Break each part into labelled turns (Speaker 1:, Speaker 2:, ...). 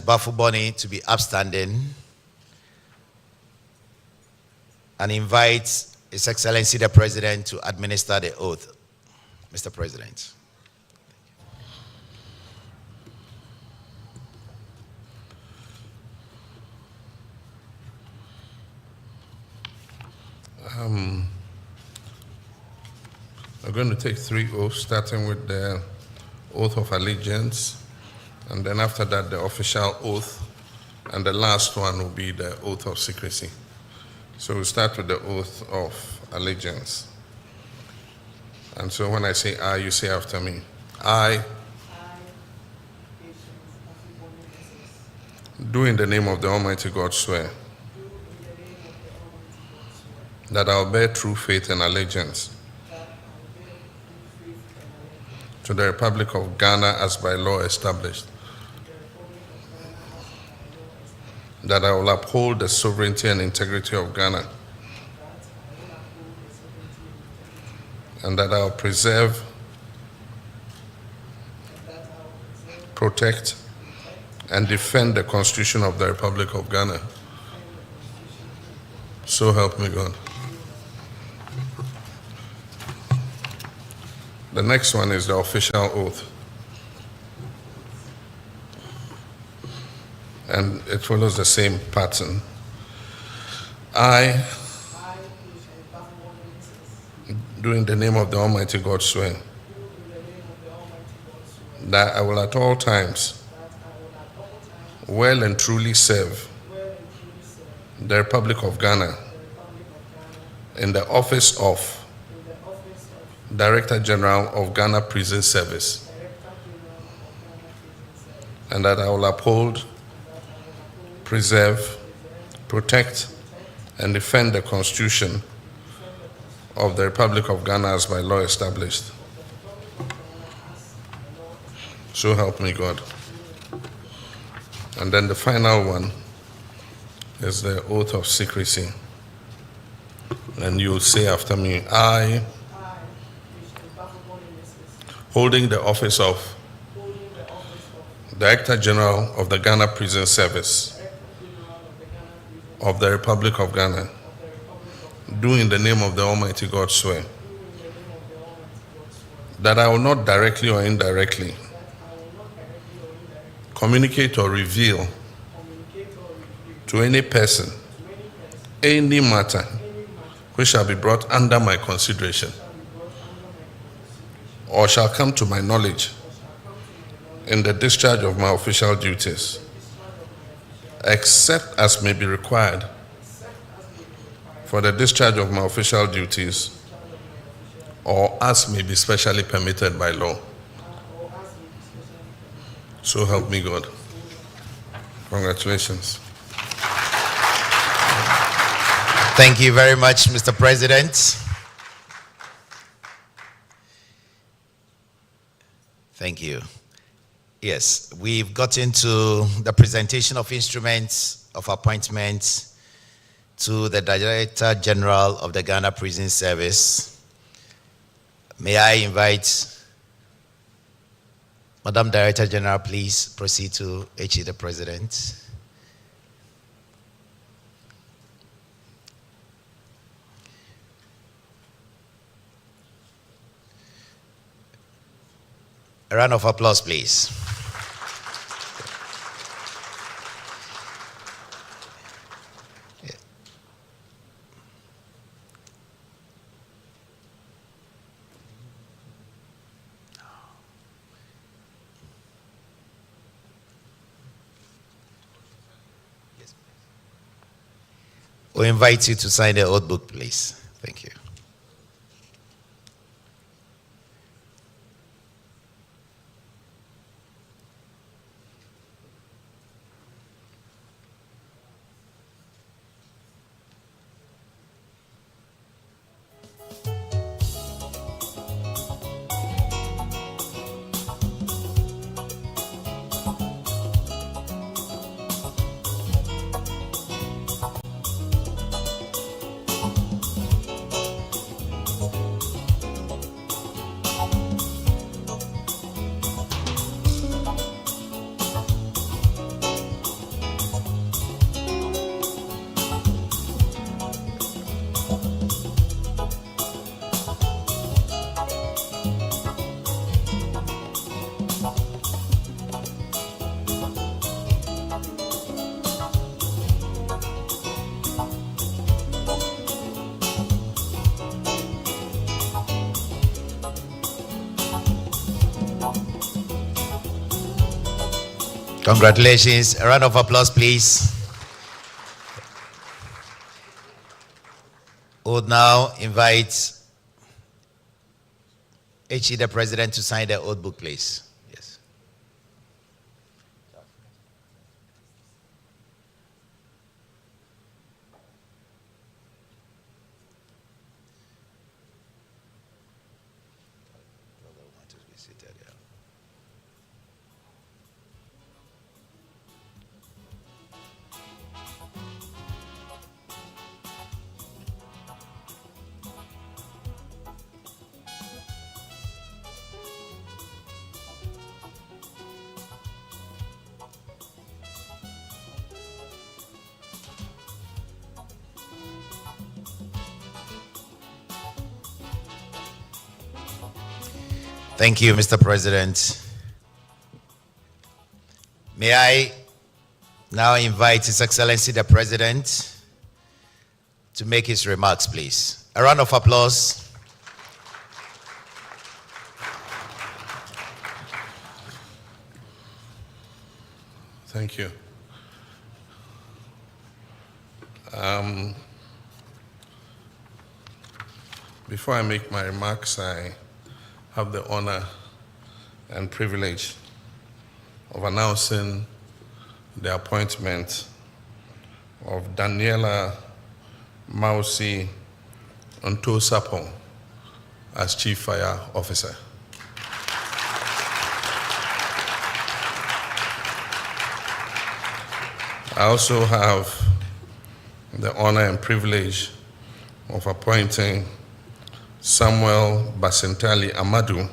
Speaker 1: Bafuboni to be upstanding and invite His Excellency the President to administer the oath. Mr. President.
Speaker 2: We're going to take 3 oaths, starting with the oath of allegiance, and then after that the official oath, and the last one will be the oath of secrecy. So we'll start with the oath of allegiance. And so when I say I, you say after me. I, do in the name of the Almighty God swear that I will bear true faith and allegiance to the Republic of Ghana as by law established, that I will uphold the sovereignty and integrity of Ghana, and that I will preserve, protect, and defend the Constitution of the Republic of Ghana. So help me God. The next one is the official oath. And it follows the same pattern. I, do in the name of the Almighty God swear that I will at all times well and truly serve the Republic of Ghana in the office of Director General of Ghana Prison Service, and that I will uphold, preserve, protect, and defend the Constitution of the Republic of Ghana as by law established. So help me God. And then the final one is the oath of secrecy. And you'll say after me, I, holding the office of Director General of the Ghana Prison Service of the Republic of Ghana, do in the name of the Almighty God swear that I will not directly or indirectly communicate or reveal to any person any matter which shall be brought under my consideration or shall come to my knowledge in the discharge of my official duties, except as may be required for the discharge of my official duties, or as may be specially permitted by law. So help me God. Congratulations.
Speaker 1: Thank you very much, Mr. President. Thank you. Yes, we've got into the presentation of instruments of appointment to the Director General of the Ghana Prison Service. May I invite Madam Director General, please proceed to HE the President. A round of applause, please. We invite you to sign the oath book, please. Thank you. Congratulations. A round of applause, please. I would now invite HE, the President, to sign the oath book, please. Yes. Thank you, Mr. President. May I now invite His Excellency the President to make his remarks, please. A round of applause.
Speaker 2: Thank you. Before I make my remarks, I have the honor and privilege of announcing the appointment of Daniela Mausi Ontosapo as Chief Fire Officer. I also have the honor and privilege of appointing Samuel Basentali Amadu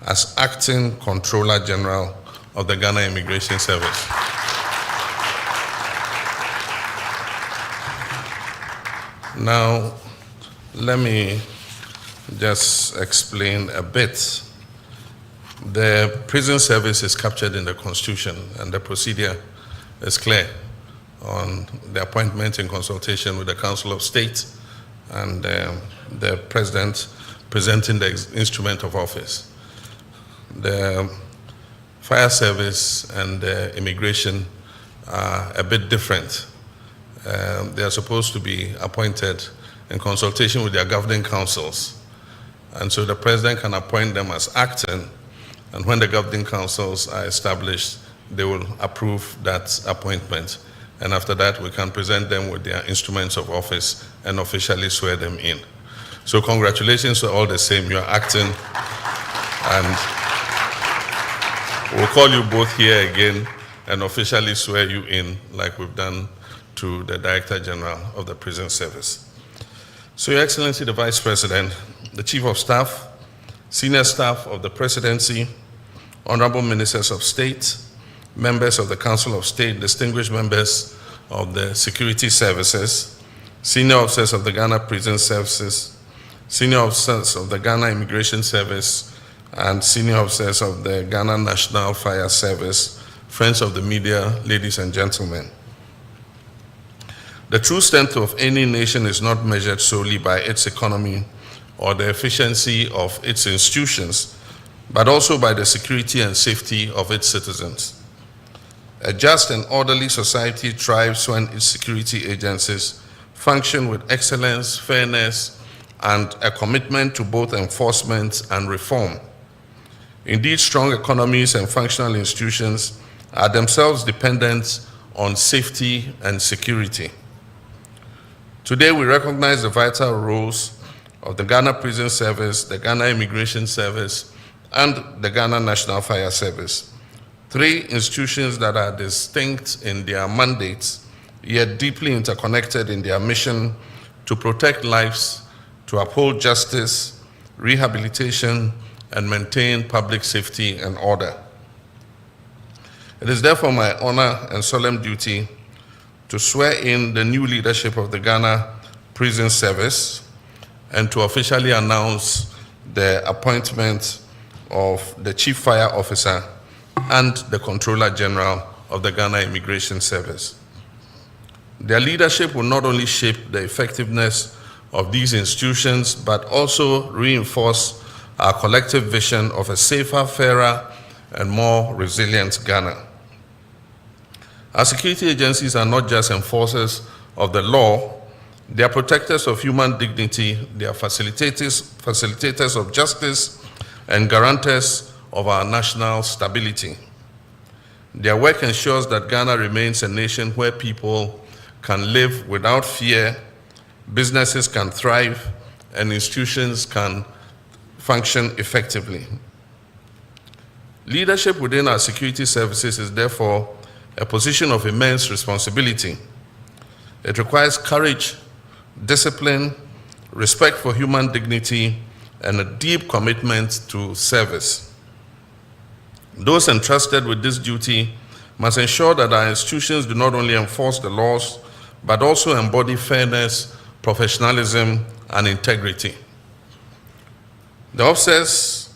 Speaker 2: as Acting Controller General of the Ghana Immigration Service. Now, let me just explain a bit. The prison service is captured in the Constitution, and the procedure is clear on the appointment in consultation with the Council of State and the President presenting the instrument of office. The fire service and the immigration are a bit different. They are supposed to be appointed in consultation with their governing councils. And so the President can appoint them as acting, and when the governing councils are established, they will approve that appointment. And after that, we can present them with their instruments of office and officially swear them in. So congratulations to all the same, you're acting, and we'll call you both here again and officially swear you in like we've done to the Director General of the Prison Service. So Your Excellency the Vice President, the Chief of Staff, senior staff of the Presidency, Honorable Ministers of State, members of the Council of State, distinguished members of the security services, senior officers of the Ghana Prison Services, senior officers of the Ghana Immigration Service, and senior officers of the Ghana National Fire Service, friends of the media, ladies and gentlemen. The true strength of any nation is not measured solely by its economy or the efficiency of its institutions, but also by the security and safety of its citizens. A just and orderly society thrives when its security agencies function with excellence, fairness, and a commitment to both enforcement and reform. Indeed, strong economies and functional institutions are themselves dependent on safety and security. Today, we recognize the vital roles of the Ghana Prison Service, the Ghana Immigration Service, and the Ghana National Fire Service. Three institutions that are distinct in their mandates, yet deeply interconnected in their mission to protect lives, to uphold justice, rehabilitation, and maintain public safety and order. It is therefore my honor and solemn duty to swear in the new leadership of the Ghana Prison Service and to officially announce the appointment of the Chief Fire Officer and the Controller General of the Ghana Immigration Service. Their leadership will not only shape the effectiveness of these institutions, but also reinforce our collective vision of a safer, fairer, and more resilient Ghana. Our security agencies are not just enforcers of the law, they are protectors of human dignity, they are facilitators of justice, and guarantors of our national stability. Their work ensures that Ghana remains a nation where people can live without fear, businesses can thrive, and institutions can function effectively. Leadership within our security services is therefore a position of immense responsibility. It requires courage, discipline, respect for human dignity, and a deep commitment to service. Those entrusted with this duty must ensure that our institutions do not only enforce the laws, but also embody fairness, professionalism, and integrity. The officer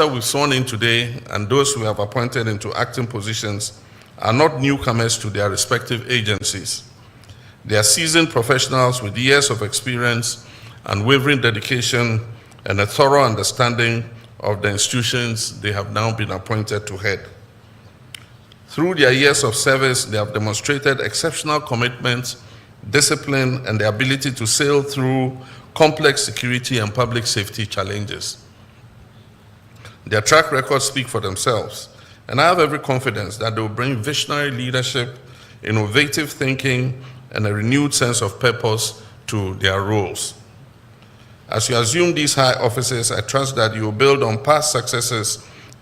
Speaker 2: we've sworn in today and those we have appointed into acting positions are not newcomers to their respective agencies. They are seasoned professionals with years of experience, unwavering dedication, and a thorough understanding of the institutions they have now been appointed to head. Through their years of service, they have demonstrated exceptional commitment, discipline, and the ability to sail through complex security and public safety challenges. Their track records speak for themselves, and I have every confidence that they will bring visionary leadership, innovative thinking, and a renewed sense of purpose to their roles. As you assume these high offices, I trust that you will build on past successes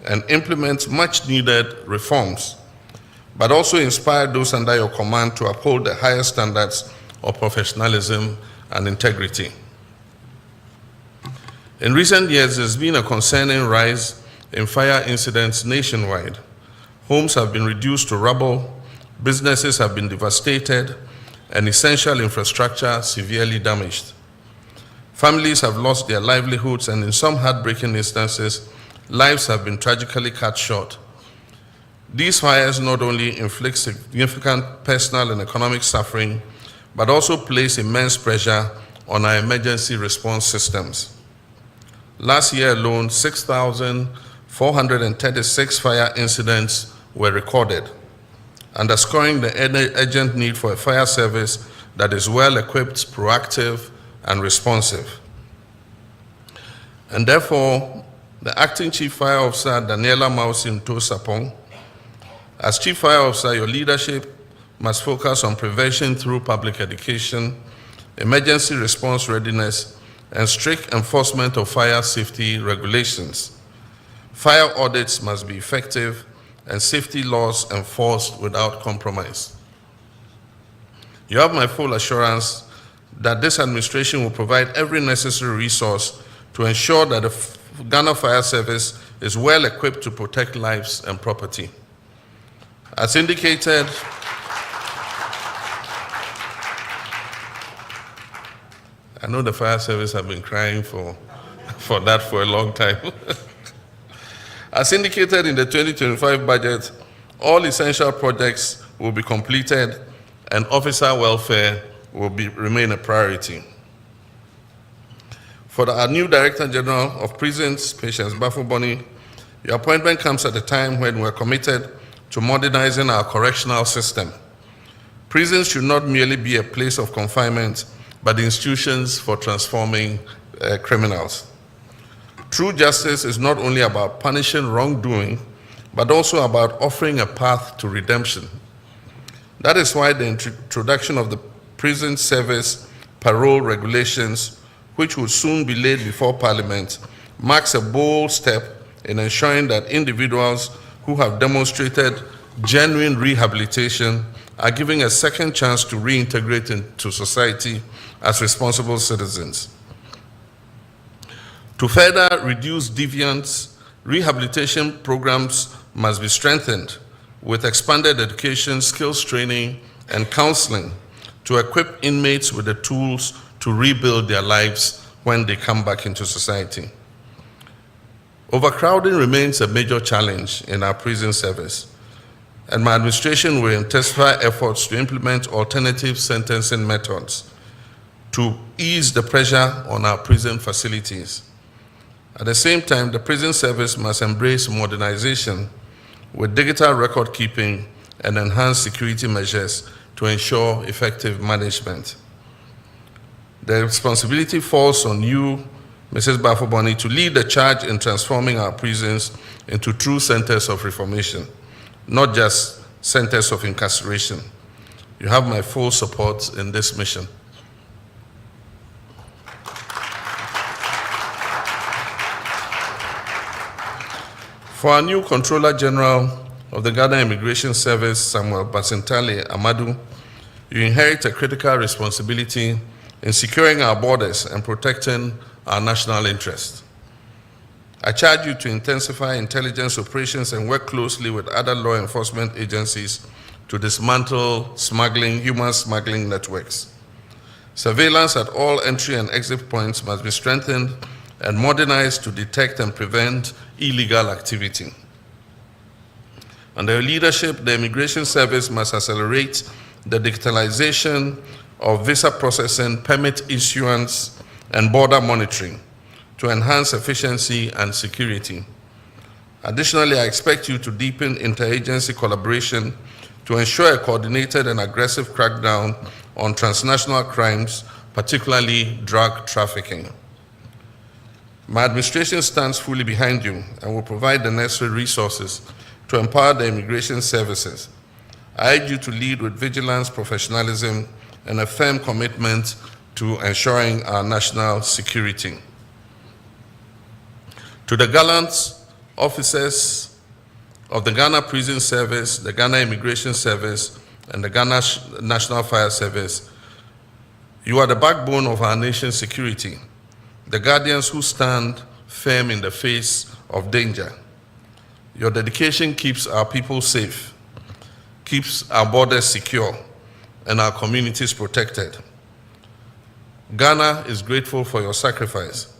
Speaker 2: and implement much needed reforms, but also inspire those under your command to uphold the highest standards of professionalism and integrity. In recent years, there's been a concerning rise in fire incidents nationwide. Homes have been reduced to rubble, businesses have been devastated, and essential infrastructure severely damaged. Families have lost their livelihoods, and in some heartbreaking instances, lives have been tragically cut short. These fires not only inflict significant personal and economic suffering, but also place immense pressure on our emergency response systems. Last year alone, 6,436 fire incidents were recorded, underscoring the urgent need for a fire service that is well-equipped, proactive, and responsive. And therefore, the Acting Chief Fire Officer, Daniela Mausin Tosapong, as Chief Fire Officer, your leadership must focus on prevention through public education, emergency response readiness, and strict enforcement of fire safety regulations. Fire audits must be effective and safety laws enforced without compromise. You have my full assurance that this administration will provide every necessary resource to ensure that the Ghana Fire Service is well equipped to protect lives and property. As indicated, I know the fire service have been crying for that for a long time. As indicated in the 2025 budget, all essential projects will be completed and officer welfare will remain a priority. For our new Director General of Prisons, Patience Bafuboni, your appointment comes at a time when we're committed to modernizing our correctional system. Prisons should not merely be a place of confinement, but institutions for transforming criminals. True justice is not only about punishing wrongdoing, but also about offering a path to redemption. That is why the introduction of the prison service parole regulations, which will soon be laid before Parliament, marks a bold step in ensuring that individuals who have demonstrated genuine rehabilitation are given a second chance to reintegrate into society as responsible citizens. To further reduce deviance, rehabilitation programs must be strengthened with expanded education, skills training, and counseling to equip inmates with the tools to rebuild their lives when they come back into society. Overcrowding remains a major challenge in our prison service, and my administration will intensify efforts to implement alternative sentencing methods to ease the pressure on our prison facilities. At the same time, the prison service must embrace modernization with digital record keeping and enhance security measures to ensure effective management. The responsibility falls on you, Mrs. Bafoboni, to lead the charge in transforming our prisons into true centers of reformation, not just centers of incarceration. You have my full support in this mission. For our new Controller General of the Ghana Immigration Service, Samuel Basintale Amadu, you inherit a critical responsibility in securing our borders and protecting our national interest. I charge you to intensify intelligence operations and work closely with other law enforcement agencies to dismantle smuggling, human smuggling networks. Surveillance at all entry and exit points must be strengthened and modernized to detect and prevent illegal activity. Under your leadership, the Immigration Service must accelerate the digitalization of visa processing, permit issuance, and border monitoring to enhance efficiency and security. Additionally, I expect you to deepen interagency collaboration to ensure a coordinated and aggressive crackdown on transnational crimes, particularly drug trafficking. My administration stands fully behind you and will provide the necessary resources to empower the immigration services. I urge you to lead with vigilance, professionalism, and a firm commitment to ensuring our national security. To the gallant officers of the Ghana Prison Service, the Ghana Immigration Service, and the Ghana National Fire Service, you are the backbone of our nation's security, the guardians who stand firm in the face of danger. Your dedication keeps our people safe, keeps our borders secure, and our communities protected. Ghana is grateful for your sacrifice,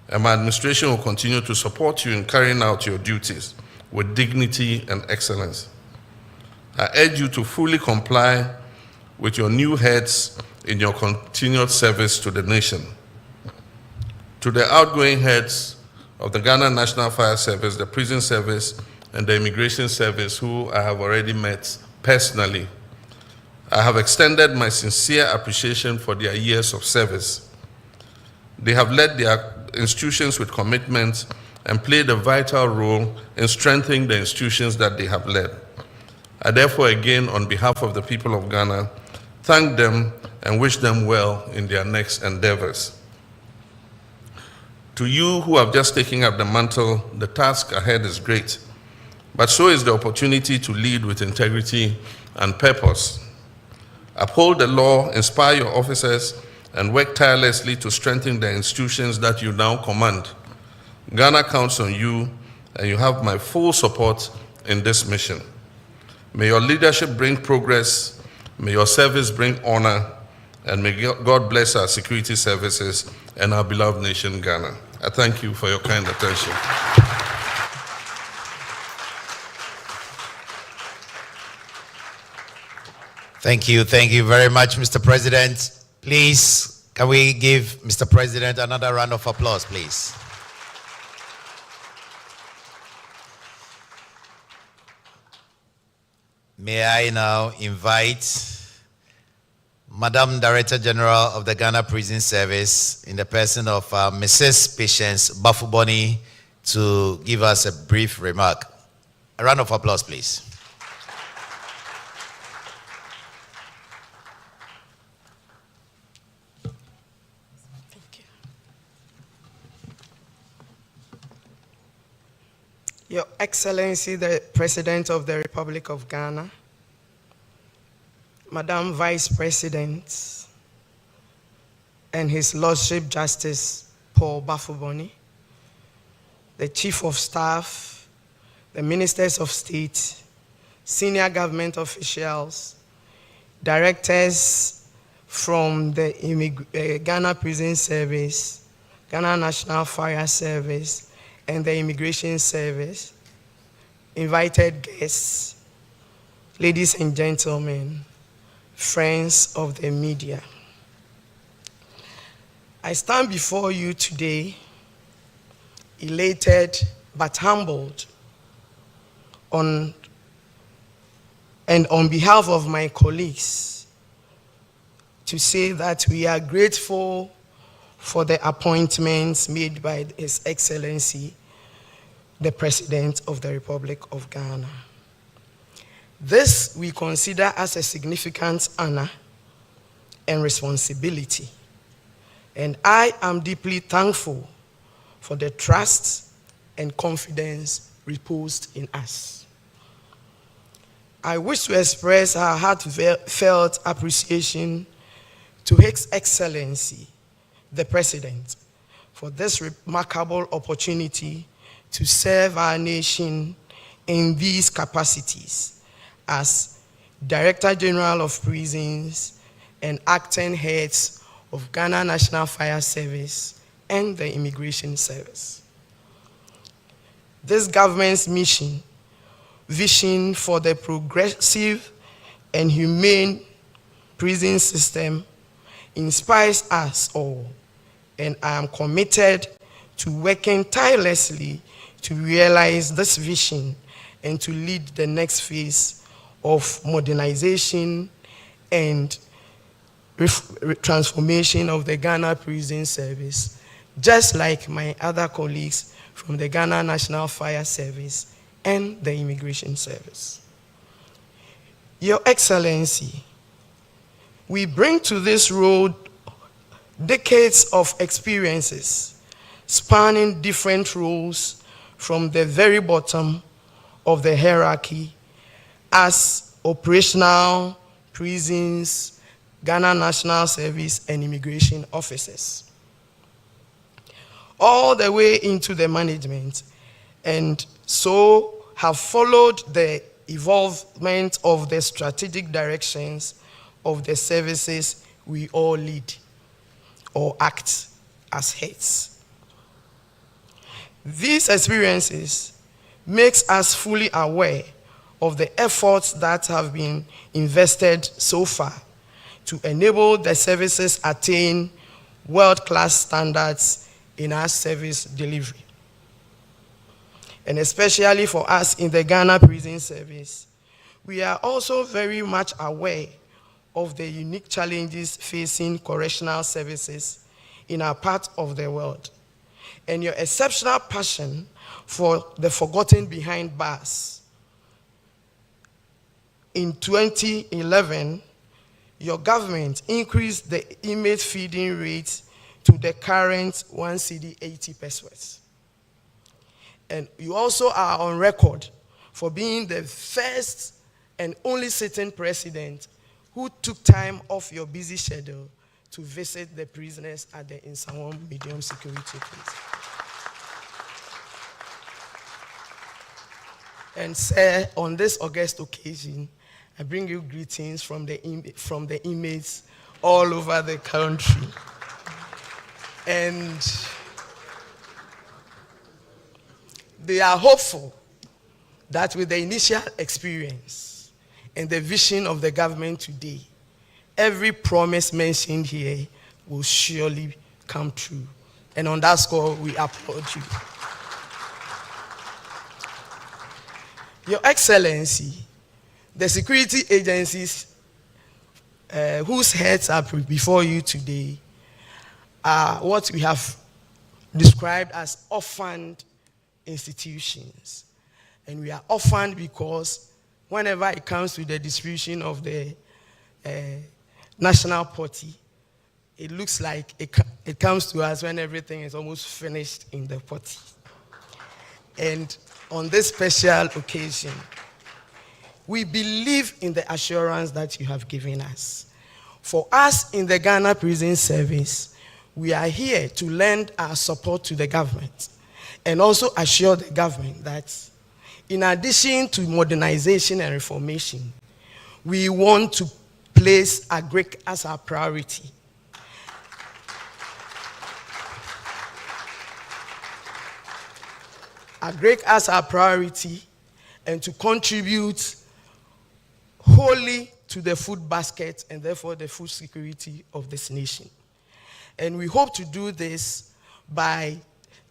Speaker 2: and my administration will continue to support you in carrying out your duties with dignity and excellence. I urge you to fully comply with your new heads in your continued service to the nation. To the outgoing heads of the Ghana National Fire Service, the Prison Service, and the Immigration Service, who I have already met personally, I have extended my sincere appreciation for their years of service. They have led their institutions with commitment and played a vital role in strengthening the institutions that they have led. I therefore, again, on behalf of the people of Ghana, thank them and wish them well in their next endeavors. To you who have just taken up the mantle, the task ahead is great, but so is the opportunity to lead with integrity and purpose. Uphold the law, inspire your officers, and work tirelessly to strengthen the institutions that you now command. Ghana counts on you, and you have my full support in this mission. May your leadership bring progress, may your service bring honor, and may God bless our security services and our beloved nation, Ghana. I thank you for your kind attention.
Speaker 1: Thank you very much, Mr. President. Please, can we give Mr. President another round of applause, please? May I now invite Madam Director General of the Ghana Prison Service, in the person of Mrs. Patience Bafuboni, to give us a brief remark. A round of applause, please.
Speaker 3: Your Excellency, the President of the Republic of Ghana, Madam Vice President, and His Lordship Justice Paul Bafuboni, the Chief of Staff, the Ministers of State, senior government officials, directors from the Ghana Prison Service, Ghana National Fire Service, and the Immigration Service, invited guests, ladies and gentlemen, friends of the media. I stand before you today elated but humbled on and on behalf of my colleagues, to say that we are grateful for the appointments made by His Excellency, the President of the Republic of Ghana. This we consider as a significant honor and responsibility, and I am deeply thankful for the trust and confidence reposed in us. I wish to express our heartfelt appreciation to His Excellency, the President, for this remarkable opportunity to serve our nation in these capacities as Director General of Prisons and acting heads of Ghana National Fire Service and the Immigration Service. This government's vision for the progressive and humane prison system inspires us all, and I am committed to working tirelessly to realize this vision and to lead the next phase of modernization and transformation of the Ghana Prison Service, just like my other colleagues from the Ghana National Fire Service and the Immigration Service. Your Excellency, we bring to this road decades of experiences spanning different roles from the very bottom of the hierarchy as operational, prisons, Ghana National Service, and immigration officers, all the way into the management, and so have followed the evolvement of the strategic directions of the services we all lead or act as heads. These experiences makes us fully aware of the efforts that have been invested so far to enable the services attain world-class standards in our service delivery. And especially for us in the Ghana Prison Service, we are also very much aware of the unique challenges facing correctional services in our part of the world, and your exceptional passion for the forgotten behind bars. In 2011, your government increased the inmate feeding rate to the current 1 cedi 80 pesos. And you also are on record for being the first and only sitting president who took time off your busy schedule to visit the prisoners at the Insawam medium security place. And sir, on this august occasion, I bring you greetings from the inmates all over the country. And they are hopeful that with the initial experience and the vision of the government today, every promise mentioned here will surely come true. And on that score, we applaud you. Your Excellency, the security agencies whose heads are before you today are what we have described as orphaned institutions. And we are orphaned because whenever it comes to the distribution of the national party, it looks like it comes to us when everything is almost finished in the party. And on this special occasion, we believe in the assurance that you have given us. For us in the Ghana Prison Service, we are here to lend our support to the government and also assure the government that in addition to modernization and reformation, we want to place agric as our priority. Agric as our priority, and to contribute wholly to the food basket and therefore the food security of this nation. And we hope to do this by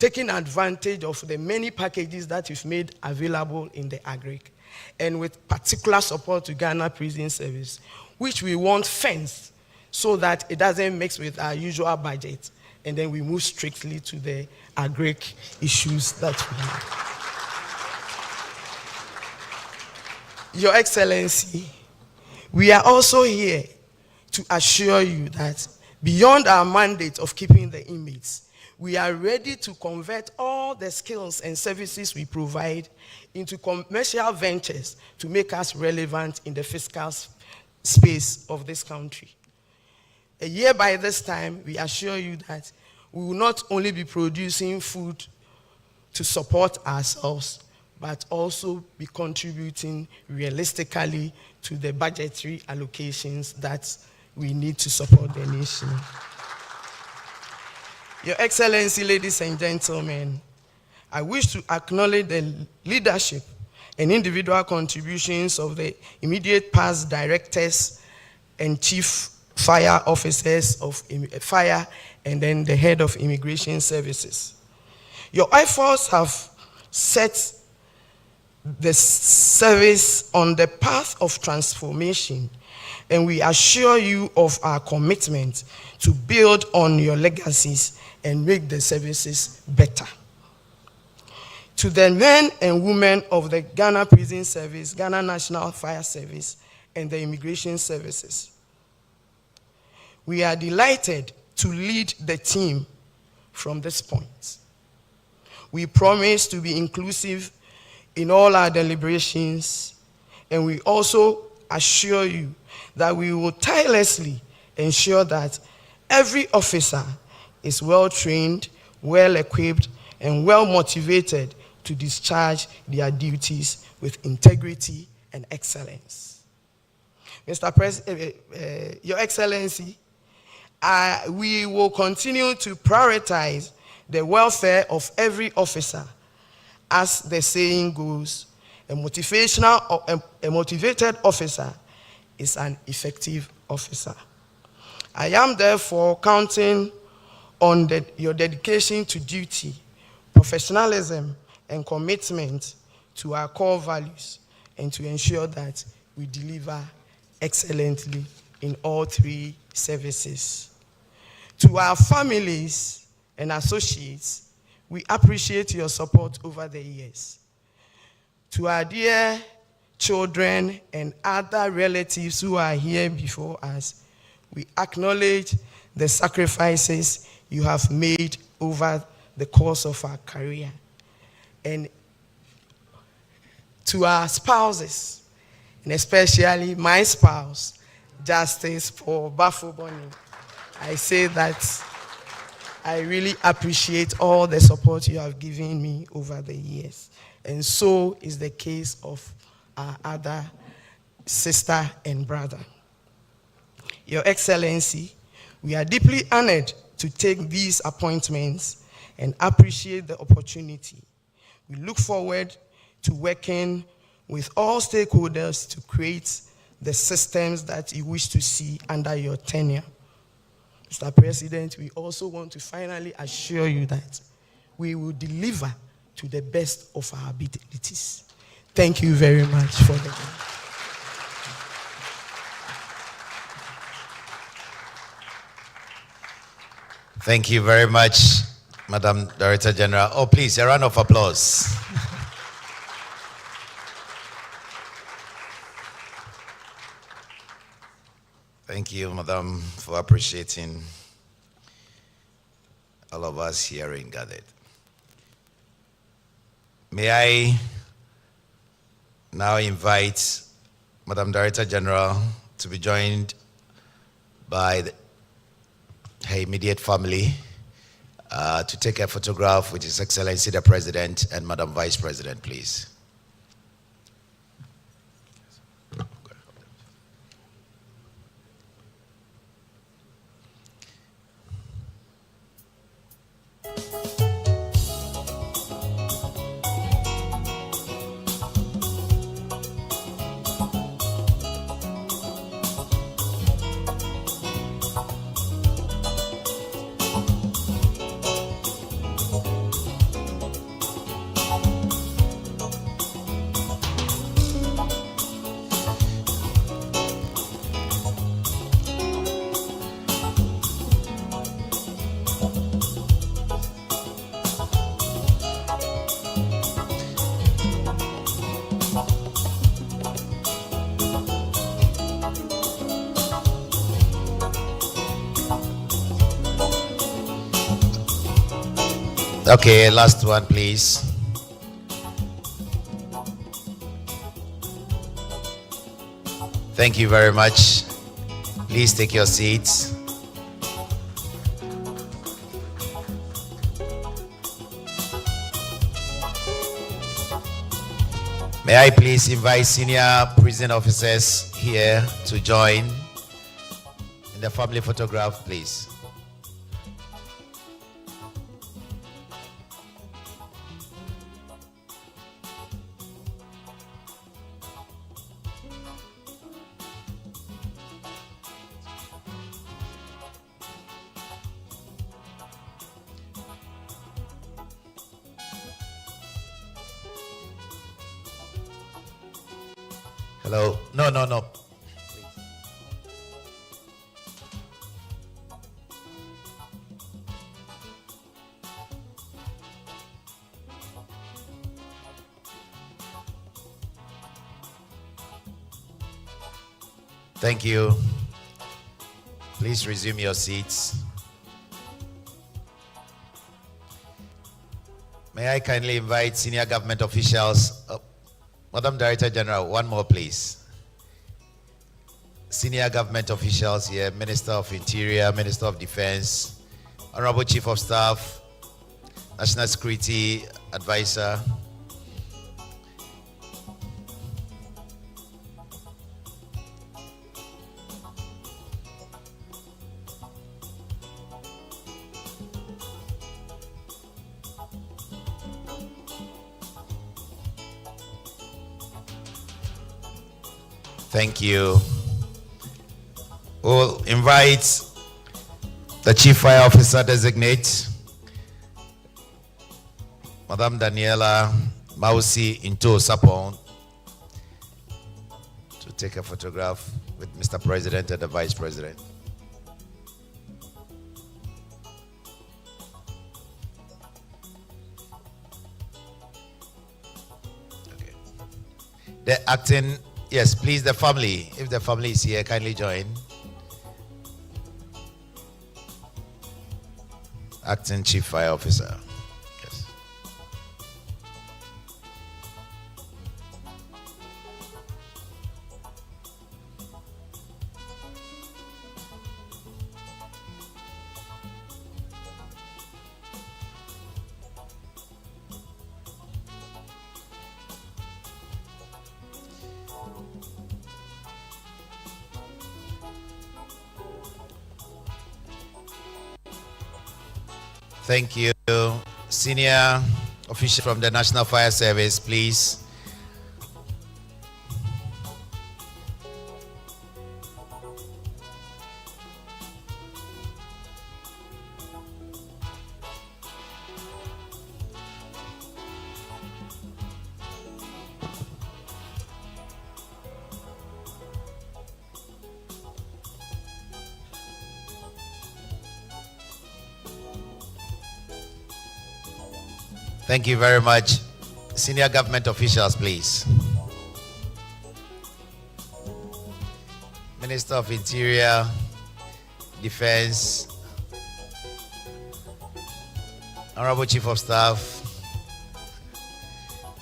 Speaker 3: taking advantage of the many packages that we've made available in the agric, and with particular support to Ghana Prison Service, which we want fenced so that it doesn't mix with our usual budget, and then we move strictly to the agric issues that we have. Your Excellency, we are also here to assure you that beyond our mandate of keeping the inmates, we are ready to convert all the skills and services we provide into commercial ventures to make us relevant in the fiscal space of this country. A year by this time, we assure you that we will not only be producing food to support ourselves, but also be contributing realistically to the budgetary allocations that we need to support the nation. Your Excellency, ladies and gentlemen, I wish to acknowledge the leadership and individual contributions of the immediate past directors and chief fire officers of fire, and then the head of immigration services. Your efforts have set the service on the path of transformation, and we assure you of our commitment to build on your legacies and make the services better. To the men and women of the Ghana Prison Service, Ghana National Fire Service, and the immigration services, we are delighted to lead the team from this point. We promise to be inclusive in all our deliberations, and we also assure you that we will tirelessly ensure that every officer is well-trained, well-equipped, and well-motivated to discharge their duties with integrity and excellence. Mr. President, Your Excellency, we will continue to prioritize the welfare of every officer. As the saying goes, a motivated officer is an effective officer. I am therefore counting on your dedication to duty, professionalism, and commitment to our core values, and to ensure that we deliver excellently in all three services. To our families and associates, we appreciate your support over the years. To our dear children and other relatives who are here before us, we acknowledge the sacrifices you have made over the course of our career. And to our spouses, and especially my spouse, Justice Paul Bafoboni, I say that I really appreciate all the support you have given me over the years. And so is the case of our other sister and brother. Your Excellency, we are deeply honored to take these appointments and appreciate the opportunity. We look forward to working with all stakeholders to create the systems that you wish to see under your tenure. Mr. President, we also want to finally assure you that we will deliver to the best of our abilities. Thank you very much for the time.
Speaker 1: Thank you very much, Madam Director General. Oh, please, a round of applause. Thank you, Madam, for appreciating all of us here in gathered. May I now invite Madam Director General to be joined by her immediate family to take a photograph with His Excellency the President and Madam Vice President, please. Okay, last one, please. Thank you very much. Please take your seats. May I please invite senior prison officers here to join in the family photograph, please. Hello. No. Thank you. Please resume your seats. May I kindly invite senior government officials. Madam Director General, one more please. Senior government officials here, Minister of Interior, Minister of Defense, Honorable Chief of Staff, National Security Advisor. Thank you. We'll invite the Chief Fire Officer Designate, Madam Daniela Mausi Into Sapon, to take a photograph with Mr. President and the Vice President. Okay. The acting. Yes, please, the family. If the family is here, kindly join. Acting Chief Fire Officer. Yes. Thank you. Senior official from the National Fire Service, please. Thank you very much. Senior government officials, please. Minister of Interior, Defense, Honorable Chief of Staff,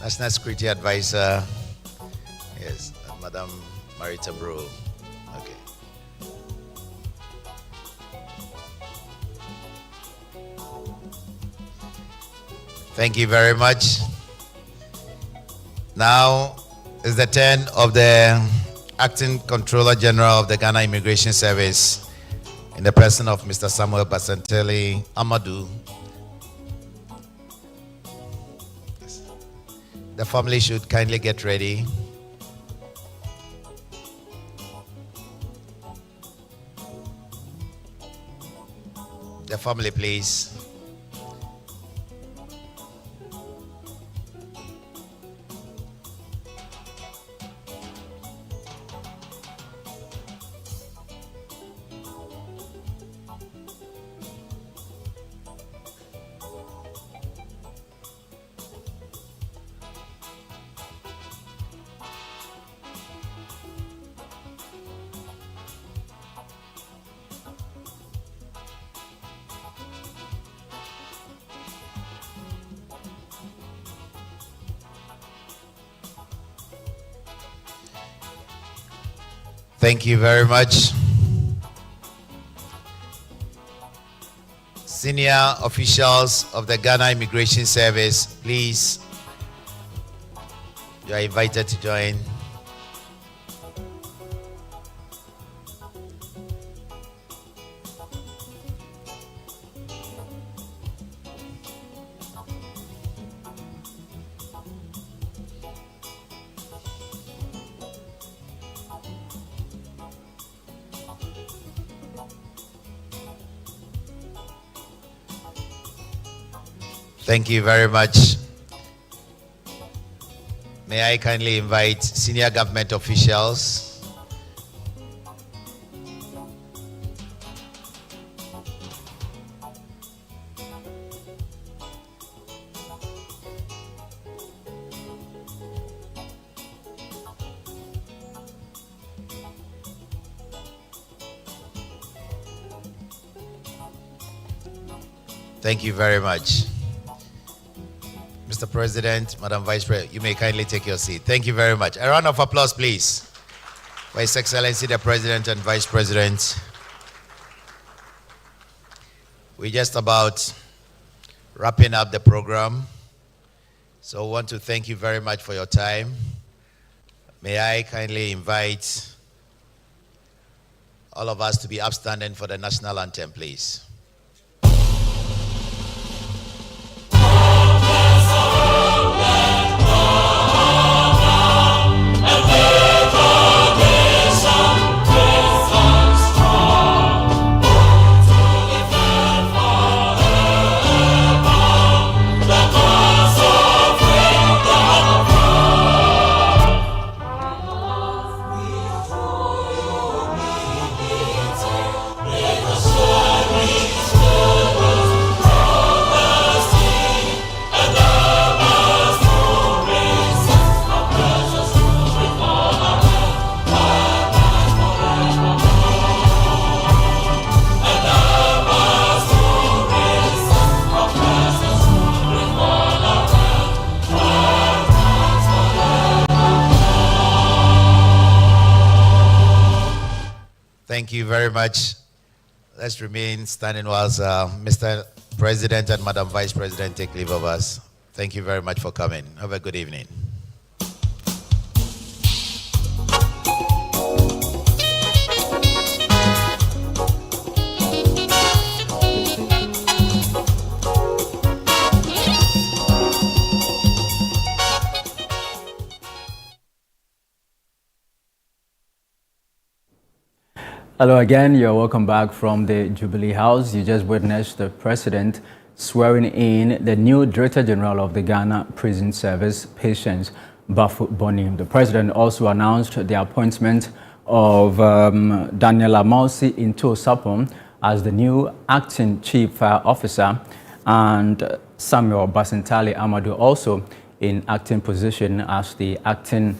Speaker 1: National Security Advisor, yes, Madam Marita Bro. Okay. Thank you very much. Now is the turn of the Acting Controller General of the Ghana Immigration Service in the person of Mr. Samuel Basanteli Amadou. The family should kindly get ready. The family, please. Thank you very much. Senior officials of the Ghana Immigration Service, please, you are invited to join. Thank you very much. May I kindly invite senior government officials. Thank you very much. Mr. President, Madam Vice President, you may kindly take your seat. Thank you very much. A round of applause, please, for His Excellency the President and Vice President. We're just about wrapping up the program, so I want to thank you very much for your time. May I kindly invite all of us to be upstanding for the national anthem, please. Thank you very much. Let's remain standing whilst Mr. President and Madam Vice President take leave of us. Thank you very much for coming. Have a good evening.
Speaker 4: Hello again, you're welcome back from the Jubilee House. You just witnessed the President swearing in the new Director General of the Ghana Prison Service, Patience Bafu Bonim. The President also announced the appointment of Daniel Amausi Into Sapon as the new Acting Chief Fire Officer and Samuel Basintali Amadou also in acting position as the Acting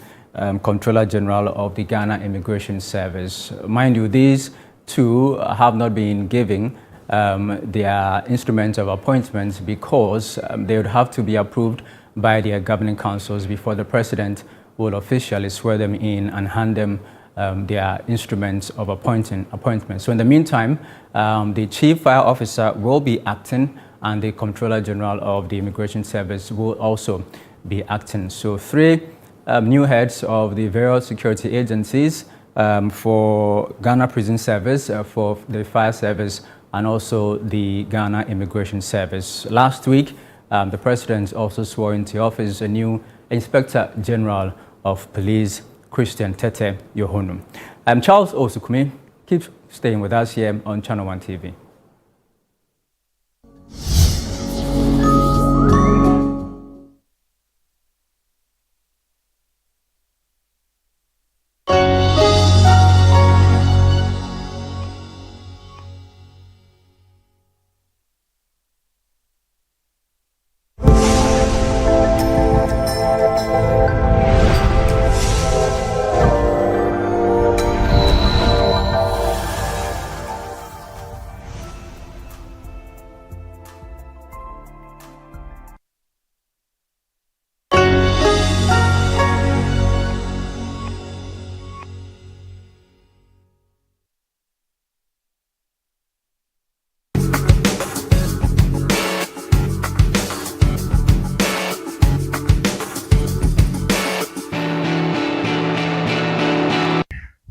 Speaker 4: Controller General of the Ghana Immigration Service. Mind you, these two have not been giving their instruments of appointments because they would have to be approved by their governing councils before the President will officially swear them in and hand them their instruments of appointment. So in the meantime, the Chief Fire Officer will be acting and the Controller General of the Immigration Service will also be acting. So three new heads of the various security agencies for Ghana Prison Service, for the Fire Service, and also the Ghana Immigration Service. Last week, the President also swore into office a new Inspector General of Police, Christian Tete Yohonu. I'm Charles Osukumi. Keep staying with us here on Channel 1 TV.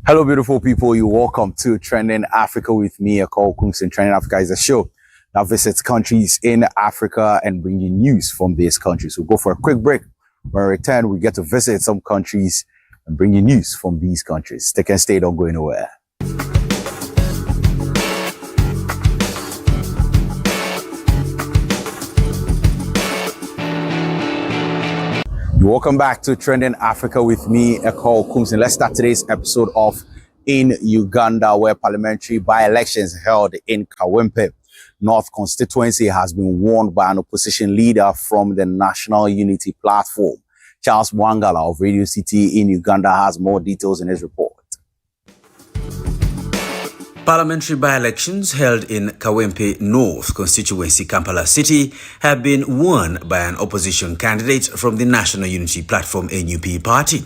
Speaker 5: Hello, beautiful people. You're welcome to Trending Africa with me, Akol Kumsin. Trending Africa is a show that visits countries in Africa and bring you news from these countries. We'll go for a quick break. When we return, we get to visit some countries and bring you news from these countries. Stay and stay, don't go anywhere. Welcome back to Trending Africa with me, Akol Kumsin. Let's start today's episode off in Uganda, where parliamentary by-elections held in Kawempe North constituency has been won by an opposition leader from the National Unity Platform. Charles Mwangala of Radio City in Uganda has more details in his report.
Speaker 6: Parliamentary by-elections held in Kawempe North constituency, Kampala City, have been won by an opposition candidate from the National Unity Platform NUP party.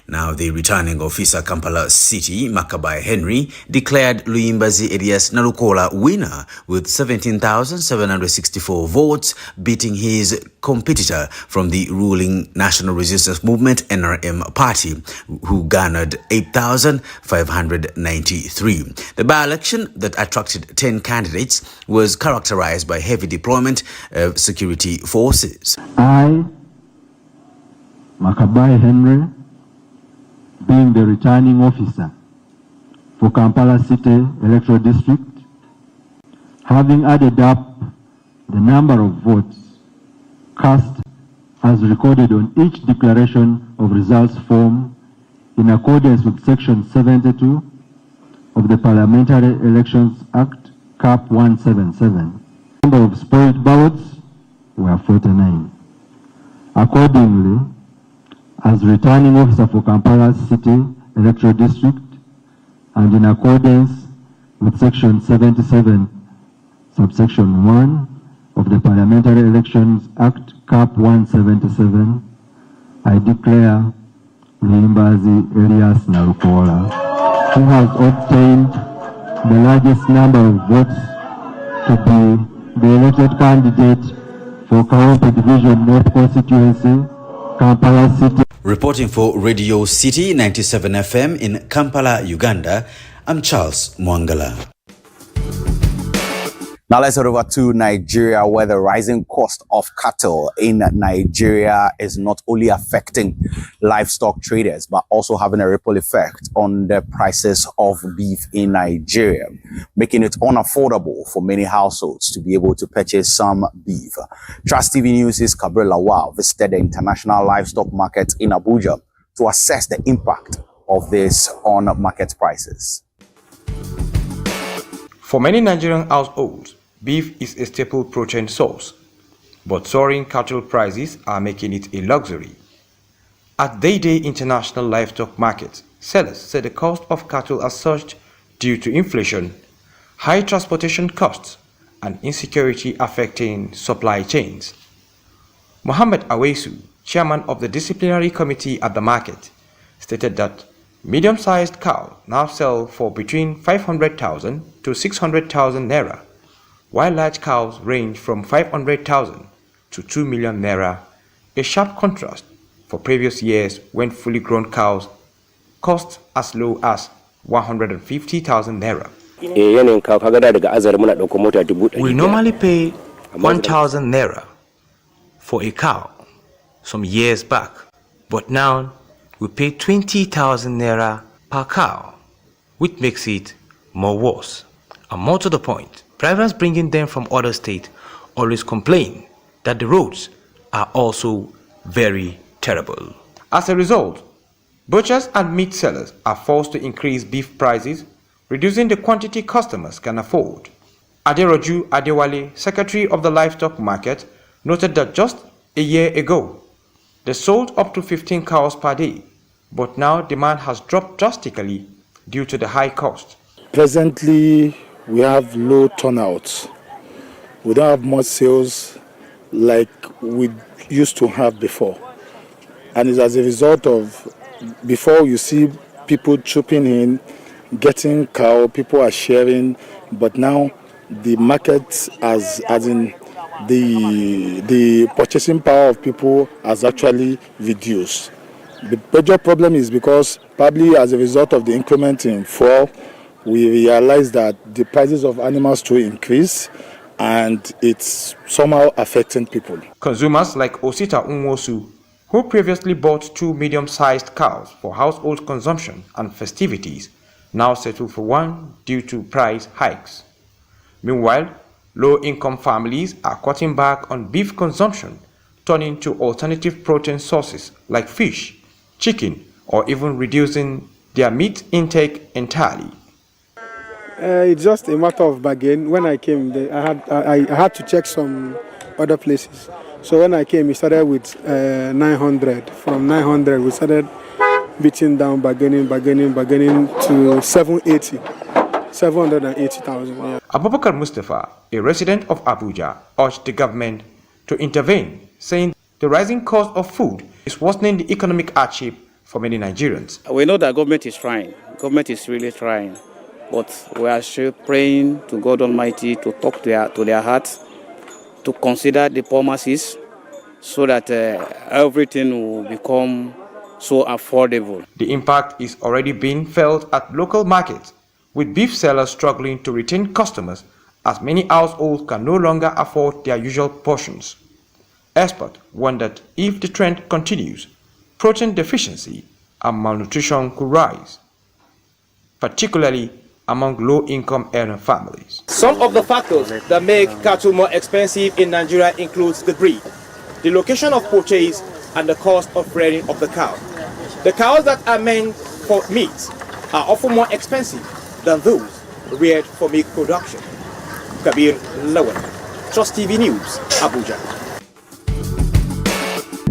Speaker 6: Now, the returning officer, Kampala City, Makabai Henry, declared Luyimbazi Elias Nalukola winner with 17,764 votes, beating his competitor from the ruling National Resistance Movement NRM party, who garnered 8,593. The by-election that attracted 10 candidates was characterized by heavy deployment of security forces.
Speaker 7: I, Makabai Henry, being the returning officer for Kampala City Electoral District, having added up the number of votes cast as recorded on each declaration of results form in accordance with Section 72 of the Parliamentary Elections Act, Cap 177. The number of spoiled ballots were 49. Accordingly, as returning officer for Kampala City Electoral District, and in accordance with Section 77, subsection 1 of the Parliamentary Elections Act, Cap 177, I declare Luyimbazi Elias Nalukola, who has obtained the largest number of votes, to be the elected candidate for Kawempe Division North Constituency, Kampala City.
Speaker 6: Reporting for Radio City 97 FM in Kampala, Uganda, I'm Charles Mwangala.
Speaker 5: Now let's head over to Nigeria, where the rising cost of cattle in Nigeria is not only affecting livestock traders, but also having a ripple effect on the prices of beef in Nigeria, making it unaffordable for many households to be able to purchase some beef. Trust TV News' Kabir Lawal visited the international livestock market in Abuja to assess the impact of this on market prices.
Speaker 8: For many Nigerian households, beef is a staple protein source, but soaring cattle prices are making it a luxury. At Day International Livestock Market, sellers say the cost of cattle has surged due to inflation, high transportation costs, and insecurity affecting supply chains. Mohammed Awesu, chairman of the disciplinary committee at the market, stated that medium-sized cows now sell for between 500,000 to 600,000 naira, while large cows range from 500,000 to 2 million naira, a sharp contrast for previous years when fully grown cows cost as low as 150,000 naira. We normally pay 1,000 naira for a cow some years back, but now we pay 20,000 naira per cow, which makes it more worse. And more to the point, drivers bringing them from other states always complain that the roads are also very terrible. As a result, butchers and meat sellers are forced to increase beef prices, reducing the quantity customers can afford. Aderoju Adewale, secretary of the livestock market, noted that just a year ago, they sold up to 15 cows per day, but now demand has dropped drastically due to the high cost.
Speaker 9: Presently, we have low turnouts. We don't have much sales like we used to have before. And it's as a result of, before you see people trooping in, getting cow, people are sharing, but now the market as in the purchasing power of people has actually reduced. The major problem is because probably as a result of the increment in fuel, we realize that the prices of animals to increase, and it's somehow affecting people.
Speaker 8: Consumers like Osita Unwosu, who previously bought 2 medium-sized cows for household consumption and festivities, now settle for one due to price hikes. Meanwhile, low-income families are cutting back on beef consumption, turning to alternative protein sources like fish, chicken, or even reducing their meat intake entirely.
Speaker 10: It's just a matter of bargain. When I came, I had to check some other places. So when I came, we started with 900. From 900, we started beating down, bargaining to 780. 780,000. Yeah.
Speaker 8: Abubakar Mustafa, a resident of Abuja, urged the government to intervene, saying the rising cost of food is worsening the economic hardship for many Nigerians.
Speaker 11: We know that government is trying. Government is really trying. But we are still praying to God Almighty to talk to their hearts, to consider the poor masses, so that everything will become so affordable.
Speaker 8: The impact is already being felt at local markets, with beef sellers struggling to retain customers as many households can no longer afford their usual portions. Experts wondered if the trend continues, protein deficiency and malnutrition could rise, particularly among low-income earner families.
Speaker 12: Some of the factors that make cattle more expensive in Nigeria includes the breed, the location of purchase, and the cost of rearing of the cow. The cows that are meant for meat are often more expensive than those reared for meat production. Kabir Lawan, Trust TV News, Abuja.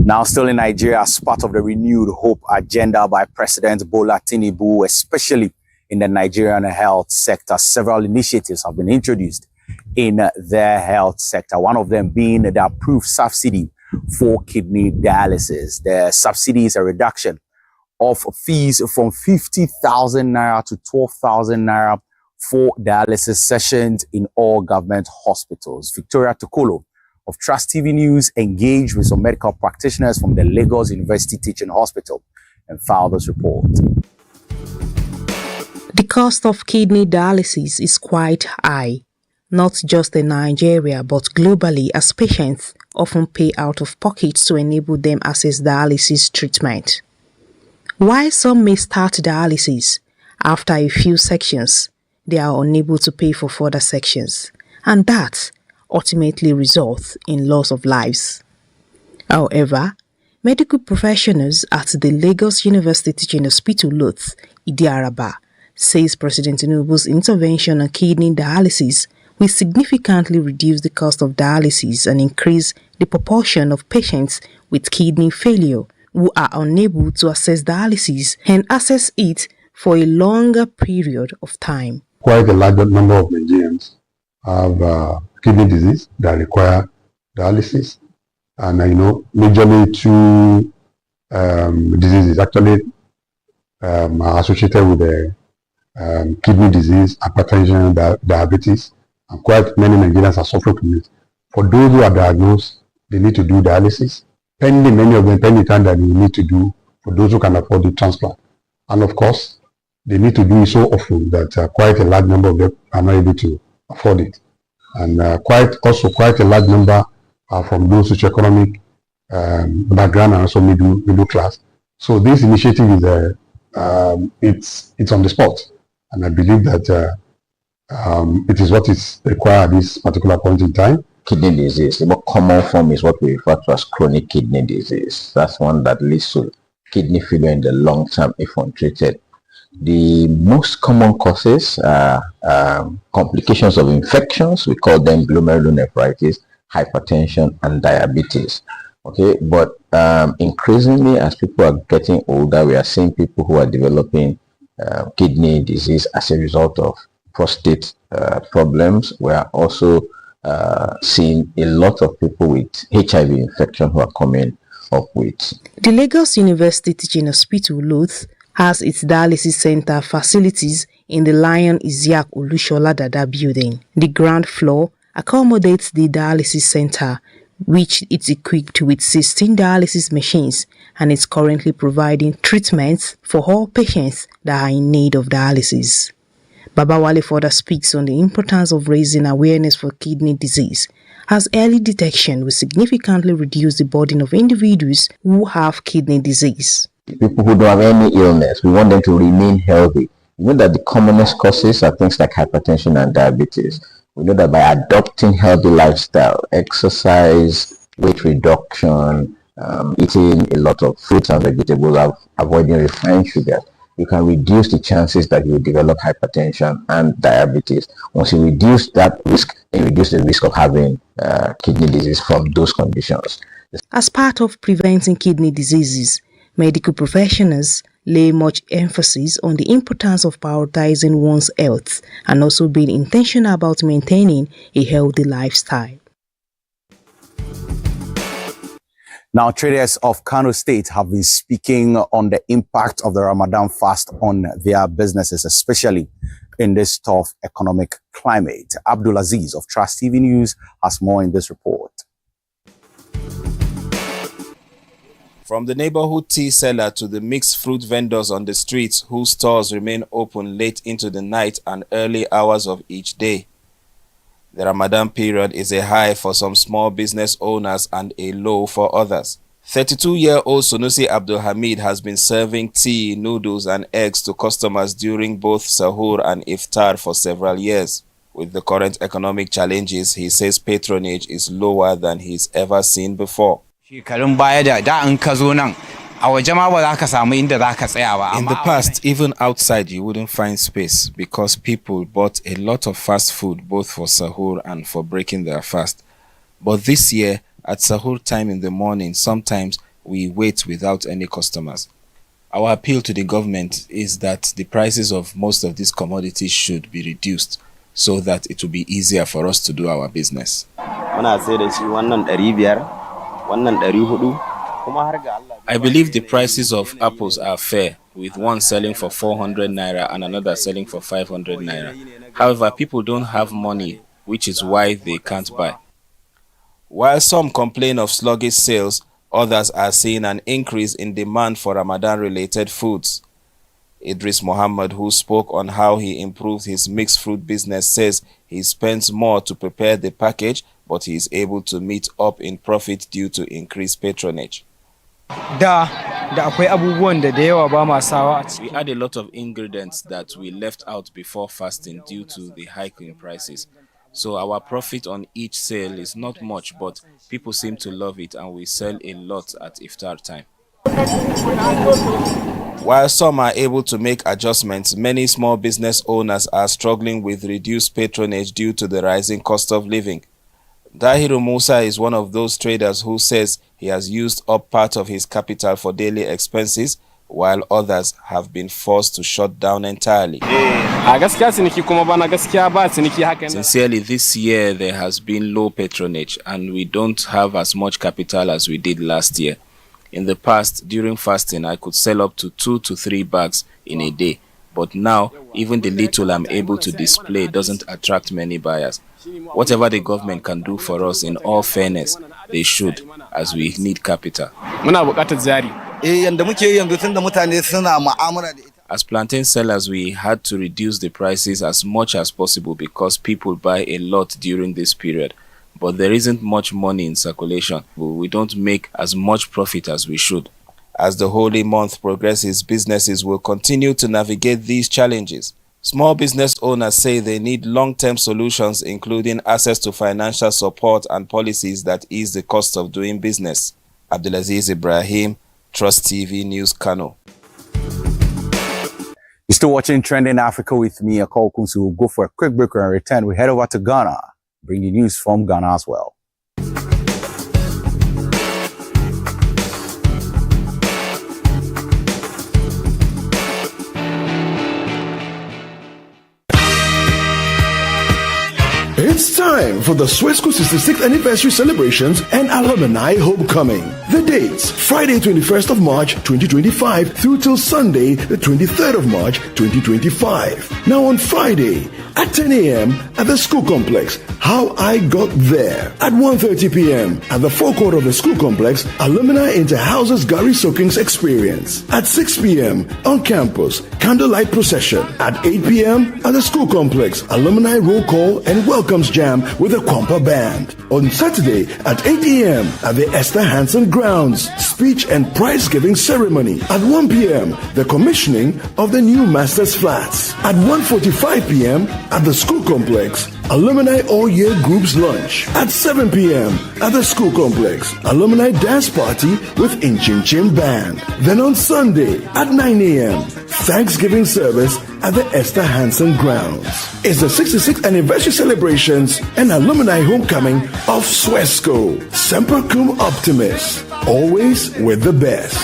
Speaker 5: Now, still in Nigeria, as part of the renewed hope agenda by President Bola Tinubu, especially in the Nigerian health sector, several initiatives have been introduced in the health sector. One of them being the approved subsidy for kidney dialysis. The subsidy is a reduction of fees from 50,000 naira to 12,000 naira for dialysis sessions in all government hospitals. Victoria Tokolo of Trust TV News engaged with some medical practitioners from the Lagos University Teaching Hospital and filed this report.
Speaker 13: The cost of kidney dialysis is quite high, not just in Nigeria but globally, as patients often pay out of pocket to enable them access dialysis treatment. While some may start dialysis, after a few sections, they are unable to pay for further sections, and that ultimately results in loss of lives. However, medical professionals at the Lagos University Teaching Hospital Luth, Idiaraba, says President Tinubu's intervention on kidney dialysis will significantly reduce the cost of dialysis and increase the proportion of patients with kidney failure who are unable to access dialysis and access it for a longer period of time.
Speaker 14: Quite a large number of Nigerians have kidney disease that require dialysis, and majorly two diseases actually are associated with the kidney disease, hypertension, diabetes, and quite many Nigerians are suffering from it. For those who are diagnosed, they need to do dialysis, pending many of them, pending time that they need to do for those who can afford the transplant. And of course, they need to do it so often that quite a large number of them are not able to afford it. And quite a large number are from those socioeconomic background and also middle class. So this initiative is it's on the spot, and I believe that it is what is required at this particular point in time.
Speaker 15: Kidney disease, the more common form is what we refer to as chronic kidney disease. That's one that leads to kidney failure in the long term if untreated. The most common causes are complications of infections. We call them glomerulonephritis, hypertension, and diabetes. Okay, but increasingly as people are getting older, we are seeing people who are developing kidney disease as a result of prostate problems. We are also seeing a lot of people with HIV infection who are coming up with.
Speaker 13: The Lagos University Teaching Hospital Luth has its dialysis center facilities in the Lion Isiaq Olushola Dada building. The ground floor accommodates the dialysis center, which is equipped with 16 dialysis machines and is currently providing treatments for all patients that are in need of dialysis. Baba Wale further speaks on the importance of raising awareness for kidney disease, as early detection will significantly reduce the burden of individuals who have kidney disease.
Speaker 15: People who don't have any illness, we want them to remain healthy. We know that the commonest causes are things like hypertension and diabetes. We know that by adopting healthy lifestyle, exercise, weight reduction, eating a lot of fruits and vegetables, avoiding refined sugar, you can reduce the chances that you will develop hypertension and diabetes. Once you reduce that risk, you reduce the risk of having kidney disease from those conditions.
Speaker 13: As part of preventing kidney diseases, medical professionals lay much emphasis on the importance of prioritizing one's health and also being intentional about maintaining a healthy lifestyle.
Speaker 5: Now, traders of Kano State have been speaking on the impact of the Ramadan fast on their businesses, especially in this tough economic climate. Abdul Aziz of Trust TV News has more in this report.
Speaker 16: From the neighborhood tea seller to the mixed fruit vendors on the streets whose stores remain open late into the night and early hours of each day. The Ramadan period is a high for some small business owners and a low for others. 32-year-old Sunusi Abdul Hamid has been serving tea, noodles and eggs to customers during both Sahur and Iftar for several years. With the current economic challenges, he says patronage is lower than he's ever seen before. In the past, even outside you wouldn't find space because people bought a lot of fast food both for Sahur and for breaking their fast. But this year, at Sahur time in the morning, sometimes we wait without any customers. Our appeal to the government is that the prices of most of these commodities should be reduced so that it will be easier for us to do our business. I believe the prices of apples are fair, with one selling for 400 naira and another selling for 500 naira. However, people don't have money, which is why they can't buy. While some complain of sluggish sales, others are seeing an increase in demand for Ramadan-related foods. Idris Muhammad, who spoke on how he improved his mixed fruit business, says he spends more to prepare the package, but he is able to meet up in profit due to increased patronage. We add a lot of ingredients that we left out before fasting due to the hike in prices. So our profit on each sale is not much, but people seem to love it and we sell a lot at Iftar time. While some are able to make adjustments, many small business owners are struggling with reduced patronage due to the rising cost of living. Dahiru Musa is one of those traders who says he has used up part of his capital for daily expenses, while others have been forced to shut down entirely. Sincerely, this year there has been low patronage and we don't have as much capital as we did last year. In the past, during fasting, I could sell up to 2 to 3 bags in a day. But now, even the little I'm able to display doesn't attract many buyers. Whatever the government can do for us, in all fairness, they should, as we need capital. As plantain sellers, we had to reduce the prices as much as possible because people buy a lot during this period. But there isn't much money in circulation. We don't make as much profit as we should. As the holy month progresses, businesses will continue to navigate these challenges. Small business owners say they need long-term solutions, including access to financial support and policies that ease the cost of doing business. Abdulaziz Ibrahim, Trust TV News, Kano.
Speaker 5: You're still watching Trending Africa with me, Akol Kunsu. We'll go for a quick break and return. We head over to Ghana, bring you news from Ghana as well.
Speaker 17: It's time for the Swesco 66th anniversary celebrations and alumni homecoming. The dates: Friday 21st of March 2025 through till Sunday the 23rd of March 2025. Now on Friday, At 10 a.m. at the school complex, How I Got There. At 1:30 p.m. at the forecourt of the school complex, Alumni Interhouses Gary Soakings Experience. At 6 p.m. on campus, Candlelight Procession. At 8 p.m. at the school complex, Alumni Roll Call and Welcomes Jam with the Kwampa Band. On Saturday at 8 a.m. at the Esther Hansen Grounds, speech and prize-giving ceremony. At 1 p.m. the commissioning of the new Masters Flats. At 1:45 p.m. at the school complex, Alumni All-Year Groups Lunch. At 7 p.m. at the school complex, Alumni Dance Party with Inchin Chin Band. Then on Sunday at 9 a.m., Thanksgiving service at the Esther Hansen Grounds. It's the 66th anniversary celebrations and alumni homecoming of Swesco. Semper Cum Optimus. Always with the best.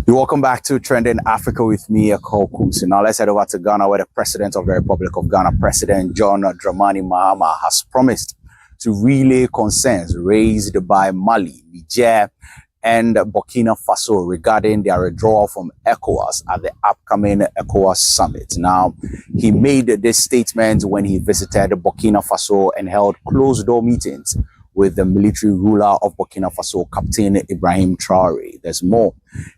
Speaker 5: You're welcome back to Trending Africa with me, Akol Kumsi. Now let's head over to Ghana, where the President of the Republic of Ghana, President John Dramani Mahama, has promised to relay concerns raised by Mali, Niger, and Burkina Faso regarding their withdrawal from ECOWAS at the upcoming ECOWAS summit. Now, he made this statement when he visited Burkina Faso and held closed-door meetings with the military ruler of Burkina Faso, Captain Ibrahim Traore. There's more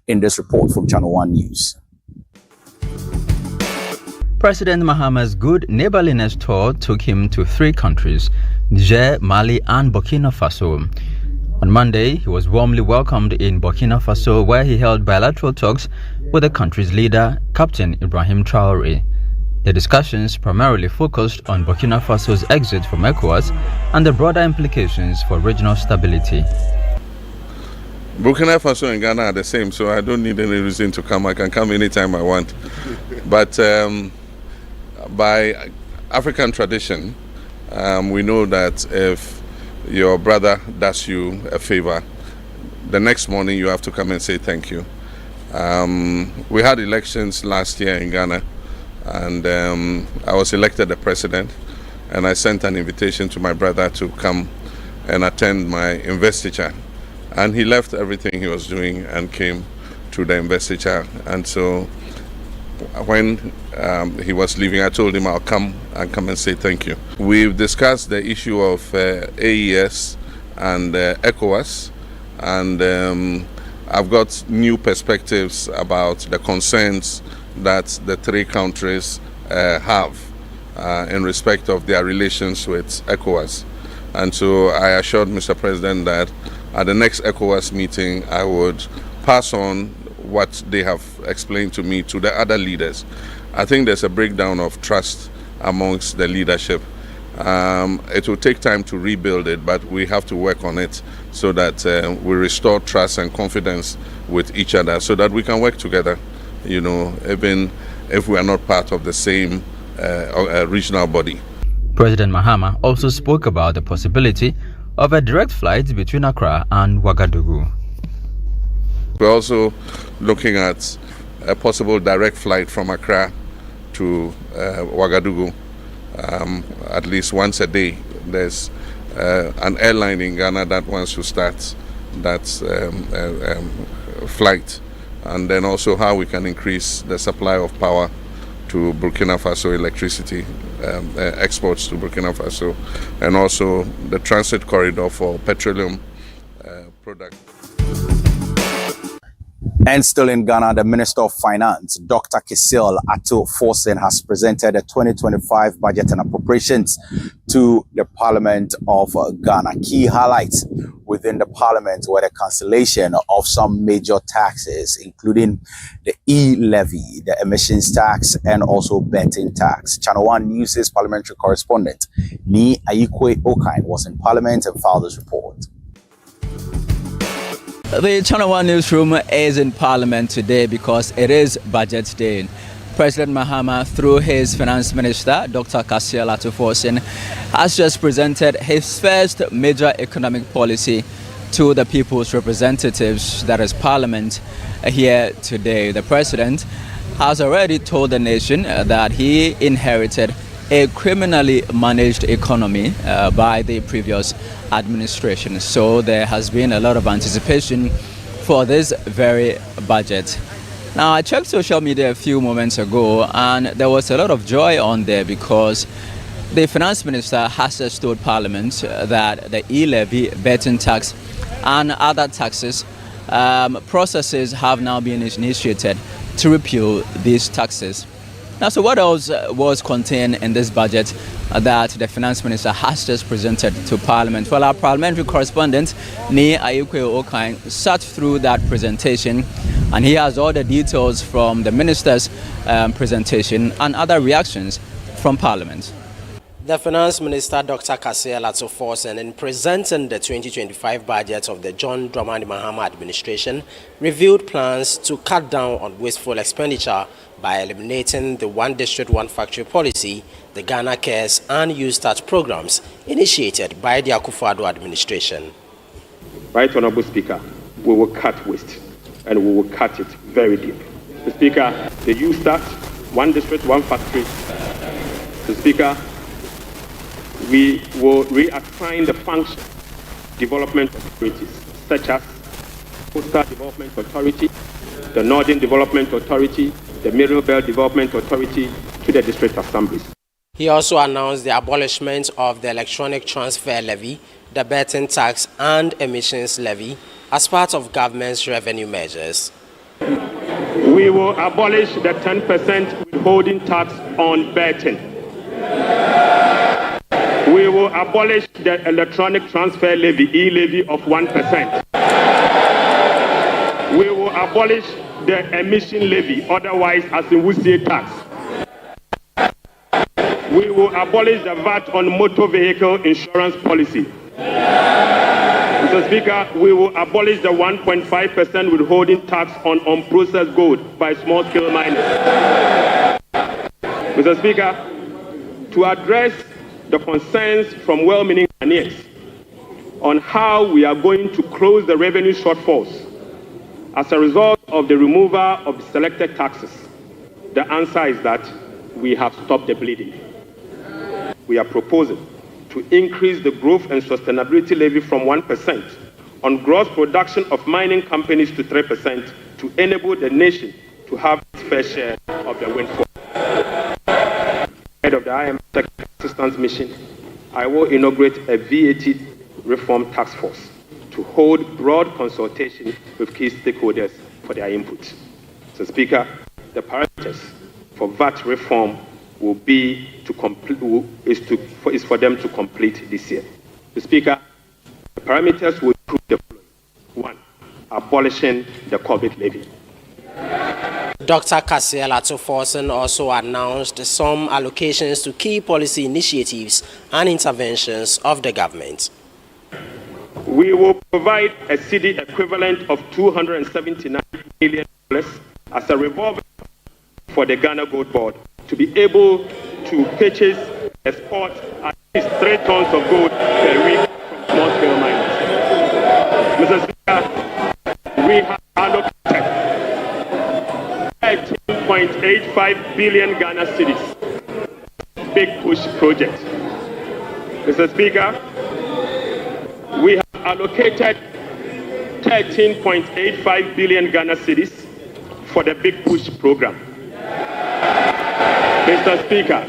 Speaker 5: in this report from Channel One News.
Speaker 4: President Mahama's good neighborliness tour took him to 3 countries, Niger, Mali, and Burkina Faso. On Monday, he was warmly welcomed in Burkina Faso, where he held bilateral talks with the country's leader, Captain Ibrahim Traore. The discussions primarily focused on Burkina Faso's exit from ECOWAS and the broader implications for regional stability.
Speaker 2: Burkina Faso and Ghana are the same, so I don't need any reason to come. I can come anytime I want. But by African tradition, we know that if your brother does you a favor, the next morning you have to come and say thank you. We had elections last year in Ghana, and I was elected the president, and I sent an invitation to my brother to come and attend my investiture, and he left everything he was doing and came to the investiture. And so when he was leaving, I told him I'll come and say thank you. We've discussed the issue of AES and ECOWAS, and I've got new perspectives about the concerns that the 3 countries have in respect of their relations with ECOWAS. And so I assured Mr. President that at the next ECOWAS meeting, I would pass on what they have explained to me to the other leaders. I think there's a breakdown of trust amongst the leadership. It will take time to rebuild it, but we have to work on it so that we restore trust and confidence with each other so that we can work together, you know, even if we are not part of the same regional body.
Speaker 4: President Mahama also spoke about the possibility of a direct flight between Accra and Ouagadougou.
Speaker 2: We're also looking at a possible direct flight from Accra to Ouagadougou at least once a day. There's an airline in Ghana that wants to start that flight, and then also how we can increase the supply of power to Burkina Faso, electricity exports to Burkina Faso, and also the transit corridor for petroleum products.
Speaker 5: And still in Ghana, the Minister of Finance, Dr. Kisil Atto-Forson, has presented the 2025 budget and appropriations to the Parliament of Ghana. Key highlights within the Parliament were the cancellation of some major taxes, including the e-levy, the emissions tax, and also betting tax. Channel One News' parliamentary correspondent, Ni Ayikwe Okain, was in Parliament and filed this report.
Speaker 4: The Channel One newsroom is in Parliament today because it is Budget Day. President Mahama, through his Finance Minister, Dr. Kisil Atto-Forson, has just presented his first major economic policy to the people's representatives, that is Parliament, here today. The President has already told the nation that he inherited a criminally managed economy by the previous administration. So there has been a lot of anticipation for this very budget. Now, I checked social media a few moments ago, and there was a lot of joy on there because the finance minister has assured Parliament that the e-levy, betting tax, and other taxes processes have now been initiated to repeal these taxes. Now, so what else was contained in this budget that the finance minister has just presented to Parliament? Well, our parliamentary correspondent, Ni Ayukwe Okain, sat through that presentation, and he has all the details from the minister's presentation and other reactions from Parliament.
Speaker 18: The Finance Minister, Dr. Kasia Latsoforsen, in presenting the 2025 budget of the John Dramani Mahama administration, revealed plans to cut down on wasteful expenditure by eliminating the One District, One Factory policy, the Ghana Cares and Youth Start programs initiated by the Akufo-Addo administration.
Speaker 19: Right, Honorable Speaker, we will cut waste, and we will cut it very deep. Mr. Speaker, the Youth Start, One District, One Factory. Mr. Speaker, we will reassign the function development authorities, such as Coastal Development Authority, the Northern Development Authority, the Middle Belt Development Authority, to the district assemblies.
Speaker 18: He also announced the abolishment of the electronic transfer levy, the betting tax, and emissions levy as part of government's revenue measures.
Speaker 19: We will abolish the 10% withholding tax on betting. We will abolish the electronic transfer levy, e-levy of 1%. We will abolish the emission levy, otherwise as in Wusie tax. We will abolish the VAT on motor vehicle insurance policy. Mr. Speaker, we will abolish the 1.5% withholding tax on unprocessed gold by small-scale miners. Mr. Speaker, to address the concerns from well-meaning Ghanaians on how we are going to close the revenue shortfalls as a result of the removal of the selected taxes, the answer is that we have stopped the bleeding. We are proposing to increase the growth and sustainability levy from 1% on gross production of mining companies to 3% to enable the nation to have its fair share of the windfall. Head of the IMF Technical Assistance Mission, I will inaugurate a VAT reform task force to hold broad consultation with key stakeholders for their input. So, Speaker, the parameters for VAT reform will be to complete is for them to complete this year. So, Speaker, the parameters will include the following: 1, abolishing the COVID levy.
Speaker 18: Dr. Kasia Latsoforsen also announced some allocations to key policy initiatives and interventions of the government.
Speaker 19: We will provide a cedi equivalent of $279 million as a revolving for the Ghana Gold Board to be able to purchase, export at least 3 tons of gold per week from small-scale miners. Mr. Speaker, we have allocated 13.85 billion Ghana cedis. Big push project. Mr. Speaker, we have allocated 13.85 billion Ghana cedis for the Big Push program. Mr. Speaker,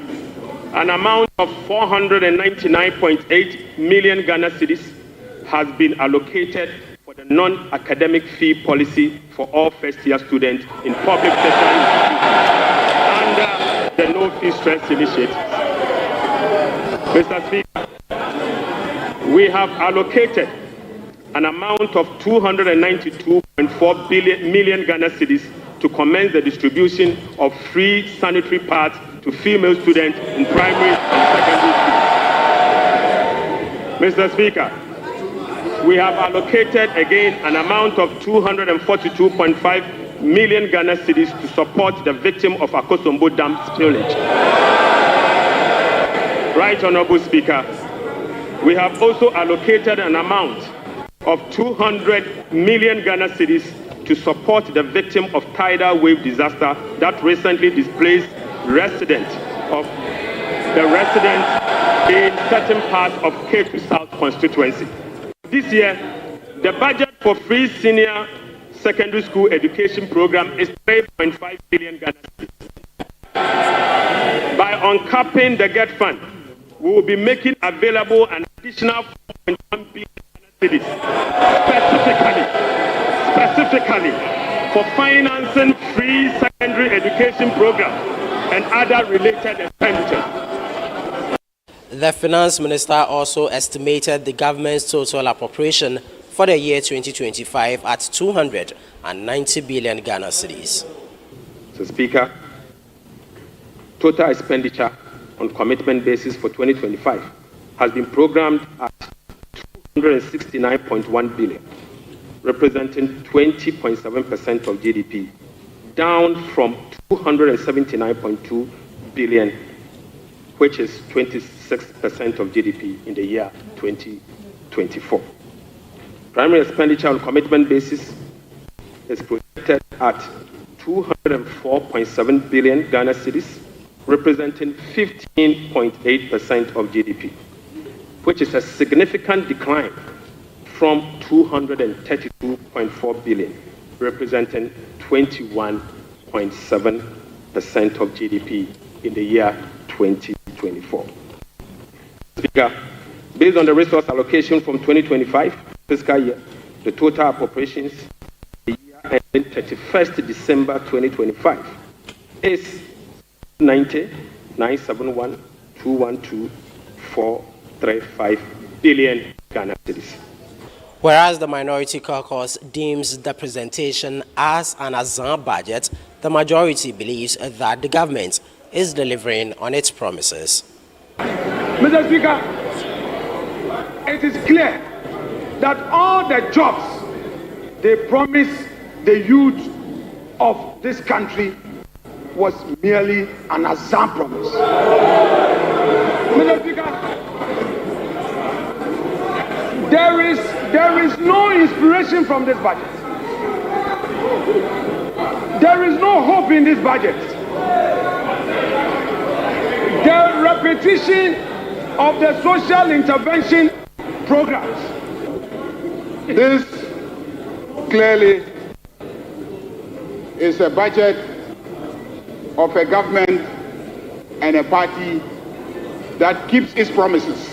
Speaker 19: an amount of 499.8 million Ghana cedis has been allocated for the non-academic fee policy for all first-year students in public sector under the No Fee Stress initiative. Mr. Speaker, we have allocated an amount of 292.4 million Ghana cedis to commence the distribution of free sanitary pads to female students in primary and secondary schools. Mr. Speaker, we have allocated again an amount of 242.5 million Ghana cedis to support the victim of Akosombo Dam spillage. Right, Honorable Speaker, we have also allocated an amount of 200 million Ghana cedis to support the victim of tidal wave disaster that recently displaced residents of the residents in certain parts of Cape South constituency. This year, the budget for free senior secondary school education program is 3.5 billion Ghana cedis. By uncapping the GET fund, we will be making available an additional 4.1 billion Ghana cedis specifically for financing free secondary education programs and other related expenditures.
Speaker 18: The finance minister also estimated the government's total appropriation for the year 2025 at 290 billion Ghana cedis.
Speaker 19: So, Speaker, total expenditure on commitment basis for 2025 has been programmed at 269.1 billion, representing 20.7% of GDP, down from 279.2 billion, which is 26% of GDP in the year 2024. Primary expenditure on commitment basis is projected at 204.7 billion Ghana cedis, representing 15.8% of GDP, which is a significant decline from 232.4 billion, representing 21.7% of GDP in the year 2024. Speaker, based on the resource allocation from 2025 fiscal year, the total appropriations the year ending 31st December 2025 is 90,971,212,435 billion Ghana cedis.
Speaker 18: Whereas the Minority Caucus deems the presentation as an Azan budget, the majority believes that the government is delivering on its promises.
Speaker 20: Mr. Speaker, it is clear that all the jobs they promised the youth of this country was merely an Azan promise. Mr. Speaker, there is no inspiration from this budget. There is no hope in this budget. The repetition of the social intervention programs.
Speaker 21: This clearly is a budget of a government and a party that keeps its promises.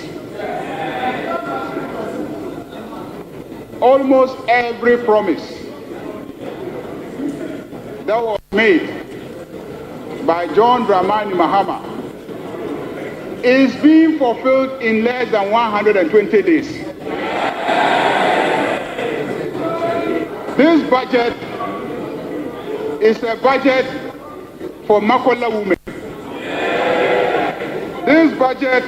Speaker 21: Almost every promise that was made by John Dramani Mahama is being fulfilled in less than 120 days. This budget is a budget for Makola women. This budget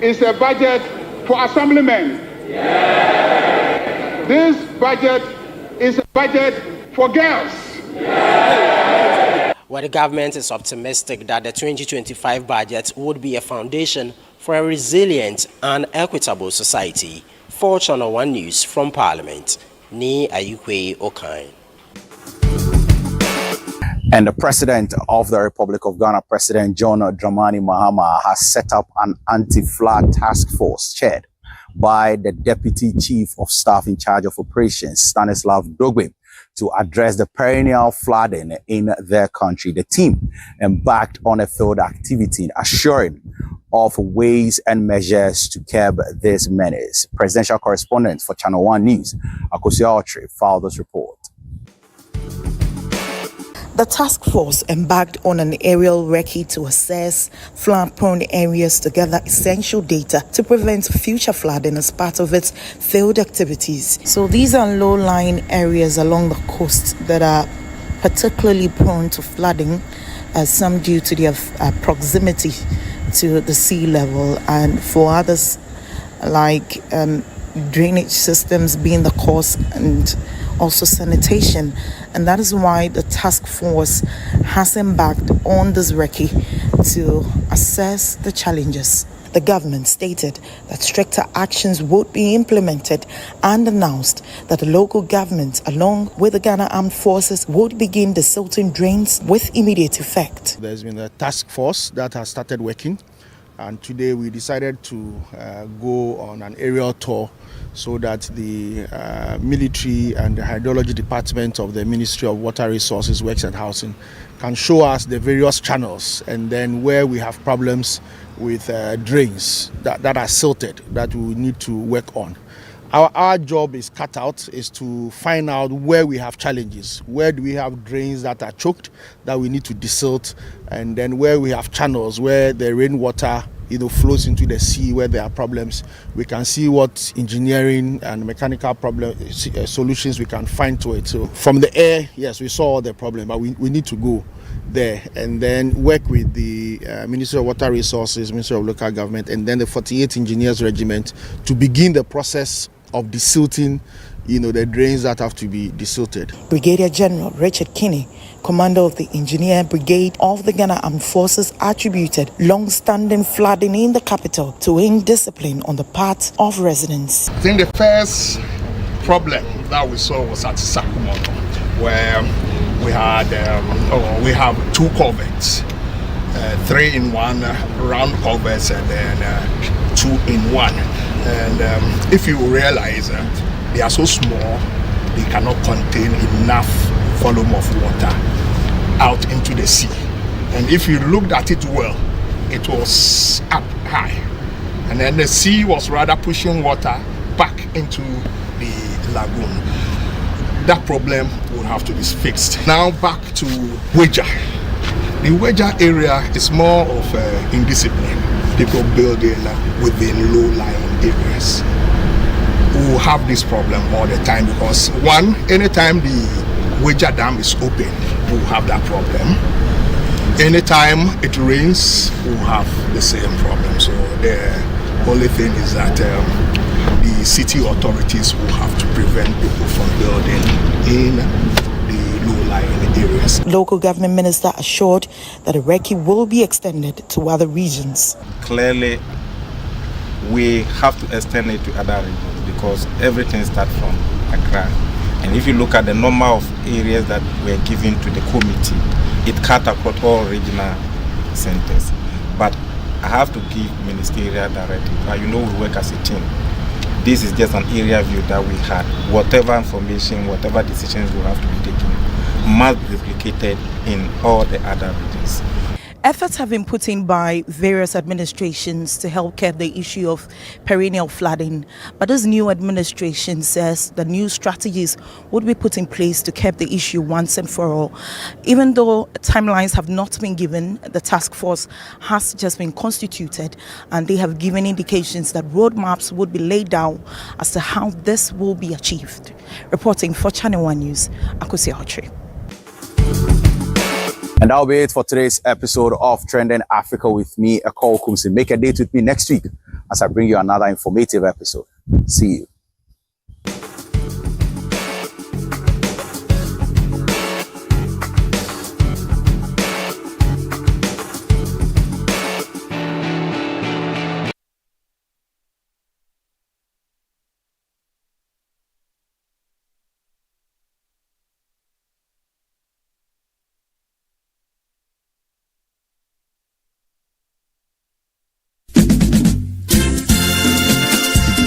Speaker 21: is a budget for assemblymen. This budget is a budget for girls.
Speaker 18: Well, the government is optimistic that the 2025 budget would be a foundation for a resilient and equitable society. For Channel 1 News from Parliament, Ni Ayukwe Okai.
Speaker 5: And the President of the Republic of Ghana, President John Dramani Mahama, has set up an anti-flood task force chaired by the Deputy Chief of Staff in charge of operations, Stanislav Dogbe, to address the perennial flooding in their country. The team embarked on a field activity assuring of ways and measures to curb this menace. Presidential correspondent for Channel 1 News, Akosia Otri, filed this report.
Speaker 22: The task force embarked on an aerial recce to assess flood-prone areas to gather essential data to prevent future flooding as part of its field activities. So these are low-lying areas along the coast that are particularly prone to flooding, some due to their proximity to the sea level, and for others like drainage systems being the cause, and also sanitation. And that is why the task force has embarked on this recce to assess the challenges. The government stated that stricter actions would be implemented and announced that the local government, along with the Ghana Armed Forces, would begin desilting drains with immediate effect.
Speaker 23: There's been a task force that has started working
Speaker 9: And today we decided to go on an aerial tour so that the military and the hydrology department of the Ministry of Water Resources, Works and Housing can show us the various channels and then where we have problems with drains that are silted that we need to work on. Our job is cut out, is to find out where we have challenges, where do we have drains that are choked that we need to desilt, and then where we have channels where the rainwater flows into the sea where there are problems. We can see what engineering and mechanical solutions we can find to it. So from the air, yes, we saw the problem, but we need to go there and then work with the Ministry of Water Resources, Ministry of Local Government, and then the 48th Engineers Regiment to begin the process of desilting, the drains that have to be desilted.
Speaker 22: Brigadier General Richard Kinney, commander of the Engineer Brigade of the Ghana Armed Forces, attributed long-standing flooding in the capital to indiscipline on the part of residents.
Speaker 21: I think the first problem that we saw was at Sakumoto, where we have two culverts, 3-in-1 round culverts and then 2-in-1. And if you realize they are so small, they cannot contain enough volume of water out into the sea. And if you looked at it well, it was up high. And then the sea was rather pushing water back into the lagoon. That problem will have to be fixed. Now back to Weja. The Weja area is more of indiscipline. People building within low-lying areas who have this problem all the time because one, anytime the Weja Dam is open, we'll have that problem. Anytime it rains, we'll have the same problem. So the only thing is that the city authorities will have to prevent people from building in the low-lying areas.
Speaker 22: Local government minister assured that the recce will be extended to other regions.
Speaker 1: Clearly, we have to extend it to other regions because everything starts from Accra. And if you look at the number of areas that were given to the committee, it cut across all regional centers. But I have to give ministerial directive. We work as a team. This is just an area view that we had. Whatever information, whatever decisions will have to be taken must be replicated in all the other regions.
Speaker 22: Efforts have been put in by various administrations to help curb the issue of perennial flooding, but this new administration says the new strategies would be put in place to curb the issue once and for all. Even though timelines have not been given, the task force has just been constituted and they have given indications that roadmaps would be laid down as to how this will be achieved. Reporting for Channel 1 News, Akosi Hotri.
Speaker 5: And that'll be it for today's episode of Trending Africa with me, Ekol Kumsi. Make a date with me next week as I bring you another informative episode. See you.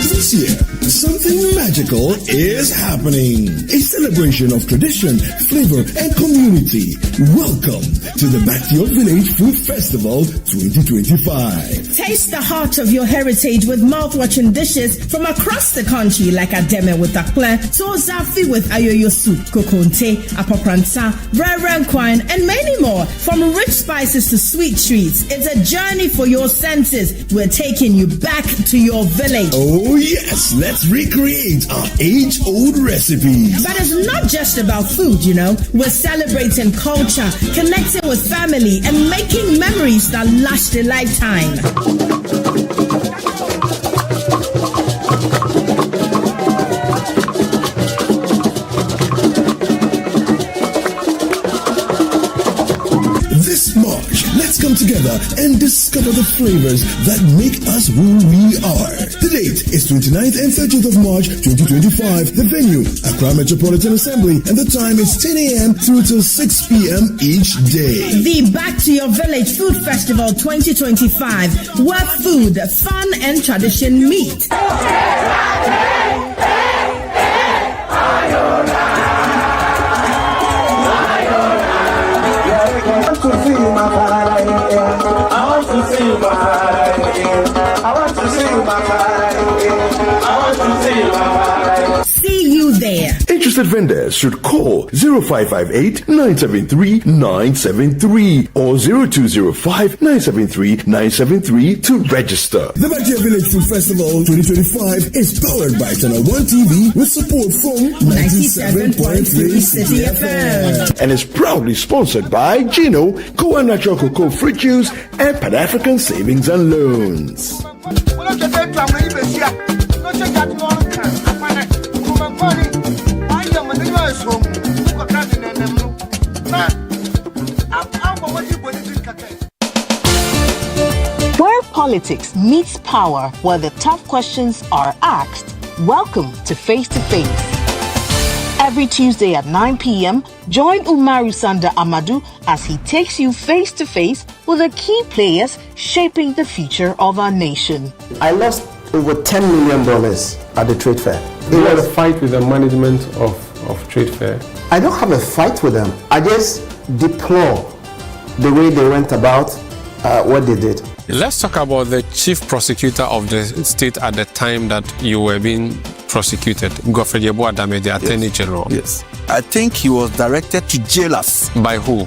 Speaker 17: This year, something magical is happening. A celebration of tradition, flavor, and community. Welcome to the Back to Your Village Food Festival 2025.
Speaker 3: Taste the heart of your heritage with mouth-watering dishes from across the country like Ademe with Akple, Tozafi with Ayoyo soup, Kokonte, Apopranta, Rerenkwine, and many more. From rich spices to sweet treats, it's a journey for your senses. We're taking you back to your village.
Speaker 17: Oh yes, let's recreate our age-old recipes.
Speaker 3: But it's not just about food, We're celebrating culture, connecting with family, and making memories that last a lifetime.
Speaker 17: This March, let's come together together and discover the flavors that make us who we are. The date is 29th and 30th of March 2025. The venue, Accra Metropolitan Assembly, and the time is 10 a.m. through till 6 p.m. each day.
Speaker 3: The Back to Your Village Food Festival 2025, where food, fun, and tradition meet. See you there.
Speaker 17: Interested vendors should call 0558-973-973 or 0205-973-973 to register. The Back to Your Village Food Festival 2025 is powered by Channel 1 TV with support from 97.3 City FM and is proudly sponsored by Gino, Koa Natural Cocoa Fruit Juice, and Pan African Savings and Loans.
Speaker 6: Where politics meets power, where the tough questions are asked, welcome to Face to Face. Every Tuesday at 9 p.m., join Umaru Sanda Amadou as he takes you face to face with the key players shaping the future of our nation.
Speaker 7: I lost over $10 million at the trade fair.
Speaker 23: You had a fight with the management of trade fair?
Speaker 7: I don't have a fight with them. I just deplore the way they went about what they did.
Speaker 23: Let's talk about the chief prosecutor of the state at the time that you were being prosecuted, Godfrey Yebo Adame, the Attorney General.
Speaker 24: Yes. I think he was directed to jail us.
Speaker 23: By who?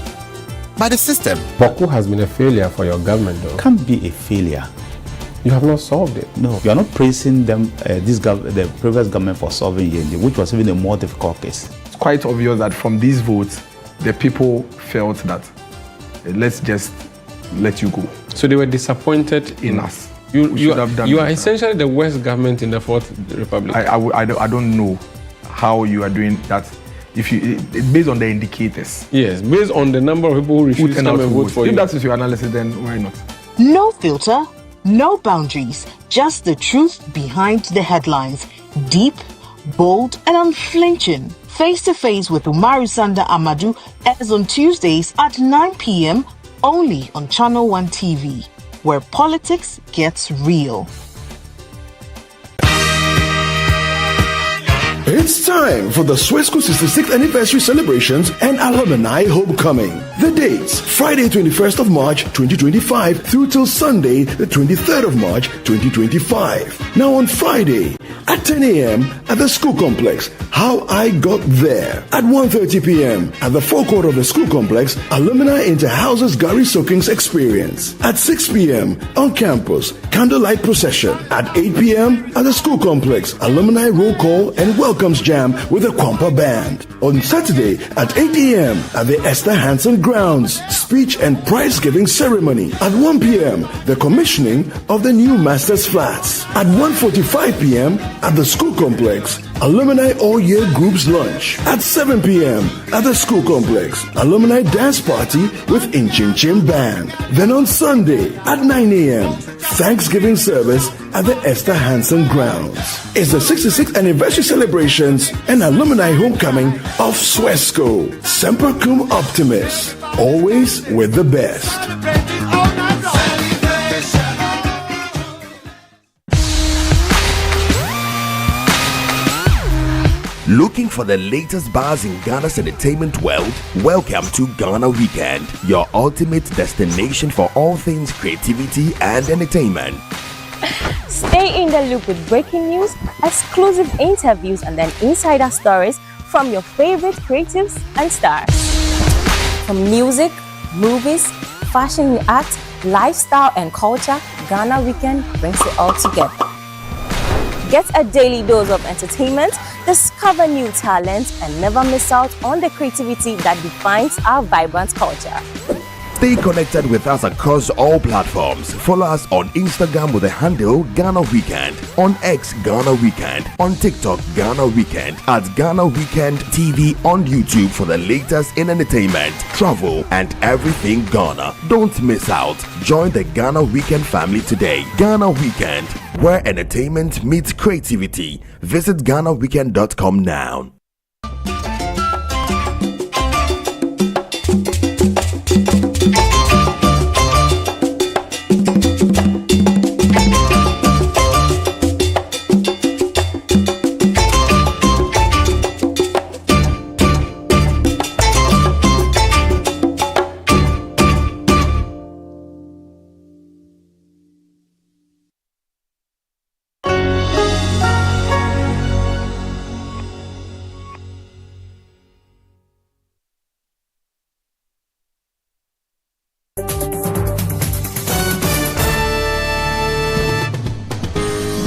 Speaker 24: By the system.
Speaker 23: Boko has been a failure for your government, though.
Speaker 25: Can't be a failure.
Speaker 23: You have not solved it.
Speaker 25: No, you are not praising them, the previous government for solving Yendi, which was even a more difficult case.
Speaker 26: It's quite obvious that from these votes, the people felt that let's just let you go.
Speaker 23: So they were disappointed
Speaker 26: in us.
Speaker 23: You are essentially the worst government in the Fourth Republic.
Speaker 26: I don't know how you are doing that. If you based on the indicators.
Speaker 23: Yes, based on the number of people who refuse to come and vote for you.
Speaker 26: If that is your analysis, then why not?
Speaker 6: No filter, no boundaries, just the truth behind the headlines. Deep, bold, and unflinching. Face to Face with Umaru Sanda Amadou airs on Tuesdays at 9 p.m. only on Channel 1 TV, where politics gets real.
Speaker 17: It's time for the Swesco 66th anniversary celebrations and alumni homecoming. The dates, Friday 21st of March 2025 through till Sunday the 23rd of March 2025. Now on Friday at 10 a.m. at the school complex, How I Got There. At 1:30 p.m. at the forecourt of the school complex, alumni Interhouses Gary Soakings Experience. At 6 p.m. on campus, candlelight procession. At 8 p.m. at the school complex, alumni roll call and welcomes jam with the Kwampa Band. On Saturday at 8 a.m. at the Esther Hansen grounds, speech and prize giving ceremony. At 1 p.m. the commissioning of the new Masters Flats. At 1:45 p.m. at the school complex, alumni all-year groups lunch. At 7 p.m. at the school complex, alumni dance party with Inchin Chin Band. Then on Sunday at 9 a.m., Thanksgiving service at the Esther Hansen grounds. It's the 66th anniversary celebrations and alumni homecoming of Swesco. Semper Cum Optimus, always with the best.
Speaker 27: Looking for the latest buzz in Ghana's entertainment world? Welcome to Ghana Weekend, your ultimate destination for all things creativity and entertainment.
Speaker 28: Stay in the loop with breaking news, exclusive interviews, and then insider stories from your favorite creatives and stars. From music, movies, fashion and art, lifestyle and culture, Ghana Weekend brings it all together. Get a daily dose of entertainment, discover new talents, and never miss out on the creativity that defines our vibrant culture.
Speaker 27: Stay connected with us across all platforms. Follow us on Instagram with the handle Ghana Weekend, on X Ghana Weekend, on TikTok Ghana Weekend, at Ghana Weekend TV on YouTube for the latest in entertainment, travel, and everything Ghana. Don't miss out. Join the Ghana Weekend family today. Ghana Weekend, where entertainment meets creativity. Visit GhanaWeekend.com now.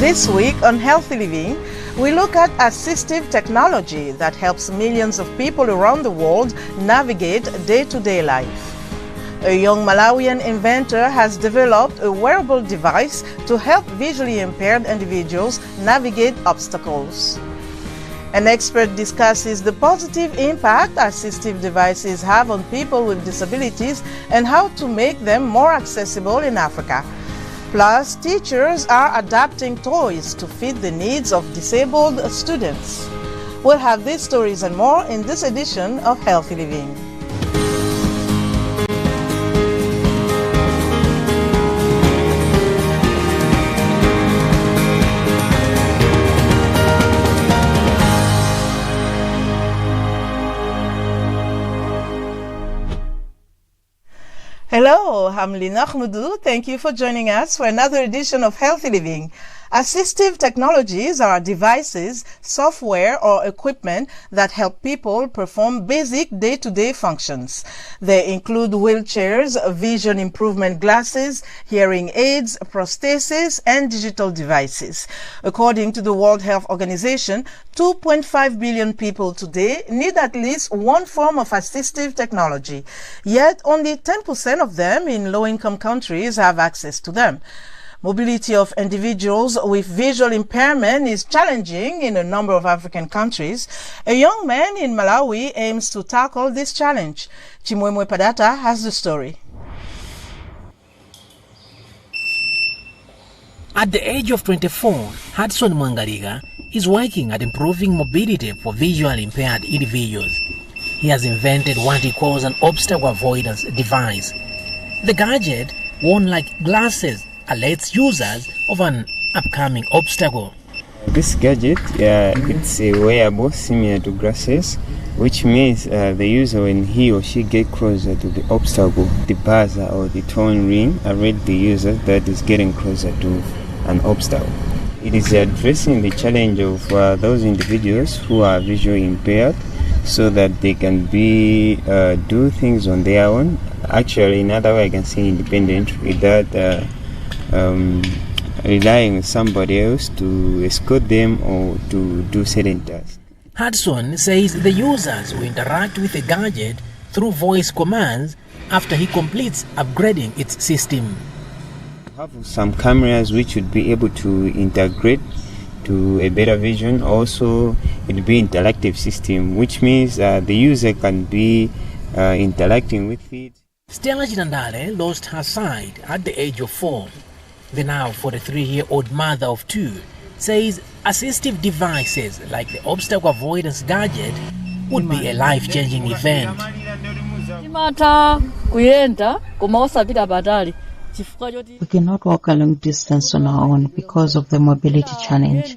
Speaker 22: This week on Healthy Living, we look at assistive technology that helps millions of people around the world navigate day-to-day life. A young Malawian inventor has developed a wearable device to help visually impaired individuals navigate obstacles. An expert discusses the positive impact assistive devices have on people with disabilities and how to make them more accessible in Africa. Plus, teachers are adapting toys to fit the needs of disabled students. We'll have these stories and more in this edition of Healthy Living. Hello, I'm Lina Khmudu. Thank you for joining us for another edition of Healthy Living. Assistive technologies are devices, software, or equipment that help people perform basic day-to-day functions. They include wheelchairs, vision improvement glasses, hearing aids, prostheses, and digital devices. According to the World Health Organization, 2.5 billion people today need at least one form of assistive technology. Yet only 10% of them in low-income countries have access to them. Mobility of individuals with visual impairment is challenging in a number of African countries. A young man in Malawi aims to tackle this challenge. Chimwemwe Padata has the story.
Speaker 8: At the age of 24, Hudson Mwangariga is working at improving mobility for visually impaired individuals. He has invented what he calls an obstacle avoidance device. The gadget, worn like glasses, alerts users of an upcoming obstacle.
Speaker 10: This gadget, it's a wearable similar to glasses, which means the user, when he or she get closer to the obstacle, the buzzer or the tone ring alert the user that is getting closer to an obstacle. It is addressing the challenge of those individuals who are visually impaired, so that they can do things on their own. Actually, in other way, I can say independent without relying on somebody else to escort them or to do certain tasks.
Speaker 8: Hudson says the users will interact with the gadget through voice commands after he completes upgrading its system.
Speaker 10: We have some cameras which would be able to integrate to a better vision. Also, it will be an interactive system, which means the user can be interacting with it.
Speaker 8: Stella Jinandale lost her sight at the age of 4. The now 43-year-old mother of 2 says assistive devices like the obstacle avoidance gadget would be a life-changing event.
Speaker 11: We cannot walk a long distance on our own because of the mobility challenge.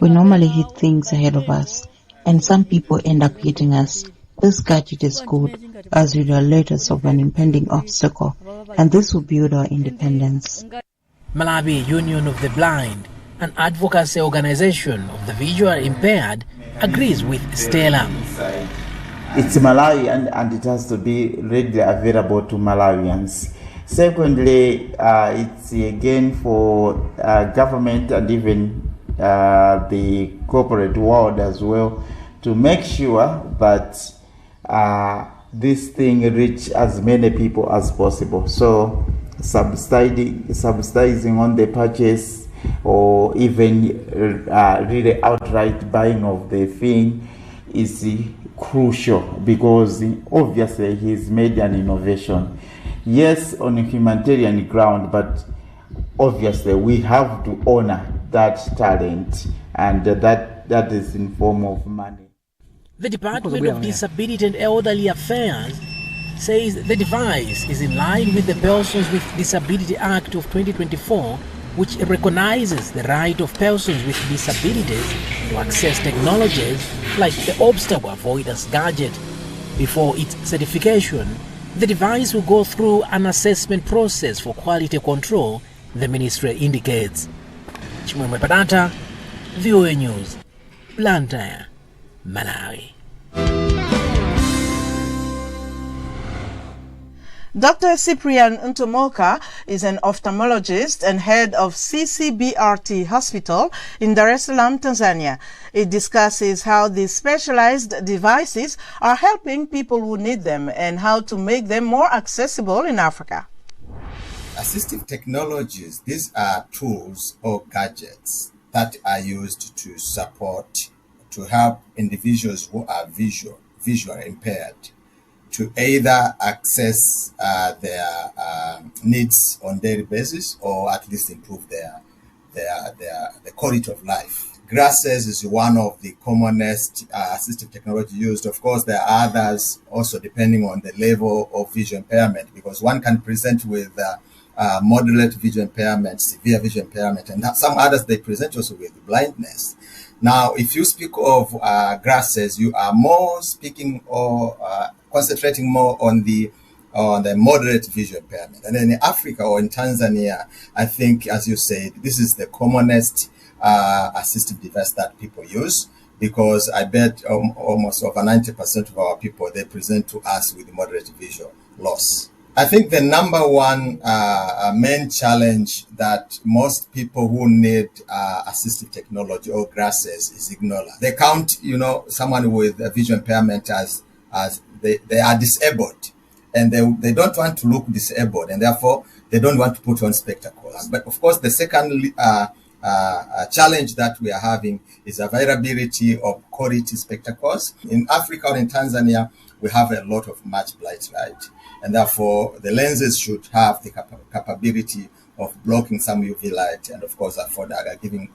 Speaker 11: We normally hit things ahead of us, and some people end up hitting us. This gadget is good, as it will alert us of an impending obstacle, and this will build our independence.
Speaker 8: Malawi Union of the Blind, an advocacy organization of the visually impaired, agrees with Stella.
Speaker 12: It's Malawi and it has to be readily available to Malawians. Secondly, it's again for government and even the corporate world as well to make sure that this thing reach as many people as possible. So subsidizing on the purchase, or even really outright buying of the thing is crucial, because obviously he's made an innovation. Yes, on a humanitarian ground, but obviously we have to honor that talent, and that is in form of money.
Speaker 8: The Department of Disability and Elderly Affairs says the device is in line with the Persons with Disability Act of 2024, which recognizes the right of persons with disabilities to access technologies like the obstacle avoidance gadget. Before its certification, the device will go through an assessment process for quality control, the ministry indicates. Chimwemwe Padata, VOA News, Blantyre, Malawi.
Speaker 22: Dr. Cyprian Ntomoka is an ophthalmologist and head of CCBRT Hospital in Dar es Salaam, Tanzania. It discusses how these specialized devices are helping people who need them and how to make them more accessible in Africa.
Speaker 2: Assistive technologies, these are tools or gadgets that are used to support, to help individuals who are visually impaired to either access their needs on daily basis, or at least improve the quality of life. Glasses is one of the commonest assistive technology used. Of course, there are others also depending on the level of visual impairment, because one can present with moderate visual impairment, severe visual impairment, and some others they present also with blindness. Now, if you speak of glasses, you are more speaking or concentrating more on the moderate visual impairment. And then in Africa or in Tanzania, I think, as you said, this is the commonest assistive device that people use, because I bet almost over 90% of our people, they present to us with moderate visual loss. I think the number one main challenge that most people who need assistive technology or glasses is ignorance. They count, someone with a visual impairment as they are disabled, and they don't want to look disabled, and therefore they don't want to put on spectacles. But of course, the second challenge that we are having is availability of quality spectacles. In Africa or in Tanzania, we have a lot of much bright light, and therefore the lenses should have the capability of blocking some UV light, and of course giving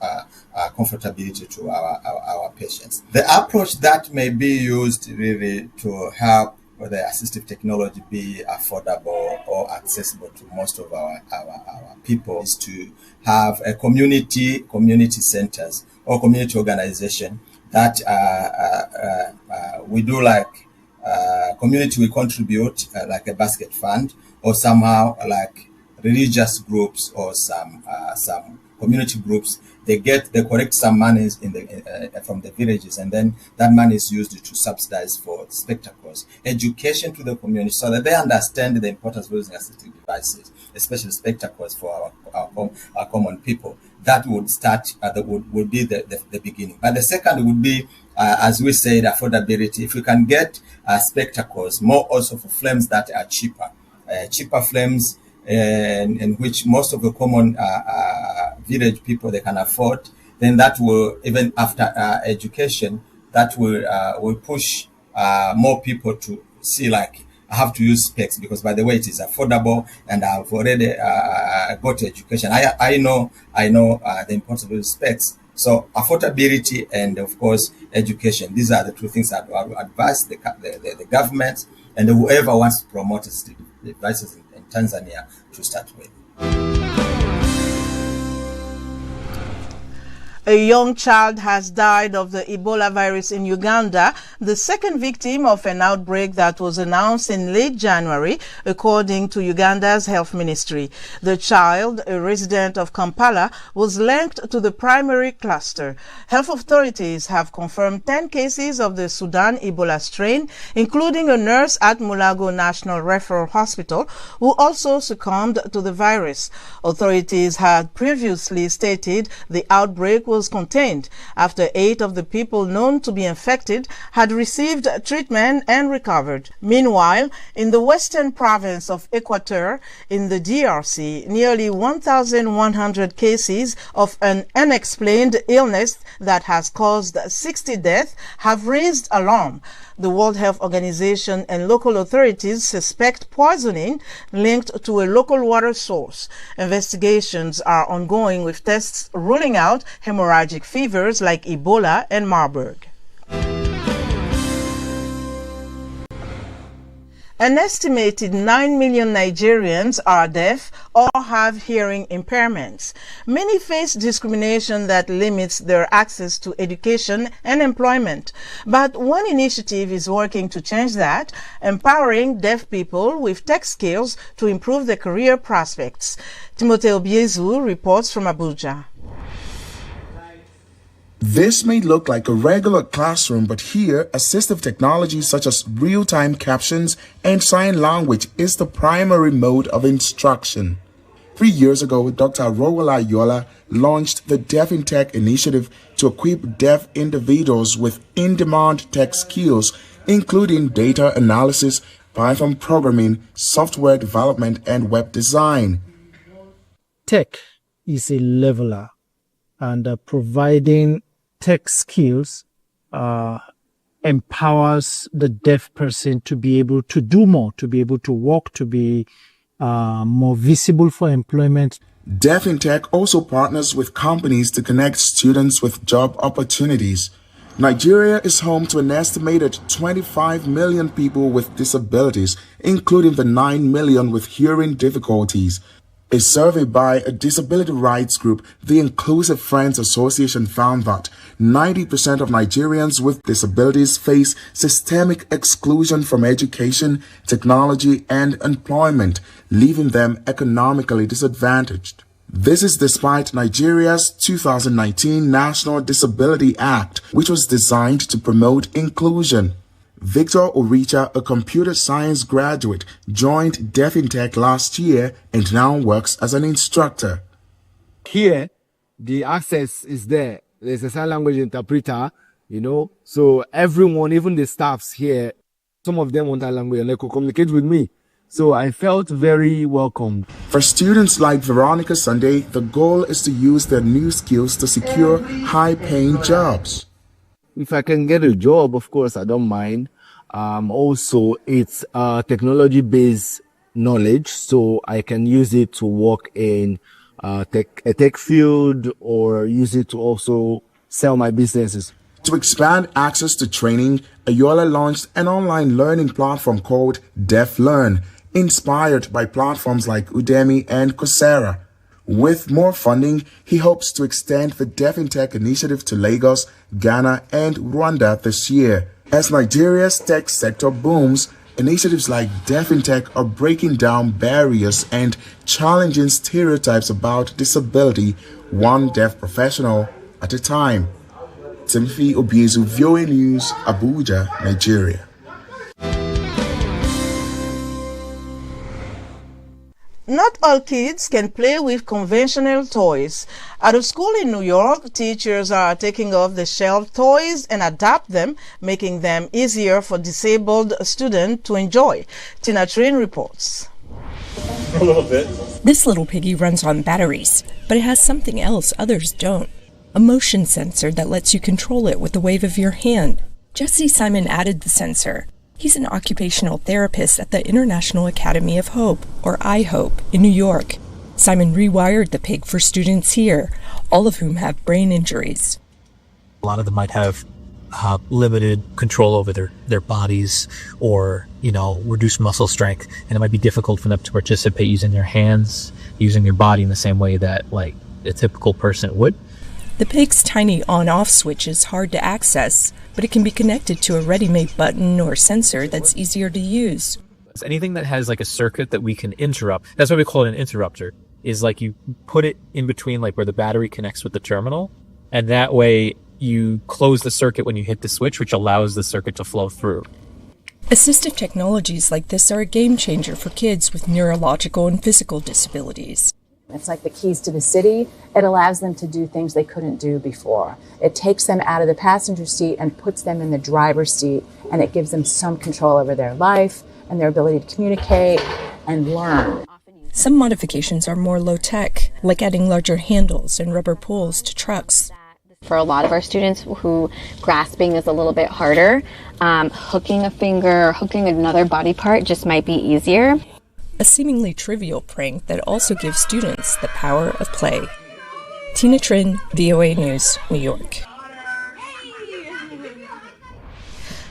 Speaker 2: comfortability to our patients. The approach that may be used really to help the assistive technology be affordable or accessible to most of our people is to have a community centers or community organization that we do like community we contribute like a basket fund, or somehow like religious groups or some community groups. They collect some monies from the villages, and then that money is used to subsidize for spectacles, education to the community, so that they understand the importance of using assistive devices, especially spectacles for our common people. That would start. That would be the beginning. But the second would be, as we said, affordability. If we can get spectacles, more also for frames that are cheaper frames, in which most of the common village people they can afford, then that will, even after education, that will push more people to see, like, I have to use specs because, by the way, it is affordable, and I've already got education. I know the importance of specs. So affordability and, of course, education. These are the two things that I would advise the government and whoever wants to promote assistive devices in Tanzania to start with.
Speaker 22: A young child has died of the Ebola virus in Uganda, the second victim of an outbreak that was announced in late January, according to Uganda's health ministry. The child, a resident of Kampala, was linked to the primary cluster. Health authorities have confirmed 10 cases of the Sudan Ebola strain, including a nurse at Mulago National Referral Hospital who also succumbed to the virus. Authorities had previously stated the outbreak was contained after 8 of the people known to be infected had received treatment and recovered. Meanwhile, in the western province of Equateur, in the DRC, nearly 1,100 cases of an unexplained illness that has caused 60 deaths have raised alarm. The World Health Organization and local authorities suspect poisoning linked to a local water source. Investigations are ongoing with tests ruling out hemorrhagic fevers like Ebola and Marburg. An estimated 9 million Nigerians are deaf or have hearing impairments. Many face discrimination that limits their access to education and employment. But one initiative is working to change that, empowering deaf people with tech skills to improve their career prospects. Timothy Obiezu reports from Abuja.
Speaker 4: This may look like a regular classroom, but here, assistive technology such as real-time captions and sign language is the primary mode of instruction. 3 years ago, Dr. Rowella Yola launched the Deaf in Tech initiative to equip deaf individuals with in-demand tech skills, including data analysis, Python programming, software development, and web design.
Speaker 13: Tech is a leveler, and providing tech skills empowers the deaf person to be able to do more, to be able to work, to be more visible for employment.
Speaker 4: Deaf in Tech also partners with companies to connect students with job opportunities. Nigeria is home to an estimated 25 million people with disabilities, including the 9 million with hearing difficulties. A survey by a disability rights group, the Inclusive Friends Association, found that 90% of Nigerians with disabilities face systemic exclusion from education, technology, and employment, leaving them economically disadvantaged. This is despite Nigeria's 2019 National Disability Act, which was designed to promote inclusion. Victor Oricha, a computer science graduate, joined Deaf in Tech last year and now works as an instructor.
Speaker 14: Here, the access is there. There's a sign language interpreter, so everyone, even the staffs here, some of them want that language and they could communicate with me. So I felt very welcome.
Speaker 4: For students like Veronica Sunday, the goal is to use their new skills to secure high-paying jobs.
Speaker 14: If I can get a job, of course, I don't mind. Also, it's technology-based knowledge, so I can use it to work in a tech field or use it to also sell my businesses.
Speaker 4: To expand access to training, Ayola launched an online learning platform called Deaf Learn, inspired by platforms like Udemy and Coursera. With more funding, he hopes to extend the Deaf in Tech initiative to Lagos, Ghana, and Rwanda this year. As Nigeria's tech sector booms, initiatives like Deaf in Tech are breaking down barriers and challenging stereotypes about disability, one deaf professional at a time. Timothy Obiezu, VOA News, Abuja, Nigeria.
Speaker 22: Not all kids can play with conventional toys. At a school in New York, teachers are taking off the shelf toys and adapt them, making them easier for disabled students to enjoy. Tina Train reports.
Speaker 15: A little bit. This little piggy runs on batteries, but it has something else others don't. A motion sensor that lets you control it with the wave of your hand. Jesse Simon added the sensor. He's an occupational therapist at the International Academy of Hope, or iHope, in New York. Simon rewired the pig for students here, all of whom have brain injuries.
Speaker 16: A lot of them might have limited control over their bodies or, reduced muscle strength, and it might be difficult for them to participate using their hands, using their body in the same way that, a typical person would.
Speaker 15: The pig's tiny on-off switch is hard to access, but it can be connected to a ready-made button or sensor that's easier to use.
Speaker 16: Anything that has a circuit that we can interrupt, that's what we call an interrupter, is you put it in between where the battery connects with the terminal, and that way you close the circuit when you hit the switch, which allows the circuit to flow through.
Speaker 15: Assistive technologies like this are a game changer for kids with neurological and physical disabilities.
Speaker 1: It's like the keys to the city. It allows them to do things they couldn't do before. It takes them out of the passenger seat and puts them in the driver's seat, and it gives them some control over their life and their ability to communicate and learn.
Speaker 15: Some modifications are more low-tech, like adding larger handles and rubber poles to trucks.
Speaker 3: For a lot of our students who grasping is a little bit harder, hooking a finger or hooking another body part just might be easier.
Speaker 15: A seemingly trivial prank that also gives students the power of play. Tina Trin, VOA News, New York.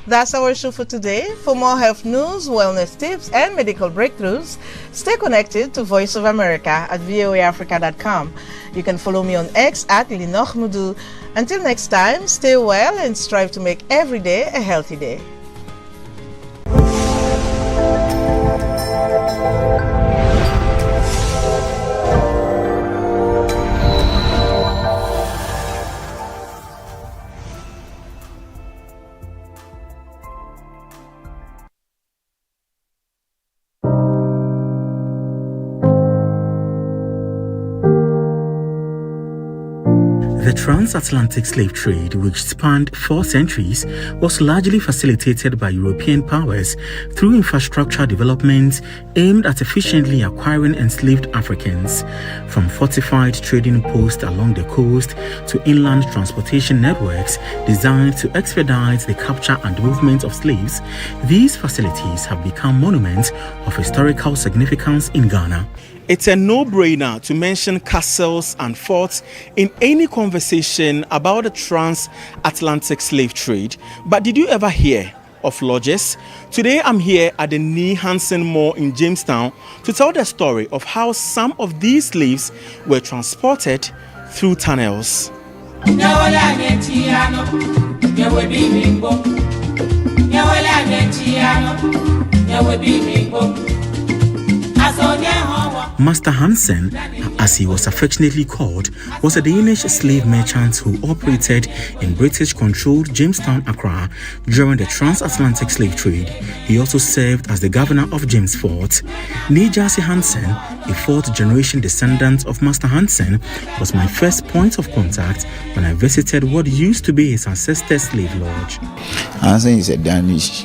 Speaker 5: That's our show for today. For more health news, wellness tips, and medical breakthroughs, stay connected to Voice of America at voaafrica.com. You can follow me on X at Linor Mudu. Until next time, stay well and strive to make every day a healthy day.
Speaker 9: The transatlantic slave trade, which spanned 4 centuries, was largely facilitated by European powers through infrastructure development aimed at efficiently acquiring enslaved Africans. From fortified trading posts along the coast to inland transportation networks designed to expedite the capture and movement of slaves, these facilities have become monuments of historical significance in Ghana.
Speaker 4: It's a no-brainer to mention castles and forts in any conversation about the transatlantic slave trade. But did you ever hear of lodges? Today I'm here at the Nee Hansen Mall in Jamestown to tell the story of how some of these slaves were transported through tunnels. Master Hansen, as he was affectionately called, was a Danish slave merchant who operated in British-controlled Jamestown, Accra during the transatlantic slave trade. He also served as the governor of James Fort. Nejasi Hansen, a fourth-generation descendant of Master Hansen, was my first point of contact when I visited what used to be his ancestors' slave lodge.
Speaker 18: Hansen is a Danish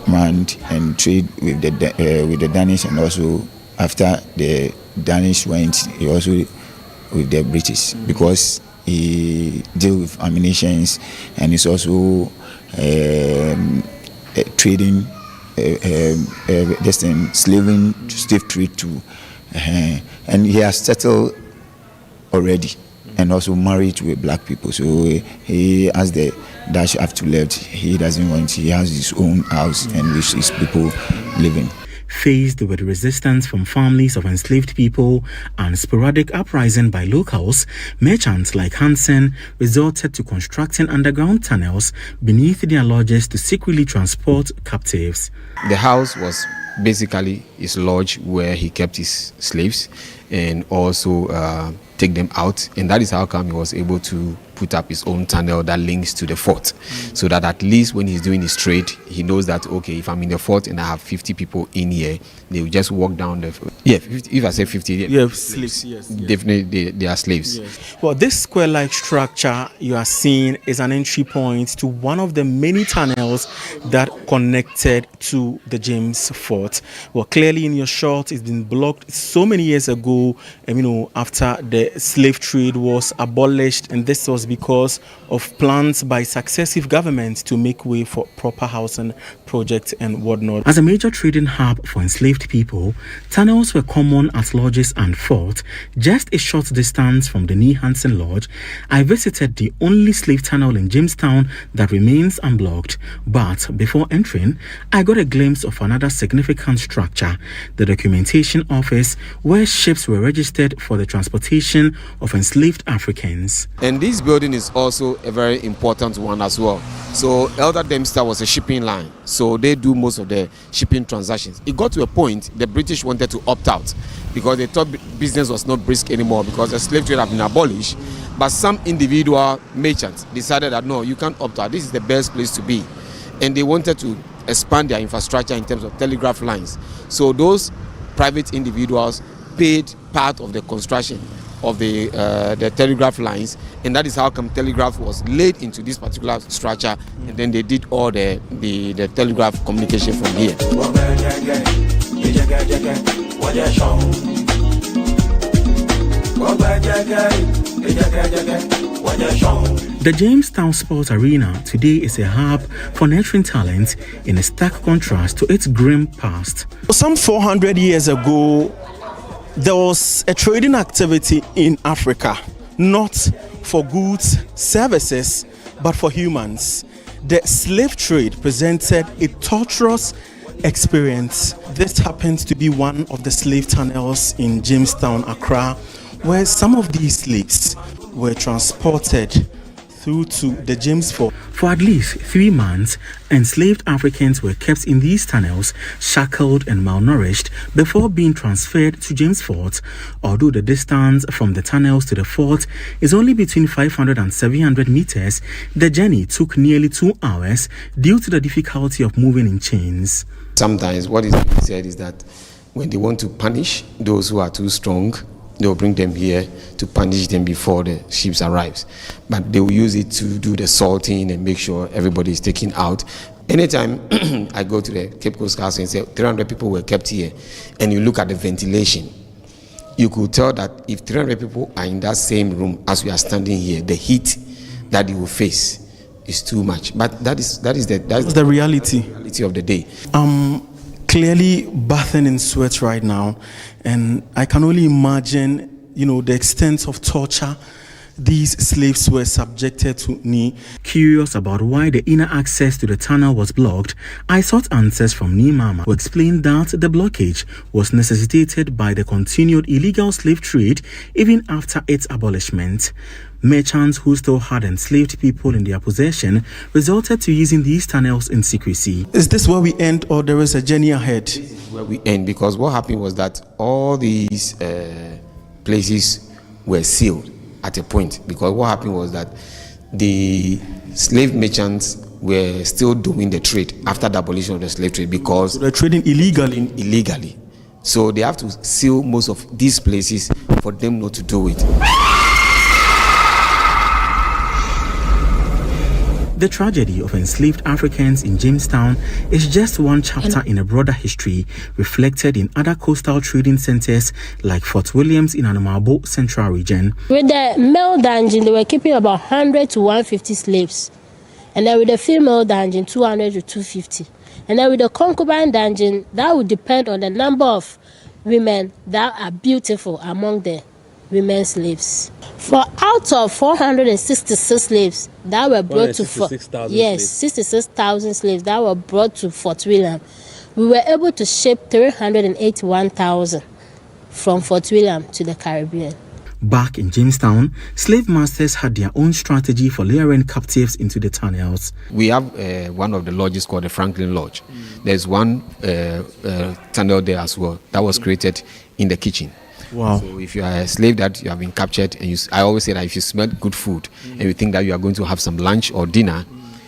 Speaker 18: man and trade with the Danish, and also after the Danish went, he also with the British because he deal with ammunitions and he's also trading, just in slave trade too, and he has settled already and also married with black people. So he, as the Dutch have to left, he doesn't want. He has his own house and with his people living.
Speaker 9: Faced with resistance from families of enslaved people and sporadic uprising by locals, merchants like Hansen resorted to constructing underground tunnels beneath their lodges to secretly transport captives.
Speaker 19: The house was basically his lodge where he kept his slaves and also take them out, and that is how come he was able to put up his own tunnel that links to the fort, so that at least when he's doing his trade, he knows that, okay, if I'm in the fort and I have 50 people in here, they will just walk down the... 50, if I say 50...
Speaker 4: slaves, yes.
Speaker 19: Definitely they are slaves.
Speaker 4: Yes. Well, this square-like structure you are seeing is an entry point to one of the many tunnels that connected to the James Fort. Well, clearly in your shot, it's been blocked so many years ago, after the slave trade was abolished, and this was because of plans by successive governments to make way for proper housing projects and whatnot. As a major trading hub for enslaved people, tunnels were common at lodges and forts. Just a short distance from the Nee Hansen Lodge, I visited the only slave tunnel in Jamestown that remains unblocked. But before entering, I got a glimpse of another significant structure, the documentation office, where ships were registered for the transportation of enslaved Africans.
Speaker 19: And this building is also a very important one as well. So Elder Dempster was a shipping line, so they do most of the shipping transactions. It got to a point the British wanted to opt out because they thought business was not brisk anymore because the slave trade had been abolished. But some individual merchants decided that no, you can't opt out. This is the best place to be. And they wanted to expand their infrastructure in terms of telegraph lines. So those private individuals paid part of the construction of the telegraph lines, and that is how come telegraph was laid into this particular structure, and then they did all the telegraph communication from here.
Speaker 9: The Jamestown Sports Arena today is a hub for nurturing talent in a stark contrast to its grim past.
Speaker 6: Some 400 years ago, there was a trading activity in Africa, not for goods, services, but for humans. The slave trade presented a torturous experience. This happens to be one of the slave tunnels in Jamestown, Accra, where some of these slaves were transported through to the James Fort.
Speaker 9: For at least 3 months, enslaved Africans were kept in these tunnels, shackled and malnourished, before being transferred to James Fort. Although the distance from the tunnels to the fort is only between 500 and 700 meters, the journey took nearly 2 hours due to the difficulty of moving in chains.
Speaker 19: Sometimes what is being said is that when they want to punish those who are too strong, they will bring them here to punish them before the ships arrives. But they will use it to do the sorting and make sure everybody is taken out. Anytime I go to the Cape Coast Castle and say 300 people were kept here, and you look at the ventilation, you could tell that if 300 people are in that same room as we are standing here, the heat that you will face is too much. But that's the reality of the day.
Speaker 6: Clearly bathing in sweat right now, and I can only imagine, the extent of torture these slaves were subjected to.
Speaker 9: Curious about why the inner access to the tunnel was blocked, I sought answers from Mama, who explained that the blockage was necessitated by the continued illegal slave trade even after its abolishment. Merchants who still had enslaved people in their possession resorted to using these tunnels in secrecy.
Speaker 6: Is this where we end, or there is a journey ahead?
Speaker 19: This is where we end, because what happened was that all these places were sealed at a point, because what happened was that the slave merchants were still doing the trade after the abolition of the slave trade, because
Speaker 6: so they're trading illegally.
Speaker 19: So they have to seal most of these places for them not to do it.
Speaker 9: The tragedy of enslaved Africans in Jamestown is just one chapter in a broader history reflected in other coastal trading centers like Fort Williams in Anamabo Central Region.
Speaker 7: With the male dungeon, they were keeping about 100 to 150 slaves. And then with the female dungeon, 200 to 250. And then with the concubine dungeon, that would depend on the number of women that are beautiful among the women slaves. For out of 466 slaves that were brought to Fort, 66,000 slaves that were brought to Fort William, we were able to ship 381,000 from Fort William to the Caribbean.
Speaker 9: Back in Jamestown, slave masters had their own strategy for luring captives into the tunnels.
Speaker 19: We have one of the lodges called the Franklin Lodge. There's one tunnel there as well that was created in the kitchen.
Speaker 6: Wow.
Speaker 19: So if you are a slave that you have been captured, and I always say that if you smell good food and you think that you are going to have some lunch or dinner,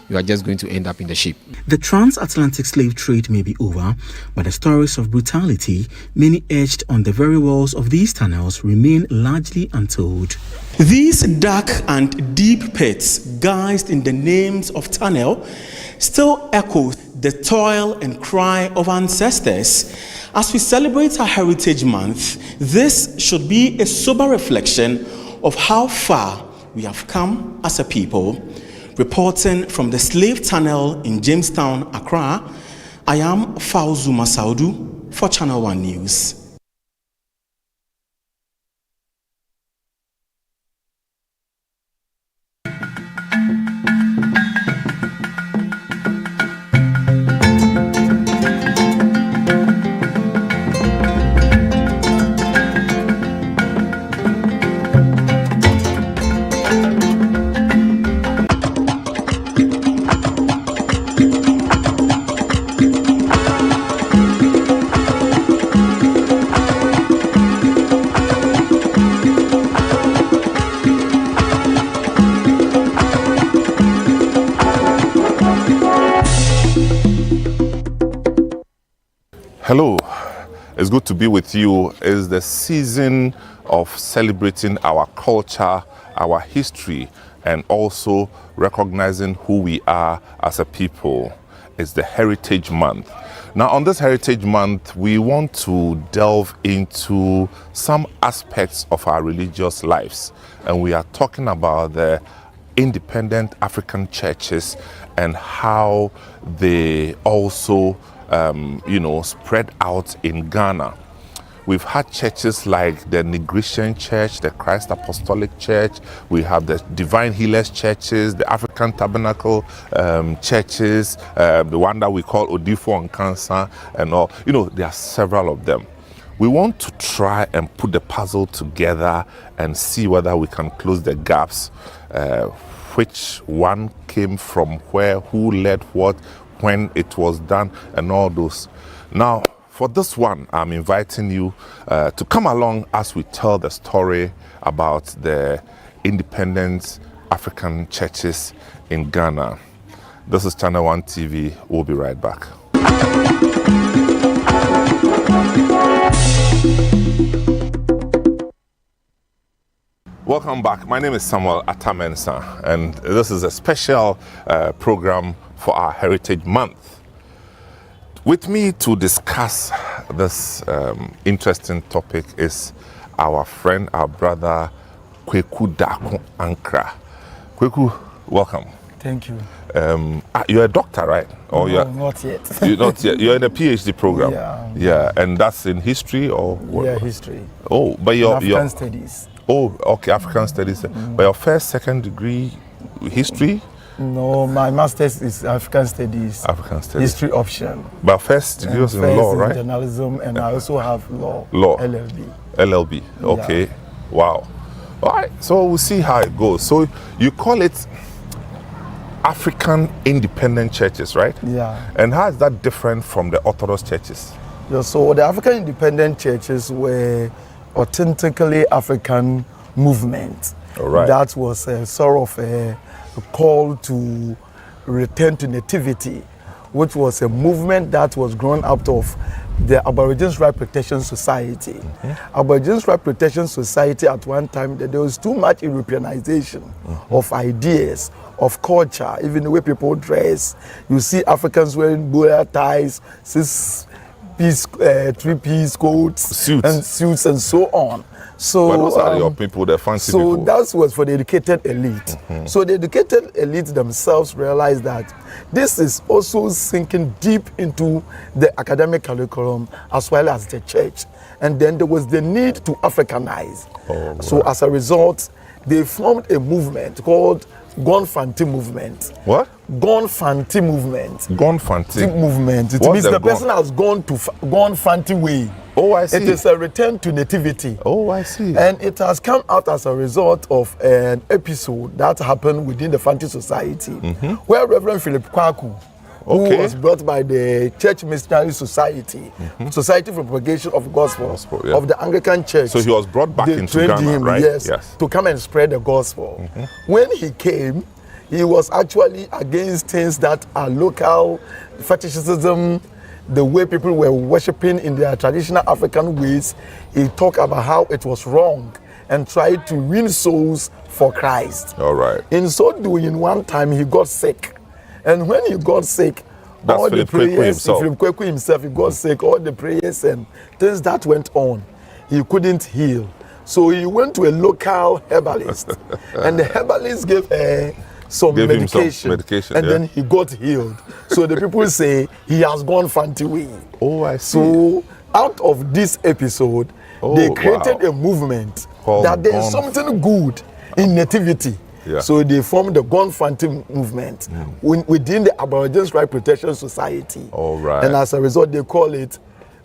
Speaker 19: you are just going to end up in the ship.
Speaker 9: The transatlantic slave trade may be over, but the stories of brutality, many etched on the very walls of these tunnels, remain largely untold.
Speaker 6: These dark and deep pits, guised in the names of tunnel, still echo the toil and cry of ancestors. As we celebrate our Heritage Month, this should be a sober reflection of how far we have come as a people. Reporting from the slave tunnel in Jamestown, Accra, I am Fauzu Masaudu for Channel 1 News.
Speaker 27: Hello,
Speaker 17: It's good to be with you. It's the season of celebrating our culture, our history, and also recognizing who we are as a people. It's the Heritage Month. Now, on this Heritage Month, we want to delve into some aspects of our religious lives. And we are talking about the independent African churches and how they also, spread out in Ghana. We've had churches like the Negration Church, the Christ Apostolic Church. We have the Divine Healers Churches, the African Tabernacle churches, the one that we call Odifo and Cancer and all. There are several of them. We want to try and put the puzzle together and see whether we can close the gaps. Which one came from where, who led what, when it was done, and all those. Now, for this one, I'm inviting you to come along as we tell the story about the independent African churches in Ghana. This is Channel 1 TV. We'll be right back. Welcome back. My name is Samuel Atamensa, and this is a special program for our Heritage Month. With me to discuss this interesting topic is our friend, our brother, Kweku Daku Ankra. Kweku, welcome.
Speaker 20: Thank you.
Speaker 17: You're a doctor, right? Or
Speaker 20: no, not yet.
Speaker 17: You're not yet. You're in a PhD program.
Speaker 20: Yeah.
Speaker 17: And that's in history or what?
Speaker 20: Yeah, history.
Speaker 17: Oh, but your
Speaker 20: African studies.
Speaker 17: Oh, okay, African studies. But your first, second degree, history?
Speaker 20: No, my master's is African studies.
Speaker 17: African studies.
Speaker 20: History option.
Speaker 17: But first degree was in law, right?
Speaker 20: Journalism, and I also have law.
Speaker 17: LLB. LLB. Okay.
Speaker 20: Yeah.
Speaker 17: Wow. All right. So we'll see how it goes. So you call it African independent churches, right?
Speaker 20: Yeah.
Speaker 17: And how is that different from the Orthodox churches?
Speaker 20: Yeah, so the African independent churches were authentically African movement.
Speaker 17: All right.
Speaker 20: That was a sort of a call to return to nativity, which was a movement that was grown out of the Aborigines Right Protection Society.
Speaker 17: Mm-hmm.
Speaker 20: Aborigines Right Protection Society at one time, there was too much Europeanization of ideas, of culture, even the way people dress. You see Africans wearing bow ties, three-piece coats, suits and so on. So,
Speaker 17: but those are your people, the fancy people.
Speaker 20: So that was for the educated elite. So the educated elite themselves realized that this is also sinking deep into the academic curriculum as well as the church. And then there was the need to Africanize.
Speaker 17: Right.
Speaker 20: So as a result, they formed a movement called Gonfanti movement.
Speaker 17: What?
Speaker 20: Gonfanti movement.
Speaker 17: Gonfanti
Speaker 20: movement. It means the person has gone to Gonfanti way.
Speaker 17: Oh, I see.
Speaker 20: It is a return to nativity.
Speaker 17: Oh, I see.
Speaker 20: And it has come out as a result of an episode that happened within the Fanti Society, where Reverend Philip Kwaku, who was brought by the Church Missionary Society, Society for Propagation of Gospel, of the Anglican Church.
Speaker 17: So he was brought back into Ghana,
Speaker 20: him,
Speaker 17: right?
Speaker 20: Yes, to come and spread the gospel. When he came, he was actually against things that are local, fetishism, the way people were worshiping in their traditional African ways. He talked about how it was wrong and tried to win souls for Christ.
Speaker 17: All right.
Speaker 20: In so doing, one time he got sick. And when he got sick,
Speaker 17: that's
Speaker 20: all
Speaker 17: Philip
Speaker 20: the prayers,
Speaker 17: Philip
Speaker 20: Kweku himself, he got sick, all the prayers and things that went on, he couldn't heal. So he went to a local herbalist, and the herbalist gave some medication, and then he got healed. So the people say he has gone Fanti way.
Speaker 17: Oh, I see.
Speaker 20: So out of this episode, they created a movement that there is something good in nativity.
Speaker 17: Yeah.
Speaker 20: So they formed the Gonfanti movement within the Aborigines Right Protection Society.
Speaker 17: All right.
Speaker 20: And as a result, they call it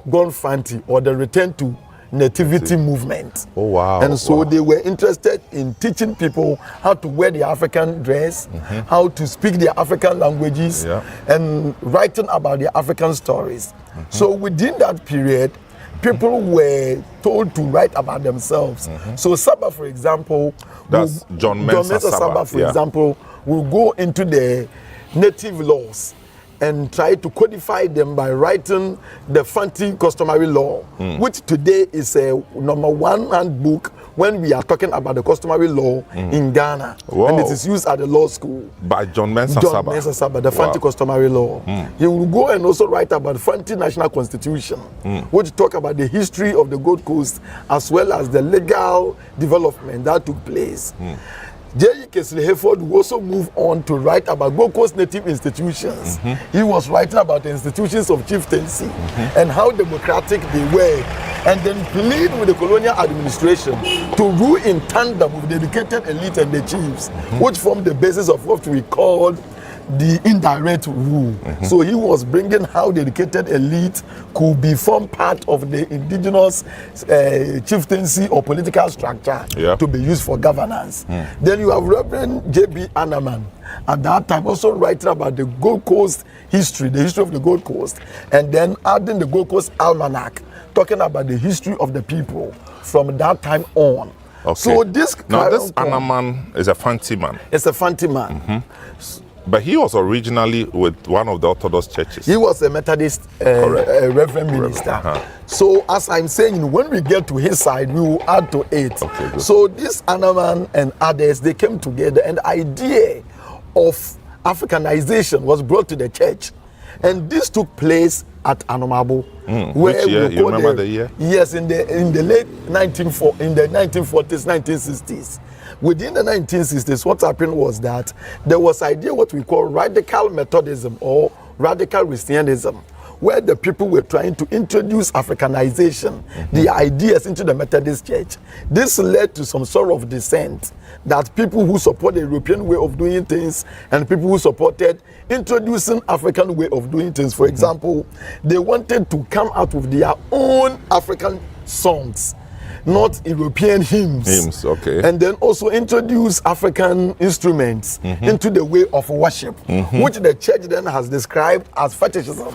Speaker 20: Gonfanti, or the Return to Nativity movement.
Speaker 17: Oh, wow.
Speaker 20: And so they were interested in teaching people how to wear the African dress, how to speak their African languages, and writing about their African stories. So within that period, people were told to write about themselves. So Saba, for example,
Speaker 17: that's John Mensah
Speaker 20: Saba, for example, will go into the native laws and tried to codify them by writing the Fanti customary law, which today is a #1 handbook when we are talking about the customary law in Ghana.
Speaker 17: Wow.
Speaker 20: And it is used at the law school.
Speaker 17: By John Mensah
Speaker 20: John
Speaker 17: Saba.
Speaker 20: Mensah Saba, the Fanti customary law. He will go and also write about Fanti National Constitution, which talk about the history of the Gold Coast as well as the legal development that took place. J.E. Kesley Hayford will also move on to write about Gold Coast native institutions. He was writing about the institutions of chieftaincy and how democratic they were, and then plead with the colonial administration to rule in tandem with the educated elite and the chiefs, which formed the basis of what we called the indirect rule. So he was bringing how the educated elite could be formed part of the indigenous chieftaincy or political structure to be used for governance. Then you have Reverend J.B. Anaman at that time also writing about the Gold Coast history, the history of the Gold Coast, and then adding the Gold Coast Almanac, talking about the history of the people from that time on.
Speaker 17: Okay.
Speaker 20: So this
Speaker 17: Anaman is a Fanti man.
Speaker 20: It's a Fanti man.
Speaker 17: But he was originally with one of the Orthodox churches.
Speaker 20: He was a Methodist Reverend minister. So as I'm saying, when we get to his side, we will add to it. So this Anaman and others, they came together, and the idea of Africanization was brought to the church. And this took place at Anomabo.
Speaker 17: Which year? You remember the year?
Speaker 20: Yes, in the late 1940s, 1960s. Within the 1960s, what happened was that there was idea what we call radical Methodism or radical Christianism, where the people were trying to introduce Africanization, the ideas into the Methodist Church. This led to some sort of dissent, that people who support the European way of doing things and people who supported introducing African way of doing things, for example, they wanted to come out with their own African songs, not European hymns. And then also introduce African instruments into the way of worship, which the church then has described as fetishism.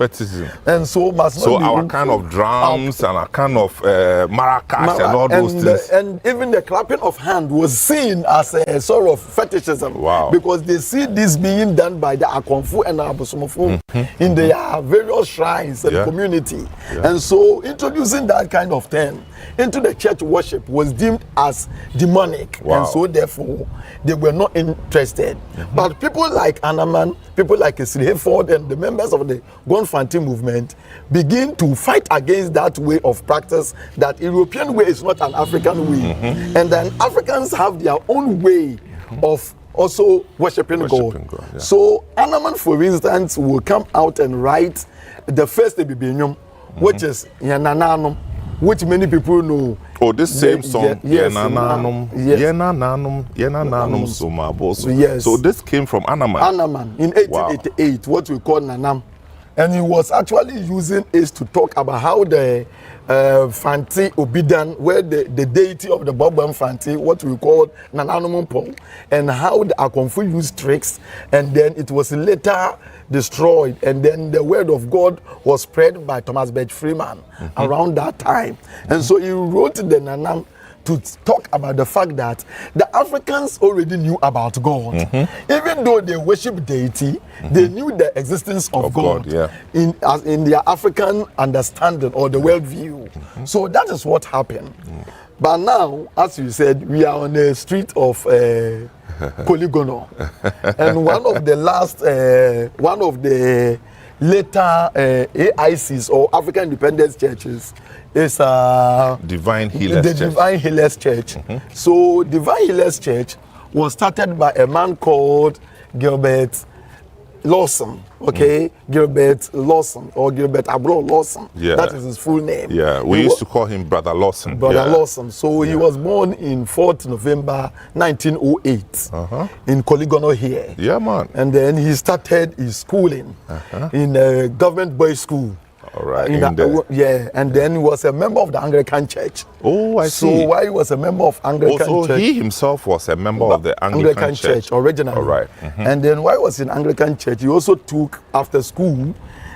Speaker 20: And so must not be
Speaker 17: our kind of drums and our kind of maracas and all those things.
Speaker 20: And even the clapping of hand was seen as a sort of fetishism. Because they see this being done by the Akonfu and Abosomofu in their various shrines and community. And so introducing that kind of thing into the church worship was deemed as demonic, and so therefore they were not interested. But people like Anaman, people like Kesley Hayford, and the members of the Gonfanti movement begin to fight against that way of practice, that European way is not an African way, and then Africans have their own way of also worshiping God. So Anaman, for instance, will come out and write the first Ebibinyum, which is Yanananum, which many people know.
Speaker 17: Oh, this same song, Yenananum, Yenananum, Yenananum Sumaboso.
Speaker 20: Yes.
Speaker 17: So this came from Anaman.
Speaker 20: Anaman in 1888, what we call Nanam. And he was actually using it to talk about how the Fanti Obidan, where the deity of the Bobam Fanti, what we call Nananumumpo, and how the Akonfu used tricks, and then it was later destroyed, and then the word of God was spread by Thomas Birch Freeman around that time. And so he wrote the Nanam to talk about the fact that the Africans already knew about God. Even though they worship deity, they knew the existence of God in their African understanding or the worldview. So that is what happened. But now, as you said, we are on the street of Polygonal. And one of the later AICs or African Independence Churches is
Speaker 17: Divine Healers
Speaker 20: the
Speaker 17: Church.
Speaker 20: Divine Healers Church. So Divine Healers Church was started by a man called Gilbert Lawson, Gilbert Lawson or Gilbert Abro Lawson. That is his full name.
Speaker 17: We used to call him Brother Lawson.
Speaker 20: Lawson. So he was born in 4th November 1908 in Koligono here. And then he started his schooling in a government boys' school. And then he was a member of the Anglican Church.
Speaker 17: Oh, I see.
Speaker 20: So while he was a member of Anglican Church,
Speaker 17: he himself was a member of the Anglican Church
Speaker 20: originally. And then while he was in Anglican Church, he also took after school.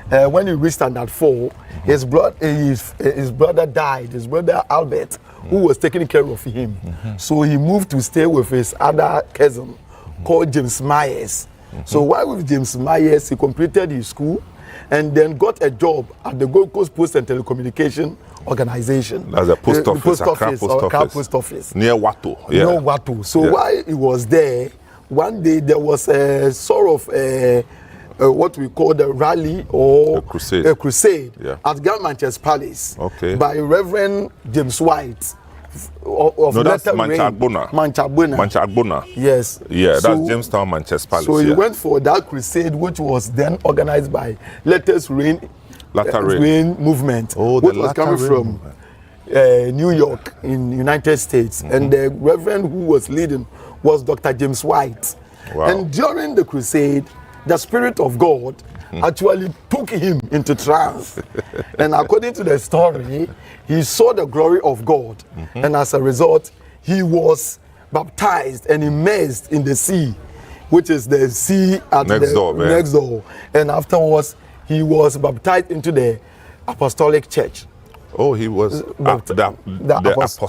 Speaker 20: When he reached standard 4, his brother died. His brother Albert, who was taking care of him. So he moved to stay with his other cousin called James Myers. So while with James Myers, he completed his school and then got a job at the Gold Coast Post and Telecommunication Organization.
Speaker 17: That's a post office,
Speaker 20: Accra Post Office.
Speaker 17: Near Watu. Yeah.
Speaker 20: Near Watu. So while he was there, one day there was a sort of what we call the rally or a crusade at Galmanches Palace by Reverend James White.
Speaker 17: That's Manchagbona.
Speaker 20: Yes.
Speaker 17: Yeah, that's Jamestown Manchester Palace.
Speaker 20: So he went for that crusade, which was then organized by Latter Rain movement, which was coming from New York in United States. And the reverend who was leading was Dr. James White.
Speaker 17: Wow.
Speaker 20: And during the crusade, the Spirit of God actually took him into trance. And according to the story, he saw the glory of God. And as a result, he was baptized and immersed in the sea, which is the sea at next door. And afterwards, he was baptized into the Apostolic Church.
Speaker 17: Oh, he was the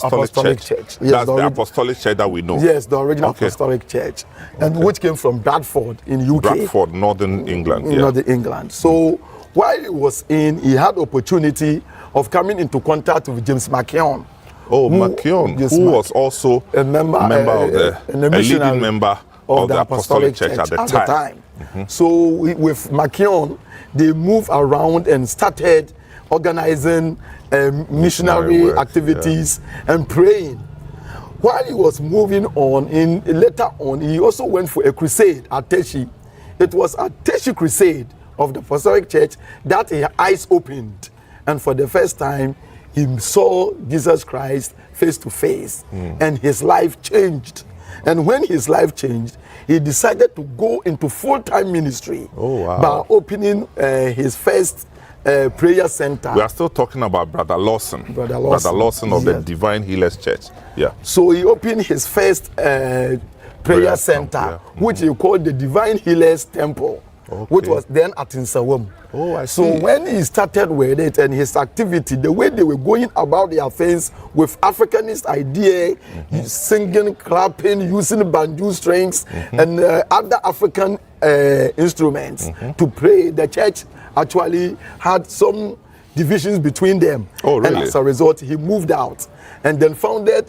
Speaker 17: Apostolic Church.
Speaker 20: Yes,
Speaker 17: that's the Apostolic Church that we know.
Speaker 20: Yes, the original Apostolic Church, and which came from Bradford in UK.
Speaker 17: Bradford, Northern England.
Speaker 20: Northern England. So while he was he had opportunity of coming into contact with James McKeown.
Speaker 17: Oh, McKeown, who was also a member of a leading member of the Apostolic Church at the time.
Speaker 20: So with McKeown, they moved around and started organizing missionary activities and praying. While he was moving on, later on, he also went for a crusade at Teshi. It was at Teshi crusade of the Apostolic Church that his eyes opened. And for the first time, he saw Jesus Christ face to face. And his life changed. And when his life changed, he decided to go into full-time ministry by opening his first prayer center.
Speaker 17: We are still talking about Brother Lawson. Brother Lawson of the Divine Healers Church. Yeah.
Speaker 20: So he opened his first prayer center, which he called the Divine Healers Temple, which was then at Nsawam.
Speaker 17: Oh, I see.
Speaker 20: So when he started with it and his activity, the way they were going about their things with Africanist idea, singing, clapping, using banjo strings and other African instruments to pray, the church actually had some divisions between them.
Speaker 17: Oh, really?
Speaker 20: And as a result, he moved out and then founded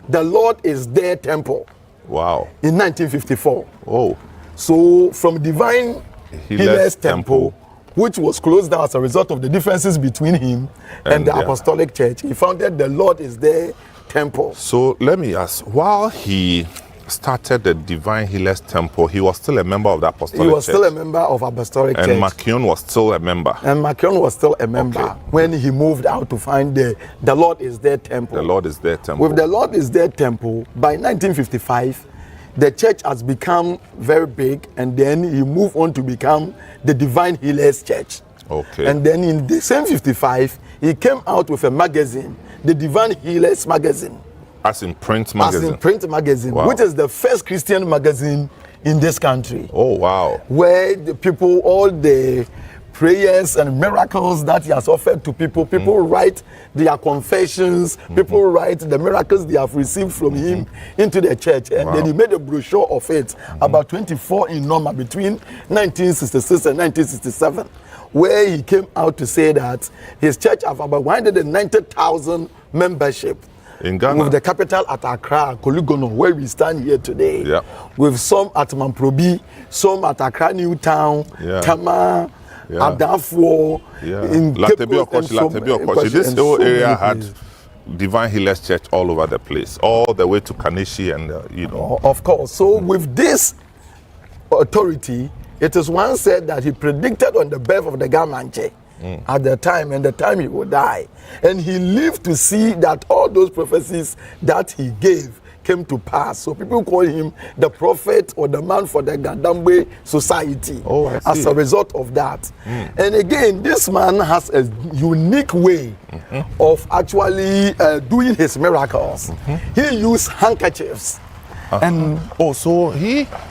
Speaker 20: the Lord is There Temple.
Speaker 17: Wow.
Speaker 20: In 1954.
Speaker 17: Oh.
Speaker 20: So from Divine Healers Temple, which was closed down as a result of the differences between him and the Apostolic Church, he founded the Lord is There Temple.
Speaker 17: So let me ask, while he started the Divine Healers Temple, he was still a member of the Apostolic Church?
Speaker 20: He was still a member of Apostolic Church.
Speaker 17: And McKeown was still a member?
Speaker 20: And McKeown was still a member when he moved out to find the Lord is There Temple.
Speaker 17: The Lord is There Temple.
Speaker 20: With the Lord is There Temple, by 1955, the church has become very big, and then he moved on to become the Divine Healers Church.
Speaker 17: Okay.
Speaker 20: And then in the same 55, he came out with a magazine, the Divine Healers Magazine.
Speaker 17: As in print magazine?
Speaker 20: As in print magazine, which is the first Christian magazine in this country.
Speaker 17: Oh, wow.
Speaker 20: Where the people, all the prayers and miracles that he has offered to people, write their confessions, people write the miracles they have received from him into the church. And then he made a brochure of it, about 24 in number, between 1966 and 1967, where he came out to say that his church have about 190,000 membership.
Speaker 17: In Ghana?
Speaker 20: With the capital at Accra, Kolugono, where we stand here today.
Speaker 17: Yeah.
Speaker 20: With some at Mamprobi, some at Accra New Town, Tama, Adafo, in
Speaker 17: Latebiokoshi. This whole area had Divine Healers Church all over the place, all the way to Kanishi and, you know.
Speaker 20: Of course. So with this authority, it is one said that he predicted on the birth of the Gamanche at the time, and the time he would die. And he lived to see that all those prophecies that he gave came to pass. So people call him the prophet or the man for the Gadambe society as a result of that. And again, this man has a unique way of actually doing his miracles. He used handkerchiefs. And
Speaker 17: so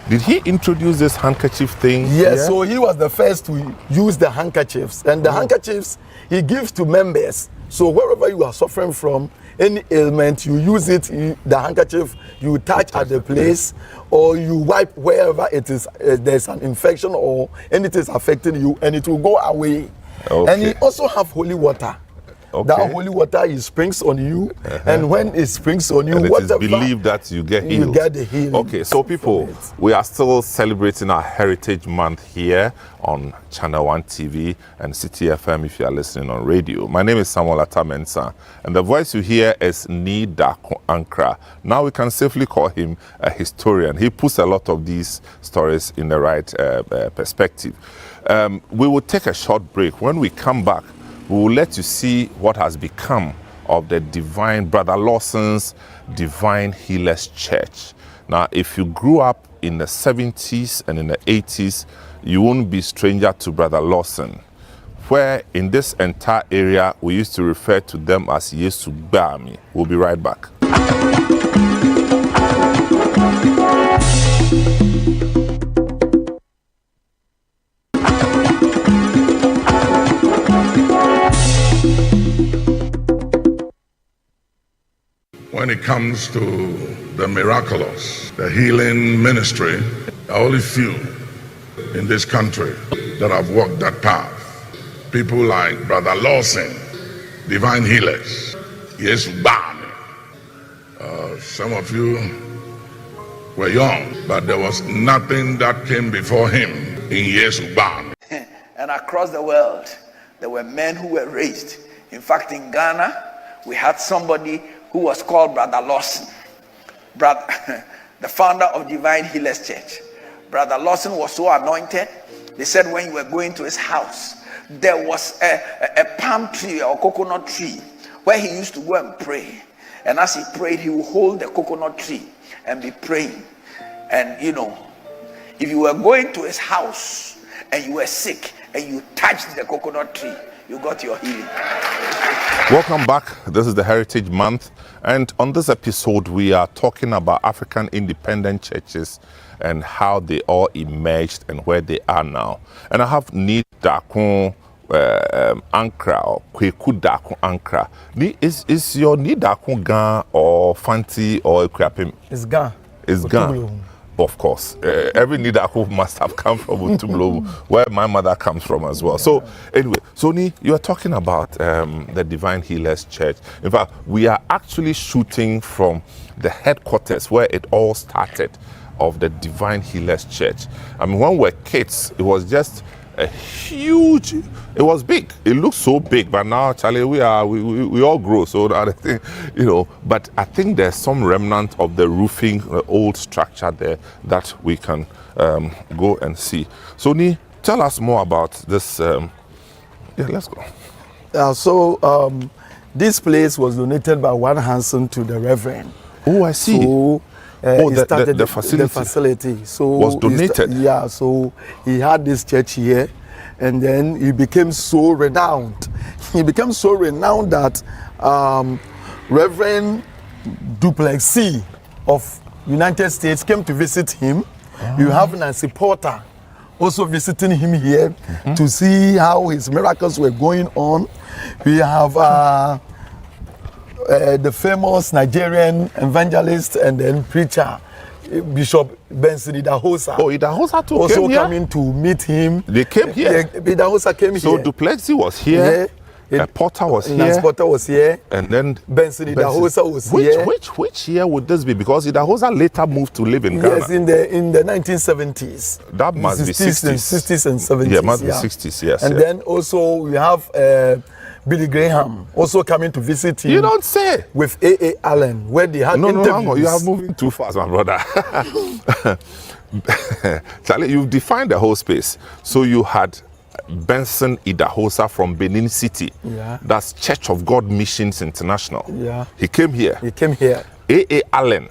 Speaker 17: did he introduce this handkerchief thing?
Speaker 20: Yes, so he was the first to use the handkerchiefs. And the handkerchiefs he gives to members So wherever you are suffering from any ailment, you use it, the handkerchief, you touch at the place, or you wipe wherever it is, there's an infection or anything is affecting you, and it will go away. Okay. And you also have holy water. Okay. That holy water, it springs on you, and when it springs on you,
Speaker 17: and it is
Speaker 20: whatever,
Speaker 17: believed that you get healed.
Speaker 20: You get the healing.
Speaker 17: Okay, so people, we are still celebrating our Heritage Month here on Channel 1 TV and City FM if you are listening on radio. My name is Samuel Atamensa, and the voice you hear is Ni Dako Ankra. Now we can safely call him a historian. He puts a lot of these stories in the right perspective. We will take a short break. When we come back, we will let you see what has become of the Divine Brother Lawson's Divine Healers Church. Now, if you grew up in the 70s and in the 80s, you won't be stranger to Brother Lawson, where in this entire area, we used to refer to them as Yesu Bami. We'll be right back.
Speaker 10: When it comes to the miraculous, the healing ministry, there are only few in this country that have walked that path. People like Brother Lawson, Divine Healers, Yesu Bami. Some of you were young, but there was nothing that came before him in Yesu Bami.
Speaker 11: And across the world, there were men who were raised. In fact, in Ghana, we had somebody who was called Brother Lawson, the founder of Divine Healers Church. Brother Lawson was so anointed, they said when you were going to his house, there was a palm tree or coconut tree where he used to go and pray. And as he prayed, he would hold the coconut tree and be praying. And you know, if you were going to his house and you were sick and you touched the coconut tree, you got your healing.
Speaker 17: Welcome back. This is the Heritage Month, and on this episode we are talking about African independent churches and how they all emerged and where they are now. And I have Ni Dako Ankra or Kweku Dako Ankra. Is your Ni Dako Gan or Fanti or Ekwapim?
Speaker 20: It's Gan.
Speaker 17: It's Gan. Of course, every Nidako must have come from Utumlo, where my mother comes from as well. So anyway, Soni, you are talking about the Divine Healers Church. In fact, we are actually shooting from the headquarters where it all started of the Divine Healers Church. I mean, when we were kids, it was just a huge, it was big. It looked so big, but now, Charlie, we all grow. So I think, you know, but I think there's some remnant of the roofing, the old structure there that we can go and see. So, Ni, tell us more about this. Yeah, let's go.
Speaker 20: This place was donated by one Hanson to the Reverend.
Speaker 17: Oh, I see.
Speaker 20: So,
Speaker 17: the facility.
Speaker 20: The facility. So
Speaker 17: was donated.
Speaker 20: Yeah, so he had this church here, and then he became so renowned. He became so renowned that Reverend Duplex C of United States came to visit him. You have Nancy Porter also visiting him here to see how his miracles were going on. We have the famous Nigerian evangelist and then preacher, Bishop Benson Idahosa.
Speaker 17: Oh, Idahosa too
Speaker 20: also
Speaker 17: came here?
Speaker 20: Coming to meet him.
Speaker 17: They came here?
Speaker 20: Idahosa came
Speaker 17: so
Speaker 20: here.
Speaker 17: So Duplexi was here, Porter was here.
Speaker 20: Porter was here.
Speaker 17: And then
Speaker 20: Benson Idahosa was here.
Speaker 17: Which year would this be? Because Idahosa later moved to live in Ghana.
Speaker 20: Yes, in the 1970s.
Speaker 17: That must be 60s
Speaker 20: and 70s.
Speaker 17: Yeah, must be 60s, yes.
Speaker 20: And then also we have Billy Graham also coming to visit him.
Speaker 17: You don't say.
Speaker 20: With A.A. Allen, where they had interviews.
Speaker 17: No, you are moving too fast, my brother. Charlie, you've defined the whole space. So you had Benson Idahosa from Benin City.
Speaker 20: Yeah.
Speaker 17: That's Church of God Missions International.
Speaker 20: Yeah.
Speaker 17: He came here. A.A. Allen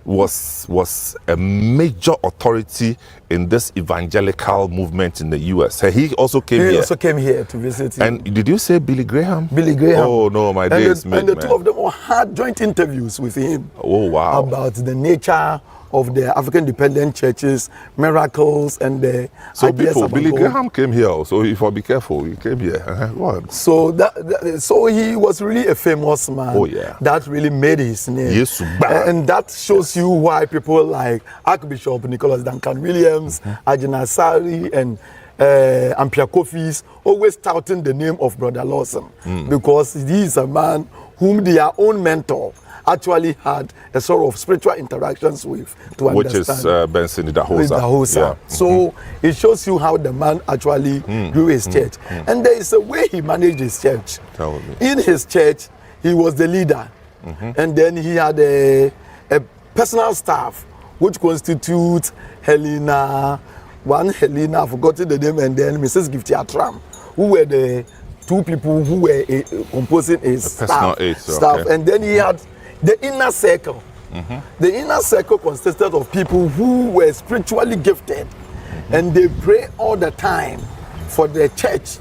Speaker 17: was a major authority in this evangelical movement in the U.S. He also came here.
Speaker 20: He also came here to visit him.
Speaker 17: And did you say Billy Graham?
Speaker 20: Billy Graham.
Speaker 17: Oh, no, my days,
Speaker 20: and the two of them all had joint interviews with him.
Speaker 17: Oh, wow.
Speaker 20: About the nature of the African independent churches, miracles, and the ideas
Speaker 17: people,
Speaker 20: about
Speaker 17: Billy
Speaker 20: God.
Speaker 17: Graham came here, so if I be careful, he came here. Go on.
Speaker 20: So he was really a famous man.
Speaker 17: Oh, yeah.
Speaker 20: That really made his name.
Speaker 17: Yes,
Speaker 20: and that shows you why people like Archbishop Nicholas Duncan Williams, Ajina Sari, and Ampia Kofis always touting the name of Brother Lawson, because he is a man whom their own mentor actually had a sort of spiritual interactions with to
Speaker 17: Which
Speaker 20: understand.
Speaker 17: is Benson Idahosa.
Speaker 20: Yeah. So it shows you how the man actually grew his church. And there is a way he managed his church.
Speaker 17: Tell me.
Speaker 20: In his church, he was the leader. And then he had a personal staff, which constitutes Helena, I've forgotten the name, and then Mrs. Gifty Atram, who were the two people who were composing his staff.
Speaker 17: Okay.
Speaker 20: And then he had the inner circle. The inner circle consisted of people who were spiritually gifted, and they pray all the time for the church.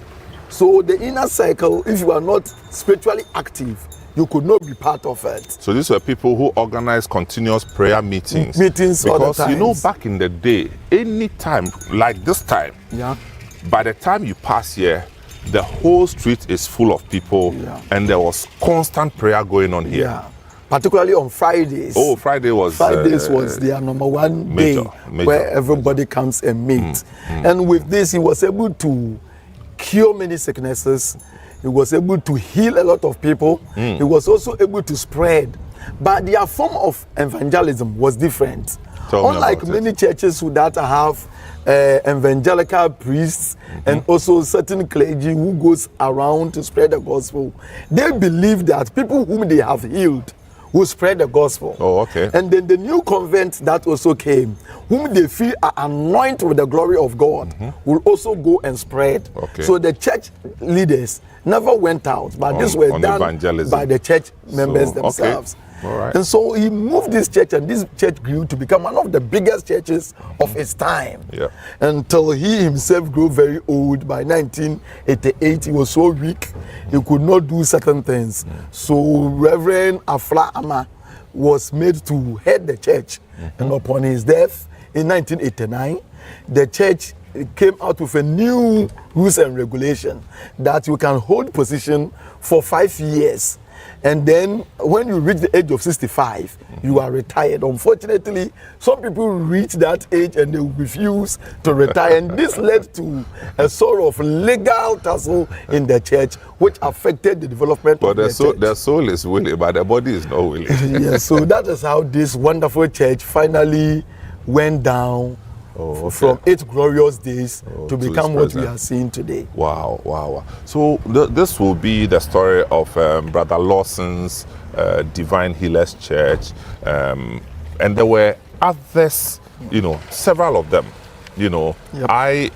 Speaker 20: So the inner circle, if you are not spiritually active, you could not be part of it.
Speaker 17: So these were people who organized continuous prayer meetings.
Speaker 20: Meetings all the time.
Speaker 17: Because you know, back in the day, any time like this time, by the time you pass here, the whole street is full of people, and there was constant prayer going on here.
Speaker 20: Particularly on Fridays.
Speaker 17: Oh, Fridays was
Speaker 20: their number one day where everybody comes and meet. And with this, he was able to cure many sicknesses. He was able to heal a lot of people. He was also able to spread. But their form of evangelism was different. Unlike many churches that have evangelical priests and also certain clergy who goes around to spread the gospel, they believe that people whom they have healed will spread the gospel.
Speaker 17: Oh, okay.
Speaker 20: And then the new convent that also came, whom they feel are anointed with the glory of God, will also go and spread.
Speaker 17: Okay.
Speaker 20: So the church leaders never went out, but this were done by the church members themselves.
Speaker 17: All right.
Speaker 20: And so he moved this church, and this church grew to become one of the biggest churches of its time. Until he himself grew very old. By 1988, he was so weak, he could not do certain things. So Reverend Afla Ama was made to head the church. And upon his death in 1989, the church came out with a new rules and regulation that you can hold position for 5 years. And then when you reach the age of 65, you are retired. Unfortunately, some people reach that age and they refuse to retire. And this led to a sort of legal tussle in the church, which affected the development of the church.
Speaker 17: Their soul is willing, but their body is not willing.
Speaker 20: Yes, so that is how this wonderful church finally went down from 8 glorious days to become what we are seeing today.
Speaker 17: Wow. So this will be the story of Brother Lawson's Divine Healers Church. And there were others, several of them. I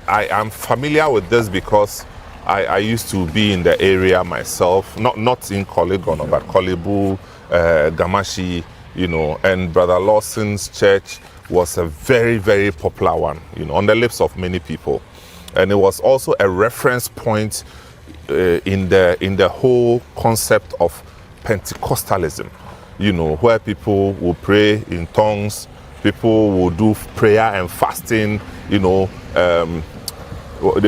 Speaker 17: am familiar with this because I used to be in the area myself, not in Kolegono, but Kolebu, Gamashi, and Brother Lawson's church was a very, very popular one, on the lips of many people. And it was also a reference point in the whole concept of Pentecostalism, where people will pray in tongues, people will do prayer and fasting, they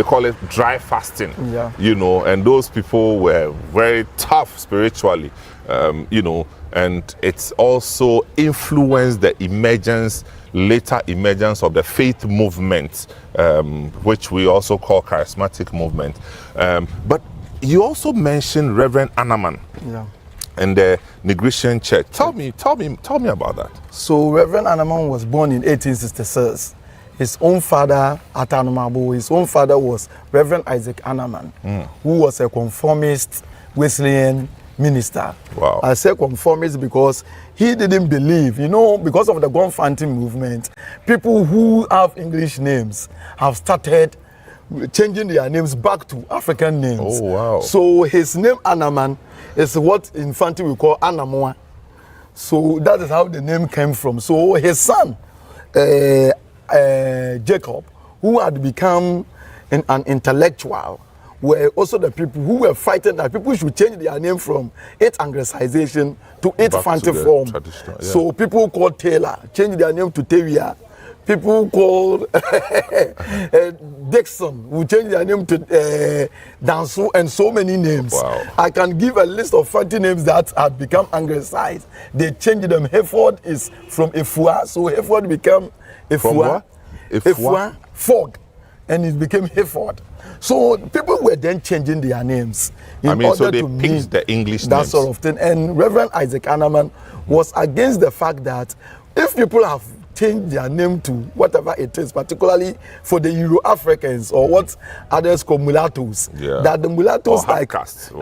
Speaker 17: call it dry fasting, and those people were very tough spiritually, and it's also influenced the later emergence of the faith movement, which we also call charismatic movement. But you also mentioned Reverend Anaman and the Negrian Church. Tell me about that.
Speaker 20: So Reverend Anaman was born in 1866. His own father, Atanumabo, his own father was Reverend Isaac Anaman, who was a conformist Wesleyan minister.
Speaker 17: Wow.
Speaker 20: I say conformist because he didn't believe, because of the Gonfanti movement, people who have English names have started changing their names back to African names.
Speaker 17: Oh, wow.
Speaker 20: So his name Anaman is what Infanti we call Anamoa. So that is how the name came from. So his son, Jacob, who had become an intellectual, were also the people who were fighting that people should change their name from its Anglicization to its Fanti form. So people called Taylor changed their name to Tavia. People called Dixon will change their name to Danso, and so many names.
Speaker 17: Wow.
Speaker 20: I can give a list of Fanti names that have become anglicized. They changed them. Hayford is from Efua, so Hayford became Efua. Efua, Fog, and it became Hayford. So people were then changing their names in order
Speaker 17: so they
Speaker 20: to
Speaker 17: picked
Speaker 20: mean
Speaker 17: the English
Speaker 20: that
Speaker 17: names.
Speaker 20: sort of thing. And Reverend Isaac Anaman was against the fact that if people have changed their name to whatever it is, particularly for the Euro-Africans or what others call mulattoes, that the mulattoes
Speaker 17: have caste.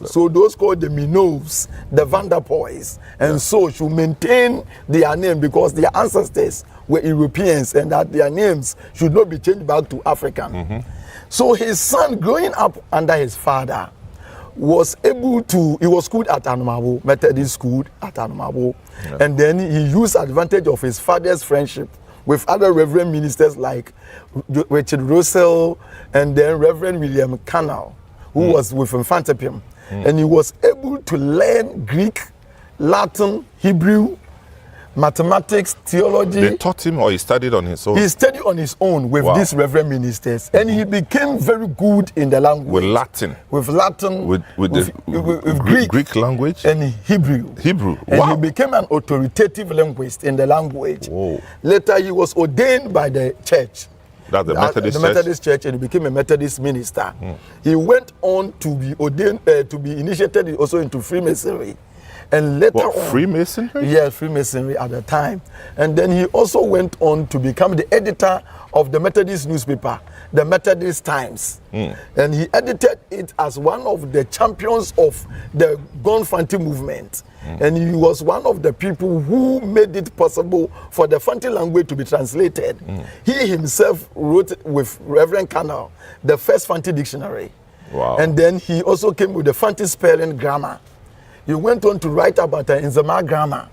Speaker 20: So those called the Minows, the Vanderpoys, and so should maintain their name because their ancestors were Europeans and that their names should not be changed back to African. So his son, growing up under his father, was able to, he was schooled at Anumabo, Methodist school at Anumabo, and then he used advantage of his father's friendship with other reverend ministers like Richard Russell and then Reverend William Canal, who was with Infantipim. And he was able to learn Greek, Latin, Hebrew, mathematics, theology.
Speaker 17: They taught him, or he studied on his own?
Speaker 20: He studied on his own with these reverend ministers, and he became very good in the language.
Speaker 17: With Latin?
Speaker 20: With Latin,
Speaker 17: with Greek language?
Speaker 20: And Hebrew. And he became an authoritative linguist in the language. Later, he was ordained by the church.
Speaker 17: That's the Methodist
Speaker 20: Church? The Methodist Church, and he became a Methodist minister. He went on to be ordained, to be initiated also into Freemasonry. And later on,
Speaker 17: Freemasonry?
Speaker 20: Yes, Freemasonry at the time. And then he also went on to become the editor of the Methodist newspaper, the Methodist Times. And he edited it as one of the champions of the Gonfanti movement. And he was one of the people who made it possible for the Fanti language to be translated. He himself wrote with Reverend Canal the first Fanti dictionary. And then he also came with the Fanti spelling grammar. He went on to write about the Nzema grammar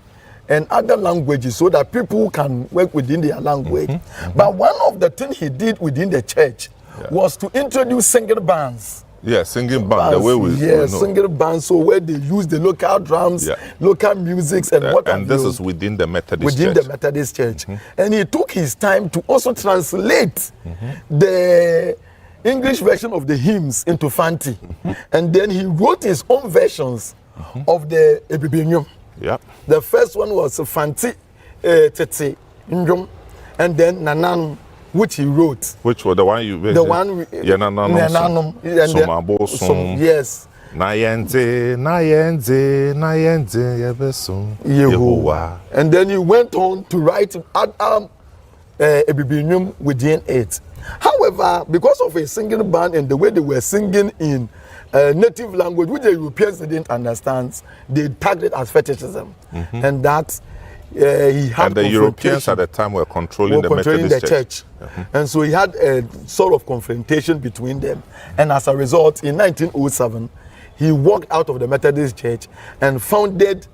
Speaker 20: and other languages so that people can work within their language. But one of the things he did within the church was to introduce singing bands.
Speaker 17: Yeah, singing band, the way we know.
Speaker 20: Singing bands, so where they use the local drums, local musics, and what
Speaker 17: and this is within the Methodist
Speaker 20: Church.
Speaker 17: The
Speaker 20: Methodist Church. And he took his time to also translate the English version of the hymns into Fanti. And then he wrote his own versions of the Ebibinyum. The first one was Fanti Tete Njum, and then Nananum, which he wrote.
Speaker 17: Which was the one you
Speaker 20: The one
Speaker 17: Nananum.
Speaker 20: Yes.
Speaker 17: Nayenze Yebesun Yehovah.
Speaker 20: And then he went on to write Ebibinyum within it. However, because of a singing band and the way they were singing in native language, which the Europeans didn't understand, they tagged it as fetishism. And that he had.
Speaker 17: And the Europeans at the time were controlling the Methodist church.
Speaker 20: And so he had a sort of confrontation between them. And as a result, in 1907, he walked out of the Methodist church and founded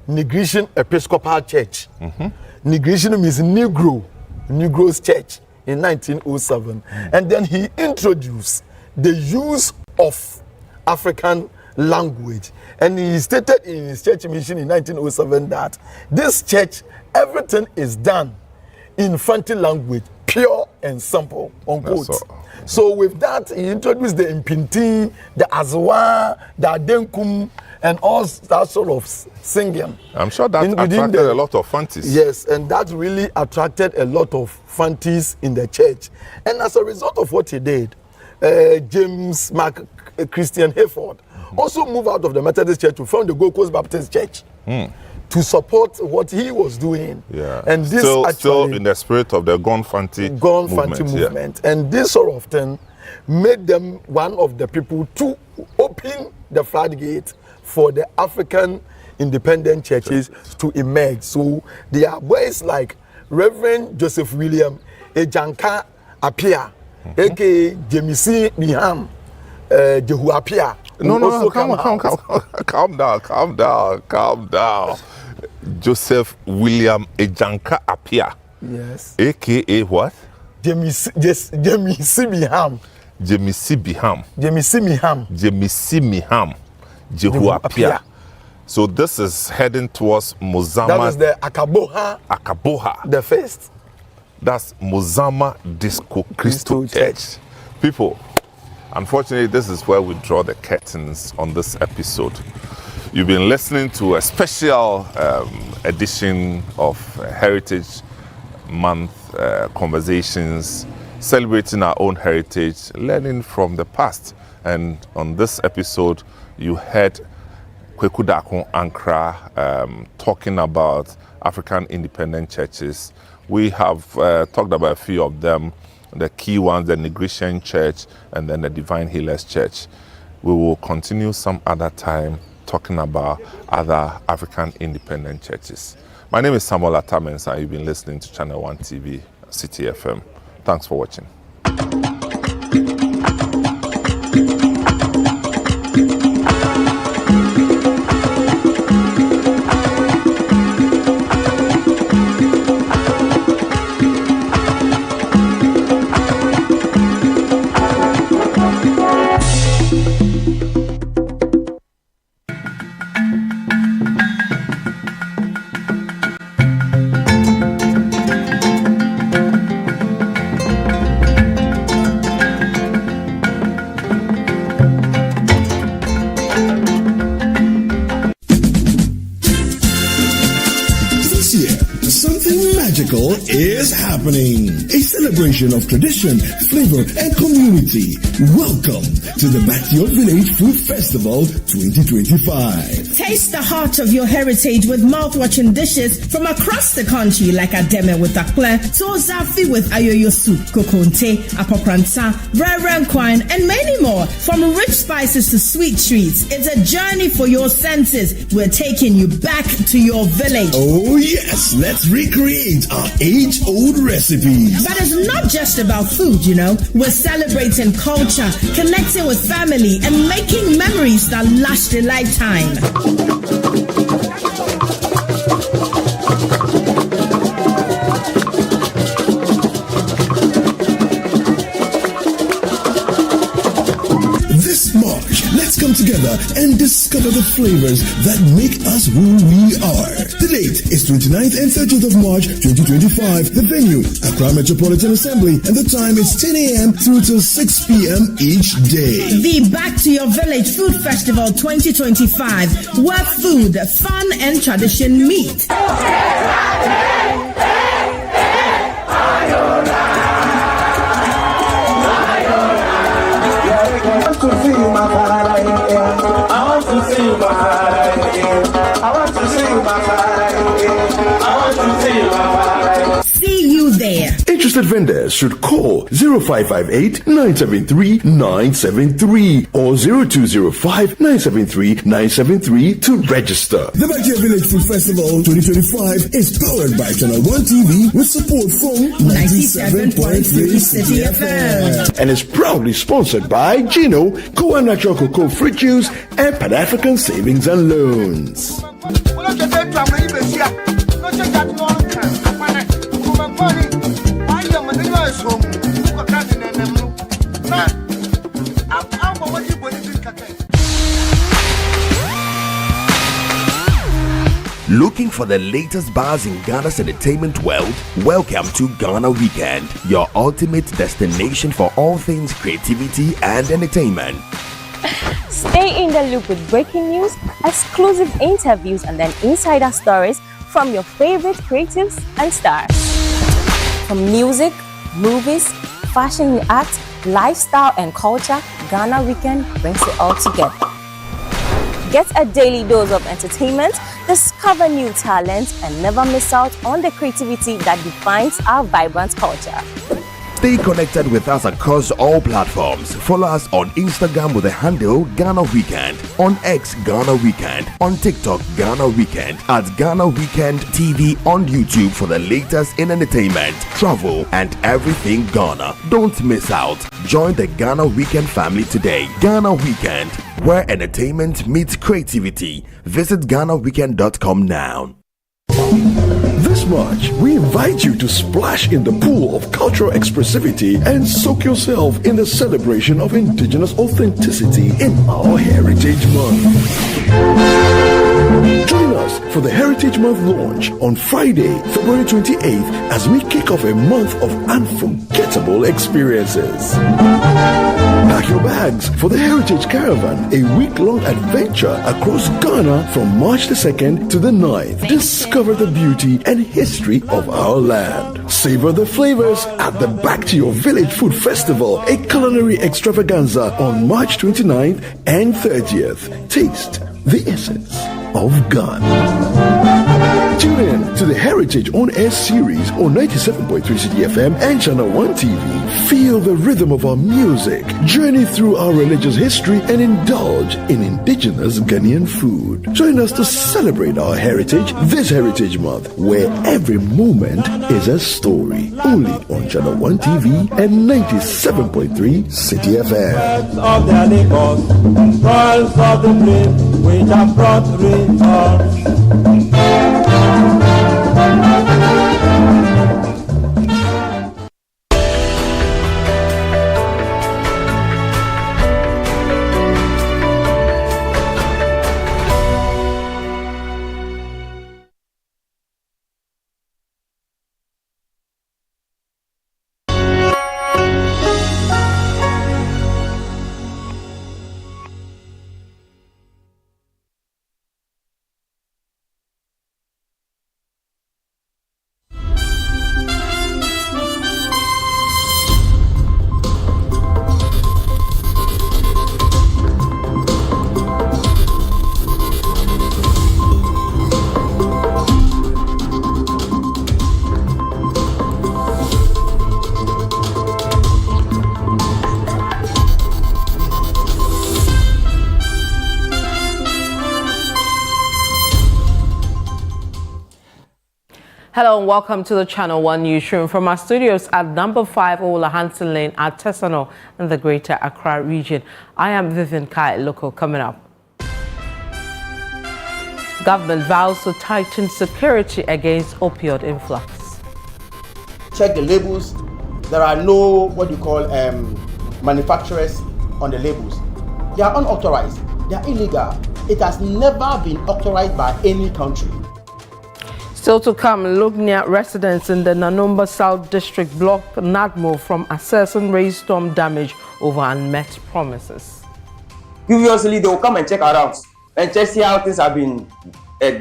Speaker 20: Negration Episcopal Church. Negration means Negroes Church in 1907. And then he introduced the use of African language. And he stated in his church mission in 1907 that this church, everything is done in Fanti language, pure and simple, unquote. So with that, he introduced the Impinti, the Azwa, the Adenkum, and all that sort of singing.
Speaker 17: I'm sure that attracted a lot of Fantis.
Speaker 20: Yes, and that really attracted a lot of Fantis in the church. And as a result of what he did, James Mark Christian Hayford also moved out of the Methodist Church to found the Gold Coast Baptist Church to support what he was doing. And this
Speaker 17: still in the spirit of the Gonfanti movement.
Speaker 20: And this sort of thing made them one of the people to open the floodgate for the African independent churches to emerge. So there are boys like Reverend Joseph William Ejanka Apia, aka Jemisi Miham Jehu Apia.
Speaker 17: No, calm down. Joseph William Ejanka Apia.
Speaker 20: Yes.
Speaker 17: AKA what?
Speaker 20: Jemisi Miham.
Speaker 17: Jemisibiham. Jehuapia. So this is heading towards Mozama.
Speaker 20: That is the
Speaker 17: Akaboha.
Speaker 20: The first.
Speaker 17: That's Mozama Disco Crystal Church. People, unfortunately, this is where we draw the curtains on this episode. You've been listening to a special edition of Heritage Month conversations, celebrating our own heritage, learning from the past. And on this episode, you heard Kweku Dakun Ankra talking about African independent churches. We have talked about a few of them, the key ones, the Negration Church and then the Divine Healers Church. We will continue some other time talking about other African independent churches. My name is Samuel Atamens and you've been listening to Channel 1 TV, City FM. Thanks for watching.
Speaker 8: Is happening. A celebration of tradition, flavor, and community. Welcome to the Back to Your Village Food Festival 2025.
Speaker 12: Taste the heart of your heritage with mouth-watering dishes from across the country like Ademe with Akple, Tozafi with Ayoyo soup, Kokonte, Apokranta, Rare Quine, and many more. From rich spices to sweet treats, it's a journey for your senses. We're taking you back to your village.
Speaker 8: Oh yes, let's recreate our age-old recipes.
Speaker 12: But it's not just about food, you know. We're celebrating culture, connecting with family, and making memories that last a lifetime.
Speaker 8: This March, let's come together and discover the flavors that make us who we are. The date is 29th and 30th of March 2025. The venue, Accra Metropolitan Assembly, and the time is 10 a.m. through till 6 p.m. each day.
Speaker 12: The Back to Your Village Food Festival 2025, where food, fun, and tradition meet. See you there.
Speaker 8: Interested vendors should call 0558-973-973 or 0205-973-973 to register. The Back to Your Village Food Festival 2025 is powered by Channel 1 TV with support from 97.3 City FM and is proudly sponsored by Gino, Koa Natural Cocoa Fruit Juice, and Pan African Savings and Loans.
Speaker 27: Looking for the latest buzz in Ghana's entertainment world? Welcome to Ghana Weekend, your ultimate destination for all things creativity and entertainment.
Speaker 21: Stay in the loop with breaking news, exclusive interviews, and then insider stories from your favorite creatives and stars. From music, movies, fashion and art, lifestyle and culture, Ghana Weekend brings it all together. Get a daily dose of entertainment, discover new talent, and never miss out on the creativity that defines our vibrant culture.
Speaker 27: Stay connected with us across all platforms. Follow us on Instagram with the handle Ghana Weekend, on X Ghana Weekend, on TikTok Ghana Weekend, at Ghana Weekend TV on YouTube for the latest in entertainment, travel, and everything Ghana. Don't miss out. Join the Ghana Weekend family today. Ghana Weekend, where entertainment meets creativity. Visit GhanaWeekend.com now.
Speaker 8: This this March, we invite you to splash in the pool of cultural expressivity and soak yourself in the celebration of indigenous authenticity in our Heritage Month. Join us for the Heritage Month launch on Friday, February 28th as we kick off a month of unforgettable experiences. Pack your bags for the Heritage Caravan, a week-long adventure across Ghana from March the 2nd to the 9th. Discover the beauty and history of our land. Savor the flavors at the Back to Your Village Food Festival, a culinary extravaganza on March 29th and 30th. Taste the essence of Ghana. Tune in to the Heritage On Air series on 97.3 CDFM and Channel 1 TV. Feel the rhythm of our music, journey through our religious history, and indulge in indigenous Ghanaian food. Join us to celebrate our heritage this Heritage Month, where every moment is a story. Only on Channel 1 TV and 97.3 CDFM.
Speaker 2: Of their labors, toils of the brave, which have brought reforms.
Speaker 13: Hello and welcome to the Channel 1 newsroom from our studios at number 5 Ola Hansen Lane at Tesano in the Greater Accra region. I am Vivian Kai. Local coming up. Government vows to tighten security against opioid influx.
Speaker 14: Check the labels. There are no manufacturers on the labels. They are unauthorized. They are illegal. It has never been authorized by any country.
Speaker 13: Still to come, Lugnia residents in the Nanumba South District block Nadmo from assessing rainstorm damage over unmet promises.
Speaker 23: Previously, they will come and check our house and check see how things have been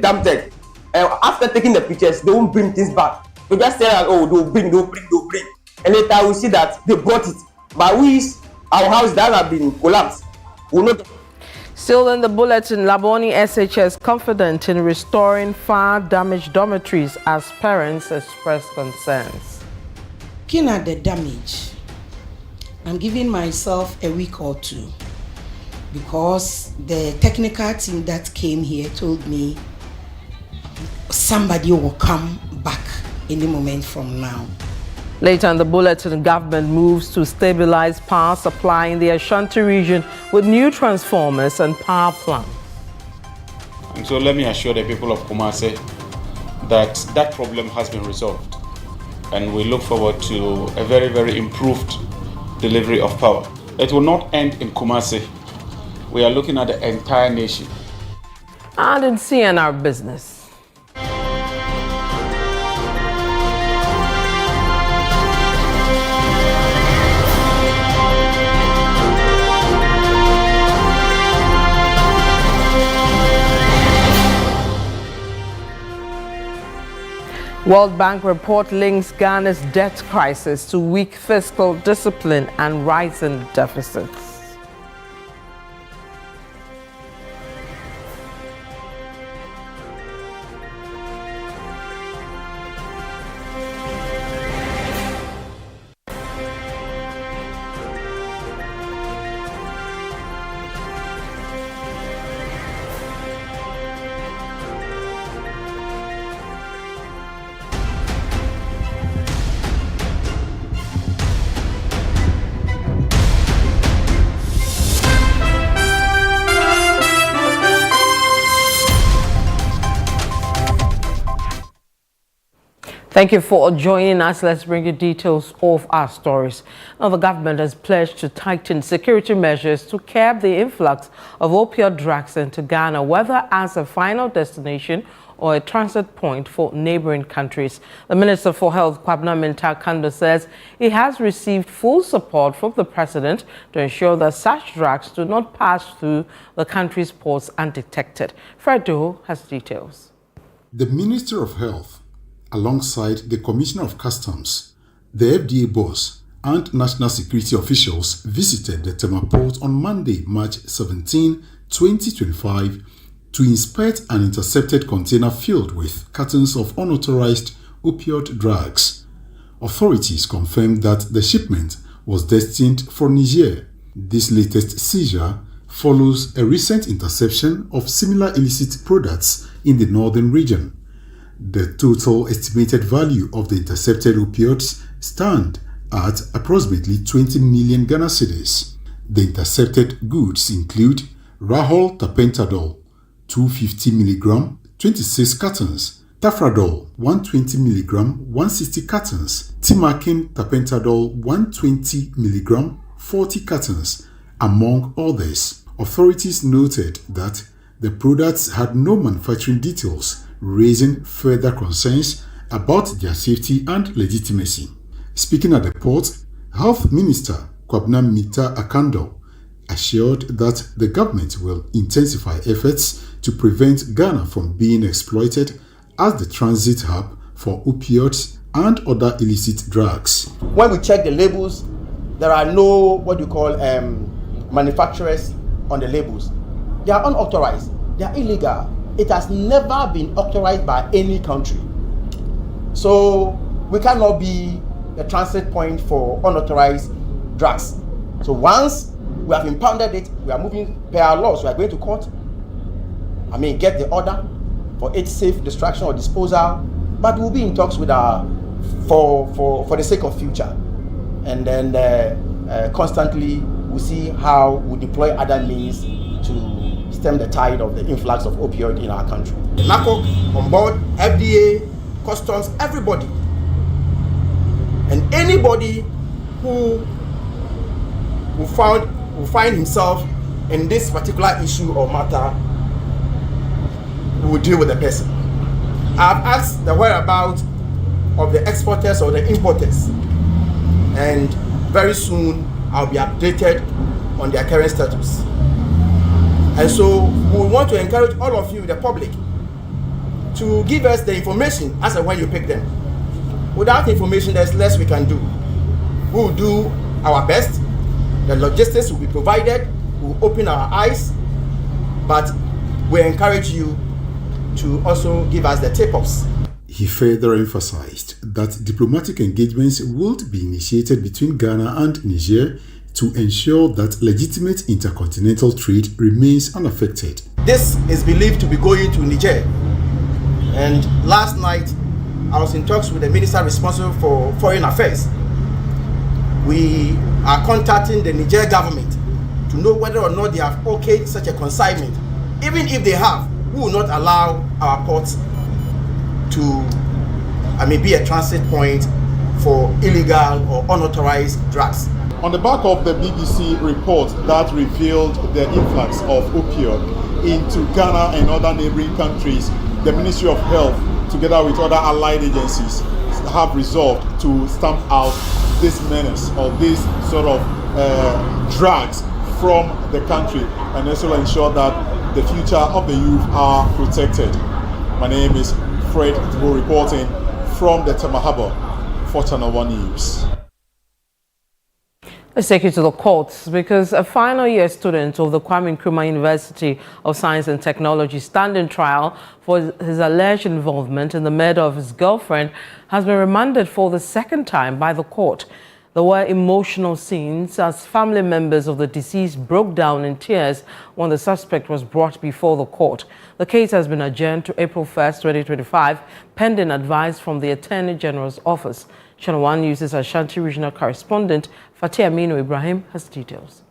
Speaker 23: dumped. After taking the pictures, they won't bring things back. They just say, oh, they'll bring. And later we see that they brought it. But our house that have been collapsed. Will not.
Speaker 13: Still in the bulletin, Laboni SHS confident in restoring fire-damaged dormitories as parents express concerns.
Speaker 24: Looking at the damage, I'm giving myself a week or two because the technical team that came here told me somebody will come back any moment from now.
Speaker 13: Later in the bulletin, government moves to stabilize power supply in the Ashanti region with new transformers and power plants.
Speaker 25: And so let me assure the people of Kumasi that that problem has been resolved. And we look forward to a very, very improved delivery of power. It will not end in Kumasi. We are looking at the entire nation.
Speaker 13: And in CNR Business. World Bank report links Ghana's debt crisis to weak fiscal discipline and rising deficits. Thank you for joining us. Let's bring you details of our stories. Now, the government has pledged to tighten security measures to curb the influx of opioid drugs into Ghana, whether as a final destination or a transit point for neighboring countries. The Minister for Health, Parliamentary, says he has received full support from the President to ensure that such drugs do not pass through the country's ports undetected. Fred Doe has details.
Speaker 1: The Minister of Health, alongside the Commissioner of Customs, the FDA boss, and national security officials visited the Tema port on Monday, March 17, 2025, to inspect an intercepted container filled with cartons of unauthorized opioid drugs. Authorities confirmed that the shipment was destined for Niger. This latest seizure follows a recent interception of similar illicit products in the northern region. The total estimated value of the intercepted opioids stand at approximately 20 million Ghana cedis. The intercepted goods include Rahul Tapentadol, 250 mg, 26 cartons, Tafradol, 120 mg, 160 cartons, Timakin Tapentadol, 120 mg, 40 cartons, among others. Authorities noted that the products had no manufacturing details, raising further concerns about their safety and legitimacy. Speaking at the port, Health Minister Kwabena Mita Akando assured that the government will intensify efforts to prevent Ghana from being exploited as the transit hub for opioids and other illicit drugs.
Speaker 14: When we check the labels, there are no manufacturers on the labels. They are unauthorized, they are illegal. It has never been authorized by any country. So we cannot be a transit point for unauthorized drugs. So once we have impounded it, we are moving per our laws, we are going to court. Get the order for its safe destruction or disposal, but we'll be in talks with for the sake of future. And then constantly we'll see how we deploy other means to stem the tide of the influx of opioid in our country. NACOC on board, FDA, customs, everybody. And anybody who will find himself in this particular issue or matter, we will deal with the person. I've asked the whereabouts of the exporters or the importers, and very soon I'll be updated on their current status. And so we want to encourage all of you, the public, to give us the information as and when you pick them. Without information, there's less we can do. We will do our best. The logistics will be provided. We will open our eyes. But we encourage you to also give us the tip-offs.
Speaker 1: He further emphasized that diplomatic engagements would be initiated between Ghana and Niger to ensure that legitimate intercontinental trade remains unaffected.
Speaker 14: This is believed to be going to Niger. And last night, I was in talks with the minister responsible for foreign affairs. We are contacting the Niger government to know whether or not they have okayed such a consignment. Even if they have, we will not allow our ports to be a transit point for illegal or unauthorized drugs.
Speaker 1: On the back of the BBC report that revealed the influx of opioid into Ghana and other neighboring countries, the Ministry of Health, together with other allied agencies, have resolved to stamp out this menace or this sort of drugs from the country, and also ensure that the future of the youth are protected. My name is Fred Doe, reporting from the Tema Harbour for Channel 1 News.
Speaker 13: Let's take you to the courts, because a final year student of the Kwame Nkrumah University of Science and Technology standing trial for his alleged involvement in the murder of his girlfriend has been remanded for the second time by the court. There were emotional scenes as family members of the deceased broke down in tears when the suspect was brought before the court. The case has been adjourned to April 1st, 2025, pending advice from the Attorney General's office. Channel 1 News' Ashanti regional correspondent Fatia Aminu Ibrahim has details.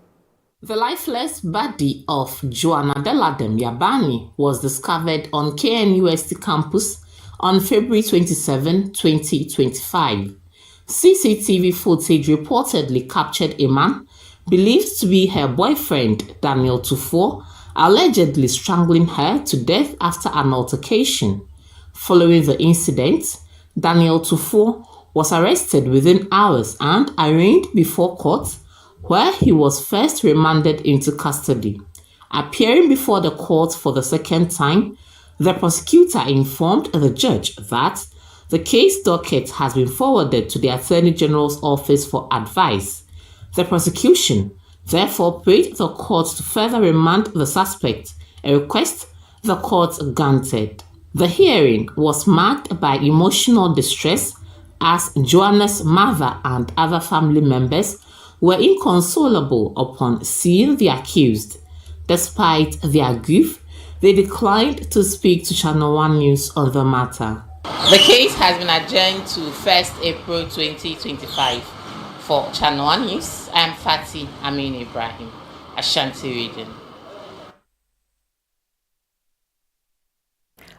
Speaker 3: The lifeless body of Joanna Deladem Yabani was discovered on KNUST campus on February 27, 2025. CCTV footage reportedly captured a man believed to be her boyfriend, Daniel Tufo, allegedly strangling her to death after an altercation. Following the incident, Daniel Tufo was arrested within hours and arraigned before court, where he was first remanded into custody. Appearing before the court for the second time, the prosecutor informed the judge that the case docket has been forwarded to the Attorney General's office for advice. The prosecution therefore prayed the court to further remand the suspect, a request the court granted. The hearing was marked by emotional distress as Joanna's mother and other family members were inconsolable upon seeing the accused. Despite their grief, they declined to speak to Channel 1 News on the matter.
Speaker 4: The case has been adjourned to 1st April 2025. For Channel 1 News, I am Fatih Amin Ibrahim, Ashanti region.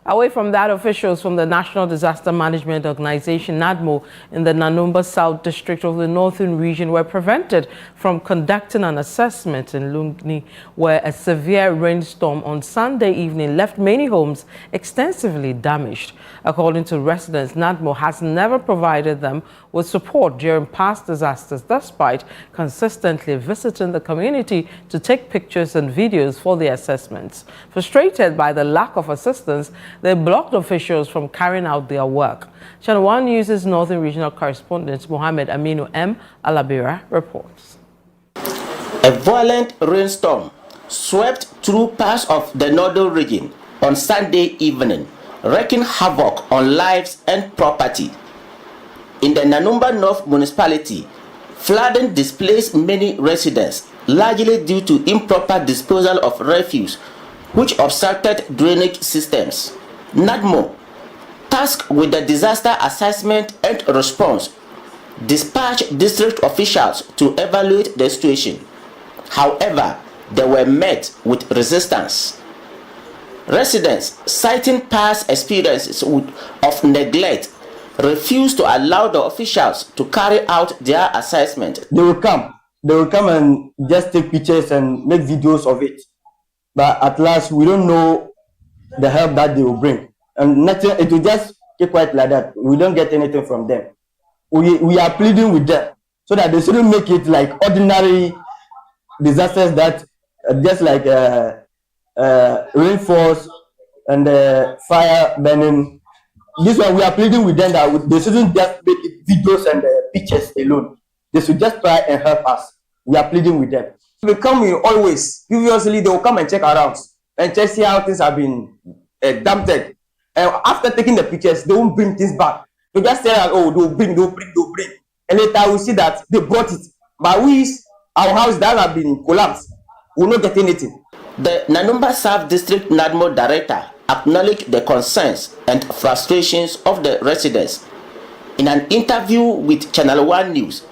Speaker 13: Away from that, officials from the National Disaster Management Organization, NADMO, in the Nanumba South District of the Northern Region were prevented from conducting an assessment in Lungni, where a severe rainstorm on Sunday evening left many homes extensively damaged. According to residents, NADMO has never provided them with support during past disasters, despite consistently visiting the community to take pictures and videos for the assessments. Frustrated by the lack of assistance, they blocked officials from carrying out their work. Channel 1 News' Northern Regional Correspondent Mohammed Aminu M. Alabira reports.
Speaker 5: A violent rainstorm swept through parts of the northern region on Sunday evening, wreaking havoc on lives and property. In the Nanumba North municipality, flooding displaced many residents, largely due to improper disposal of refuse, which obstructed drainage systems. NADMO, tasked with the disaster assessment and response, dispatched district officials to evaluate the situation. However, they were met with resistance. Residents, citing past experiences of neglect, refused to allow the officials to carry out their assessment.
Speaker 23: They will come and just take pictures and make videos of it. But at last, we don't know the help that they will bring. And nothing, it will just keep quiet like that. We don't get anything from them. We are pleading with them so that they shouldn't make it like ordinary disasters that just like rainfalls and fire burning. This one, we are pleading with them that they shouldn't just make it videos and pictures alone. They should just try and help us. We are pleading with them. They come in always. Previously, they will come and check around and check see how things have been dumped. And after taking the pictures, they won't bring things back. They just say that, oh, they'll bring. And later we see that they brought it. But our house that have been collapsed, will not get anything.
Speaker 5: The Nanumba South District NADMO Director acknowledged the concerns and frustrations of the residents in an interview with Channel 1 News,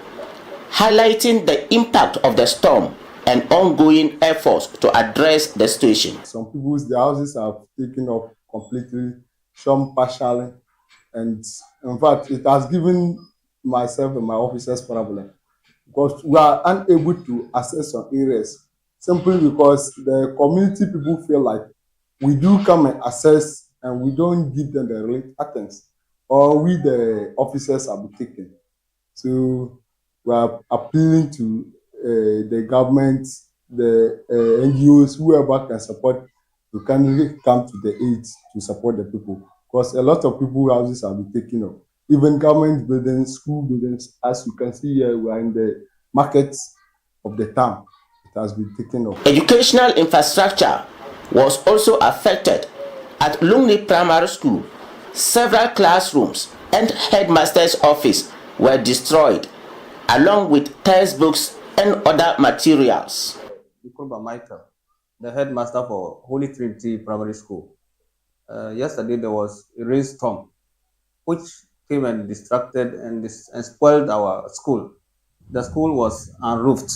Speaker 5: highlighting the impact of the storm and ongoing efforts to address the situation.
Speaker 15: Some people's houses have taken up completely, some partially, and in fact, it has given myself and my officers problem because we are unable to access some areas simply because the community people feel like we do come and assess and we don't give them the relief attempts, or we the officers are taken. So we are appealing to the government, the NGOs, whoever can support, to kindly come to the aid to support the people. Because a lot of people's houses have been taken up. Even government buildings, school buildings, as you can see here, we are in the markets of the town. It has been taken up.
Speaker 5: Educational infrastructure was also affected at Lungni Primary School. Several classrooms and headmaster's office were destroyed, along with textbooks and other materials.
Speaker 16: Michael, the headmaster for Holy Trinity Primary School. Yesterday there was a rainstorm which came and distracted and spoiled our school. The school was unroofed,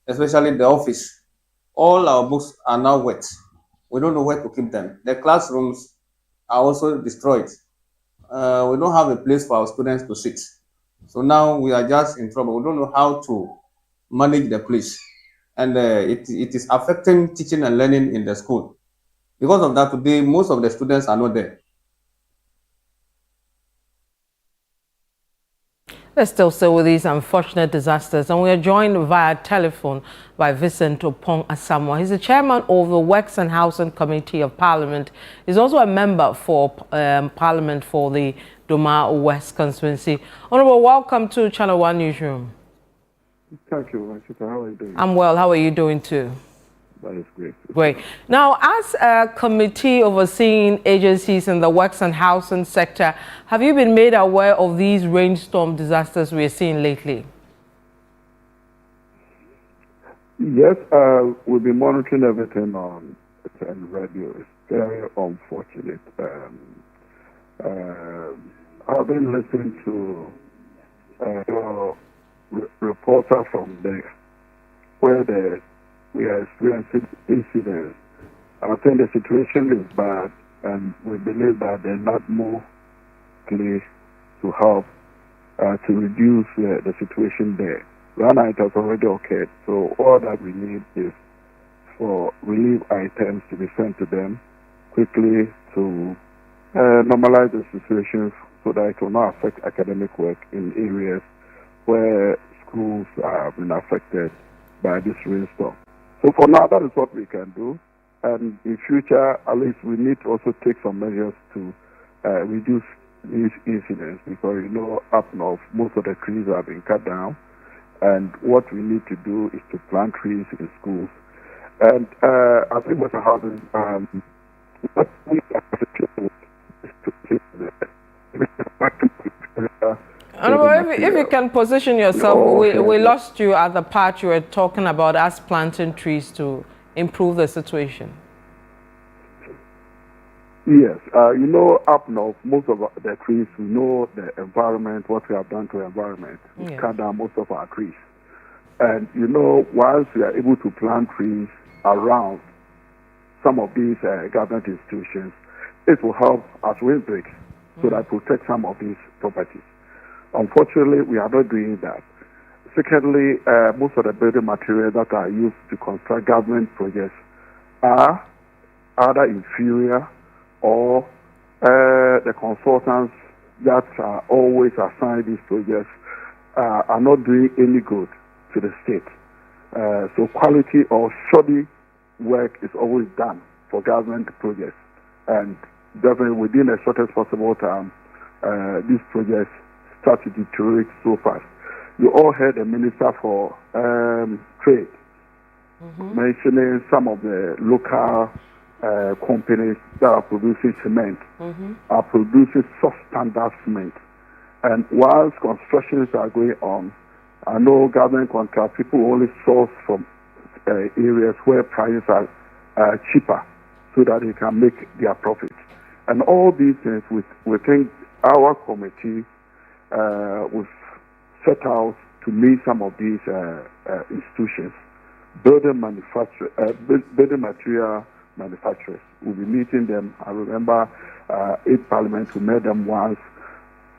Speaker 16: especially the office. All our books are now wet. We don't know where to keep them. The classrooms are also destroyed. we don't have a place for our students to sit. So now we are just in trouble. We don't know how to manage the place. And it is affecting teaching and learning in the school. Because of that, today, most of the students are not there.
Speaker 13: Let's still with these unfortunate disasters, and we are joined via telephone by Vincent Opong Asamoah. He's the chairman of the Works and Housing Committee of Parliament. He's also a member for Parliament for the Doma West constituency. Honorable, welcome to Channel 1 Newsroom.
Speaker 6: Thank you, Rachita. How are you doing?
Speaker 13: I'm well. How are you doing too?
Speaker 6: That is great.
Speaker 13: Great. Now, as a committee overseeing agencies in the works and housing sector, have you been made aware of these rainstorm disasters we are seeing lately?
Speaker 6: Yes, we've been monitoring everything on radio. It's very unfortunate. I've been listening to your reporter from there, where we are experiencing incidents. I think the situation is bad, and we believe that there's not more place to help to reduce the situation there. Right now, it has already occurred, so all that we need is for relief items to be sent to them quickly to normalize the situation so that it will not affect academic work in areas where schools have been affected by this rainstorm. So for now, that is what we can do. And in future, at least we need to also take some measures to reduce these incidents, because, you know, up north, most of the trees have been cut down. And what we need to do is to plant trees in schools. And I think with the housing, what we are with is to take
Speaker 13: if you can position yourself, we lost you at the part you were talking about us planting trees to improve the situation.
Speaker 6: Yes, you know, up north, most of the trees, we know the environment, what we have done to the environment. We cut down most of our trees. And, you know, once we are able to plant trees around some of these government institutions, it will help as windbreaks so that protect some of these properties. Unfortunately, we are not doing that. Secondly, most of the building materials that are used to construct government projects are either inferior, or the consultants that are always assigned these projects are not doing any good to the state. So quality or shoddy work is always done for government projects. And definitely within the shortest possible time, these projects start to deteriorate so fast. You all heard the Minister for Trade mentioning some of the local companies that are producing cement, are producing substandard cement. And whilst constructions are going on, I know government contract people only source from areas where prices are cheaper so that they can make their profit. And all these things, we think our committee was set out to meet some of these institutions, building material manufacturers. We'll be meeting them. I remember 8 Parliament, we met them once,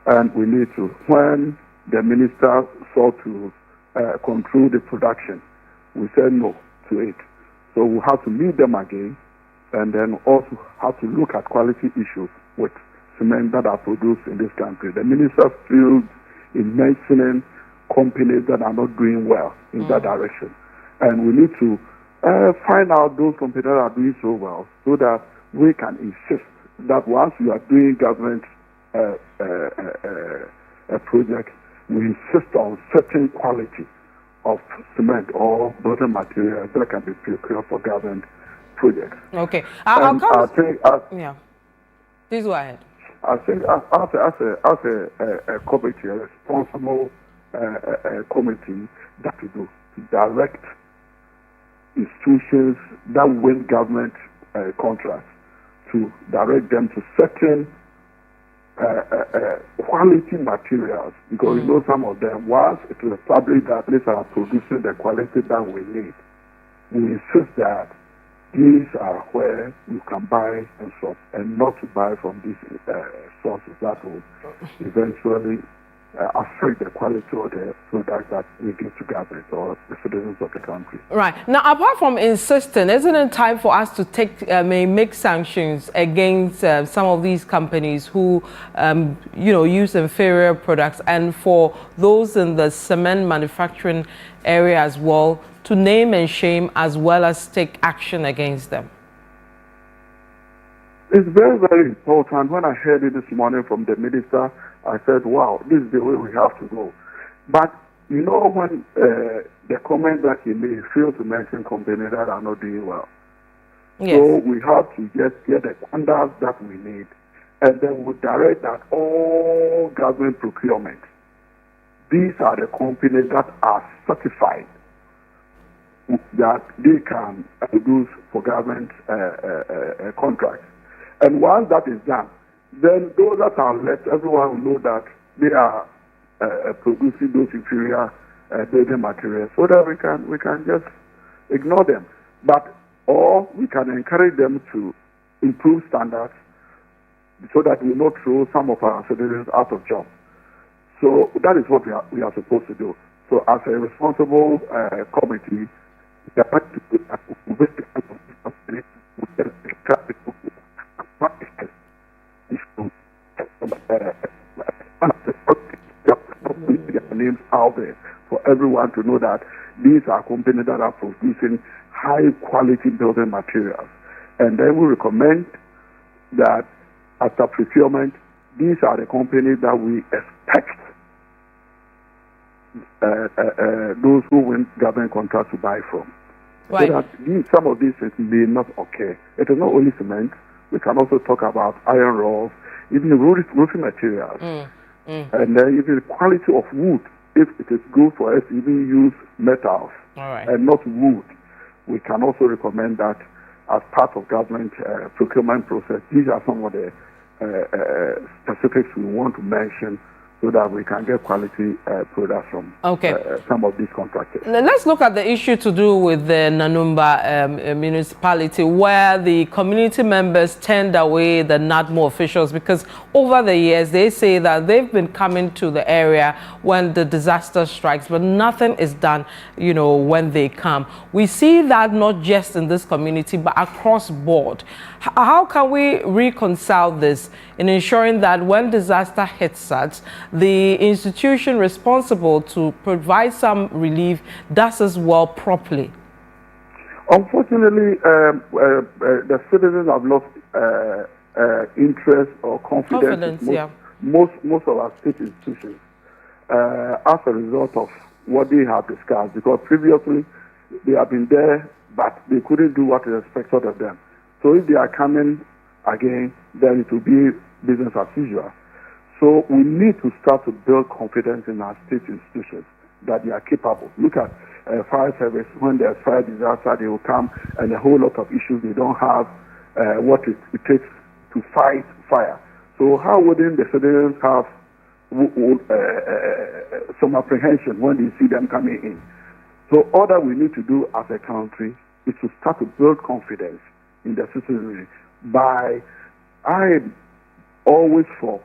Speaker 6: and we need to, when the minister sought to control the production, we said no to it. So we have to meet them again, and then also have to look at quality issues with cement that are produced in this country. The minister feels in mentioning companies that are not doing well in that direction. And we need to find out those companies that are doing so well, so that we can insist that once we are doing government projects, we insist on certain quality of cement or building materials that can be procured for government projects.
Speaker 13: Okay. I'll come. Yeah. Please go ahead.
Speaker 6: I think as a committee, a responsible committee, that we do to direct institutions that win government contracts, to direct them to certain quality materials, because you know some of them, once it is established that these are producing the quality that we need, we insist that these are where you can buy and shop, and not to buy from these sources that will eventually affect the quality of the product that we give to government or the citizens of the country.
Speaker 13: Right. Now, apart from insisting, isn't it time for us to make sanctions against some of these companies who, use inferior products, and for those in the cement manufacturing area as well, to name and shame as well as take action against them?
Speaker 6: It's very, very important. When I heard it this morning from the minister, I said, wow, this is the way we have to go. But, when the comment that he made, failed to mention companies that are not doing well. Yes. So we have to just get the standards that we need, and then we direct that all government procurement, these are the companies that are certified that they can produce for government contracts. And once that is done, then those that are left, everyone will know that they are producing those inferior building materials, so that we can just ignore them. Or we can encourage them to improve standards so that we will not throw some of our citizens out of job. So that is what we are supposed to do. So as a responsible committee, we are going to do that. Names out there for everyone to know that these are companies that are producing high quality building materials, and then we recommend that after procurement, these are the companies that we expect those who win government contracts to buy from. Right. So that some of these things may not occur. It is not only cement. We can also talk about iron rods, even roofing materials. And then even the quality of wood, if it is good for us to even use metals and not wood, we can also recommend that as part of government procurement process. These are some of the specifics we want to mention so that we can get quality products from some of these contractors.
Speaker 13: Let's look at the issue to do with the Nanumba municipality, where the community members turned away the NADMO officials because over the years they say that they've been coming to the area when the disaster strikes, but nothing is done, when they come. We see that not just in this community, but across board. How can we reconcile this in ensuring that when disaster hits us, the institution responsible to provide some relief does as well properly?
Speaker 6: Unfortunately, the citizens have lost interest or confidence in most of our state institutions as a result of what they have discussed, because previously they have been there, but they couldn't do what is expected of them. So if they are coming again, then it will be business as usual. So we need to start to build confidence in our state institutions that they are capable. Look at fire service. When there's fire disaster, they will come, and a whole lot of issues. They don't have what it takes to fight fire. So how wouldn't the citizens have some apprehension when they see them coming in? So all that we need to do as a country is to start to build confidence in the citizenry by, I'm always for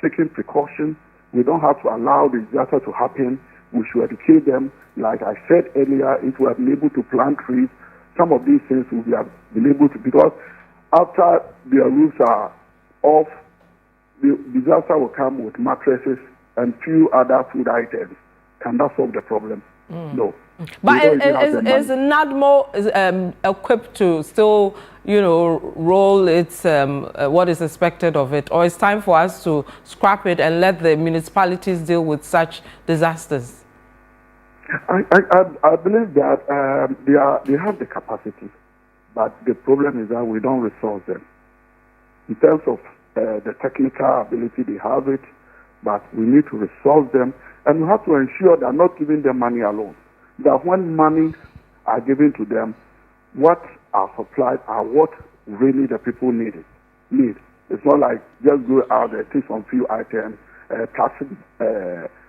Speaker 6: taking precautions. We don't have to allow the disaster to happen. We should educate them. Like I said earlier, if we have been able to plant trees, some of these things will be able to, because after their roofs are off, the disaster will come with mattresses and few other food items. Can that solve the problem? No.
Speaker 13: But is NADMO equipped to still, roll its what is expected of it, or it's time for us to scrap it and let the municipalities deal with such disasters?
Speaker 6: I believe that they have the capacity, but the problem is that we don't resource them. In terms of the technical ability, they have it, but we need to resource them, and we have to ensure that not giving them money alone. That when money are given to them, what are supplied are what really the people need. It's not like just go out there, take some few items, plastic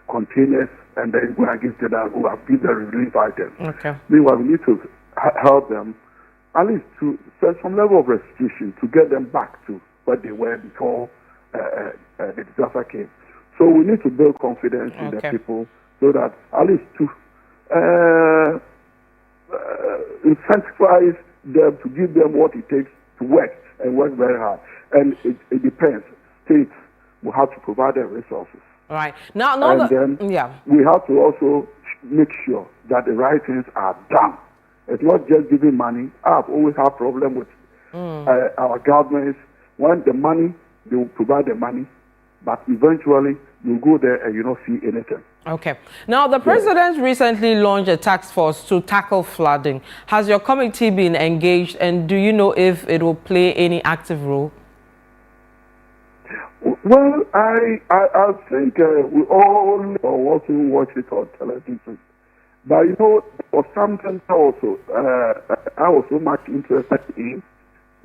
Speaker 6: containers, and then go and give to them who have given the relief items.
Speaker 13: Okay.
Speaker 6: Meanwhile, we need to help them at least to set some level of restitution to get them back to what they were before the disaster came. So we need to build confidence in the people so that at least to incentivize them, to give them what it takes to work and work very hard. And it depends. States will have to provide their resources.
Speaker 13: Right.
Speaker 6: We have to also make sure that the right things are done. It's not just giving money. I've always had a problem with our governments. When the money, they will provide the money, but eventually you go there and you don't see anything.
Speaker 13: Okay. Now, the president recently launched a task force to tackle flooding. Has your committee been engaged, and do you know if it will play any active role?
Speaker 6: Well, I think we all also watch it on television. But you know, for something also, I was so much interested in,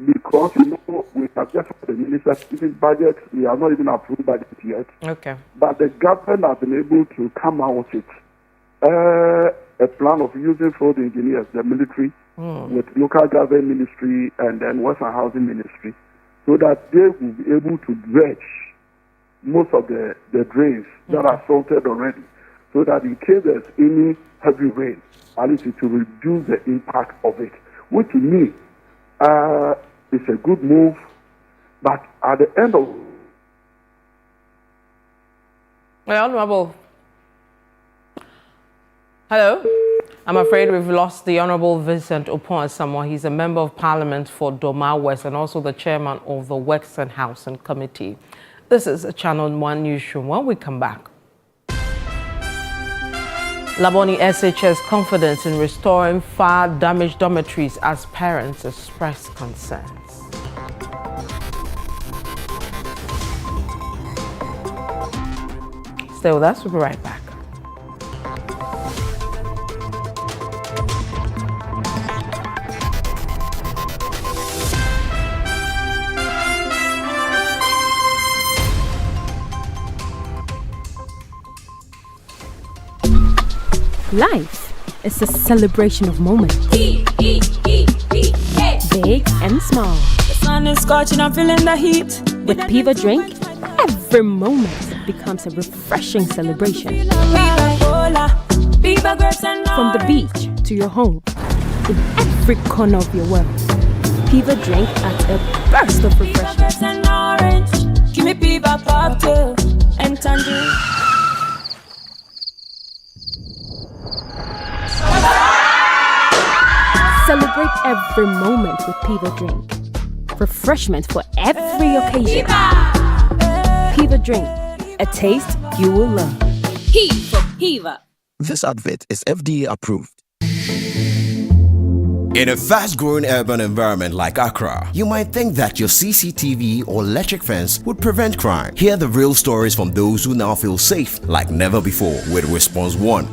Speaker 6: because you know we have just had the minister's giving budget. We are not even approved budget yet.
Speaker 13: Okay.
Speaker 6: But the government has been able to come out with a plan of using for the engineers, the military, with local government ministry and then Western Housing Ministry, so that they will be able to dredge most of the drains that are salted already, so that in case there's any heavy rain, at least it will reduce the impact of it, which to me is a good move. But at the end of...
Speaker 13: Well, Honorable. Hello. I'm afraid we've lost the Honorable Vincent Opon Asamoah. He's a member of Parliament for Doma West and also the chairman of the Works and Housing Committee. This is a Channel 1 newsroom. When we come back, Laboni SHS confidence in restoring fire-damaged dormitories as parents express concerns. Stay with us. We'll be right back.
Speaker 21: Life is a celebration of moments. Big and small.
Speaker 7: The sun is scorching, I'm feeling the heat.
Speaker 21: With Piva Drink, every moment becomes a refreshing celebration. From the beach to your home, in every corner of your world, Piva Drink adds a burst of refreshment.
Speaker 7: Give me Piva cocktail and tangerine.
Speaker 21: Celebrate every moment with Piva Drink. Refreshment for every occasion. Piva Drink, a taste you will love.
Speaker 7: P for Piva.
Speaker 9: This advert is FDA approved. In a fast-growing urban environment like Accra, you might think that your CCTV or electric fence would prevent crime. Hear the real stories from those who now feel safe like never before with Response 1.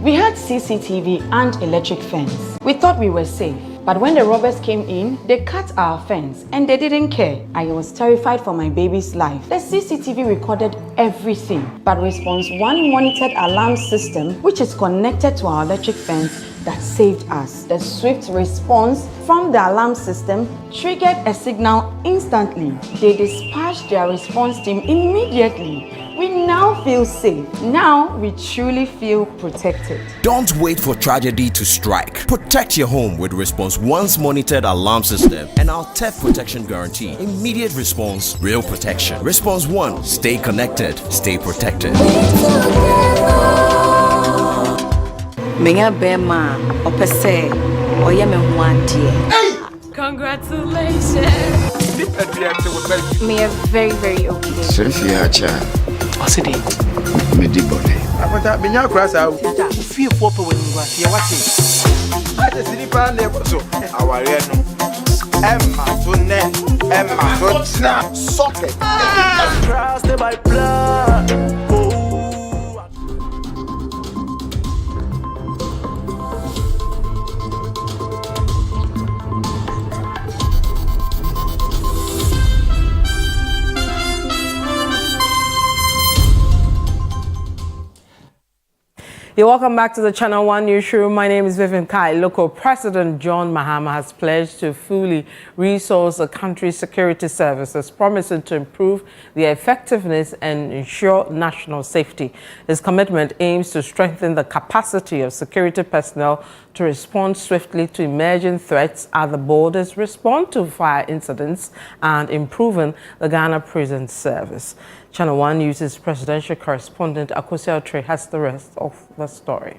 Speaker 10: We had CCTV and electric fence. We thought we were safe. But when the robbers came in, they cut our fence and they didn't care. I was terrified for my baby's life. The CCTV recorded everything. But Response 1 monitored alarm system, which is connected to our electric fence, that saved us. The swift response from the alarm system triggered a signal instantly. They dispatched their response team immediately. We now feel safe. Now we truly feel protected.
Speaker 9: Don't wait for tragedy to strike. Protect your home with Response 1's monitored alarm system and our theft protection guarantee. Immediate response, real protection. Response 1, stay connected, stay protected.
Speaker 18: Menya bema opese oyeme huandie.
Speaker 7: Congratulations.
Speaker 18: Me are very okay.
Speaker 19: Sophia Hacha.
Speaker 18: Osidi.
Speaker 19: Medibone.
Speaker 14: Apata menya krasa fie fopo wenungwa ye wate. Ate sinipa na ekoso aware no. Emma so ne, Emma so tina socket. Trusted by blood.
Speaker 13: You're welcome back to the Channel 1 newsroom. My name is Vivian Kai. Local President John Mahama has pledged to fully resource the country's security services, promising to improve their effectiveness and ensure national safety. His commitment aims to strengthen the capacity of security personnel to respond swiftly to emerging threats at the borders, respond to fire incidents, and improving the Ghana Prison Service. Channel 1 News' presidential correspondent Akosi Otre has the rest of the story.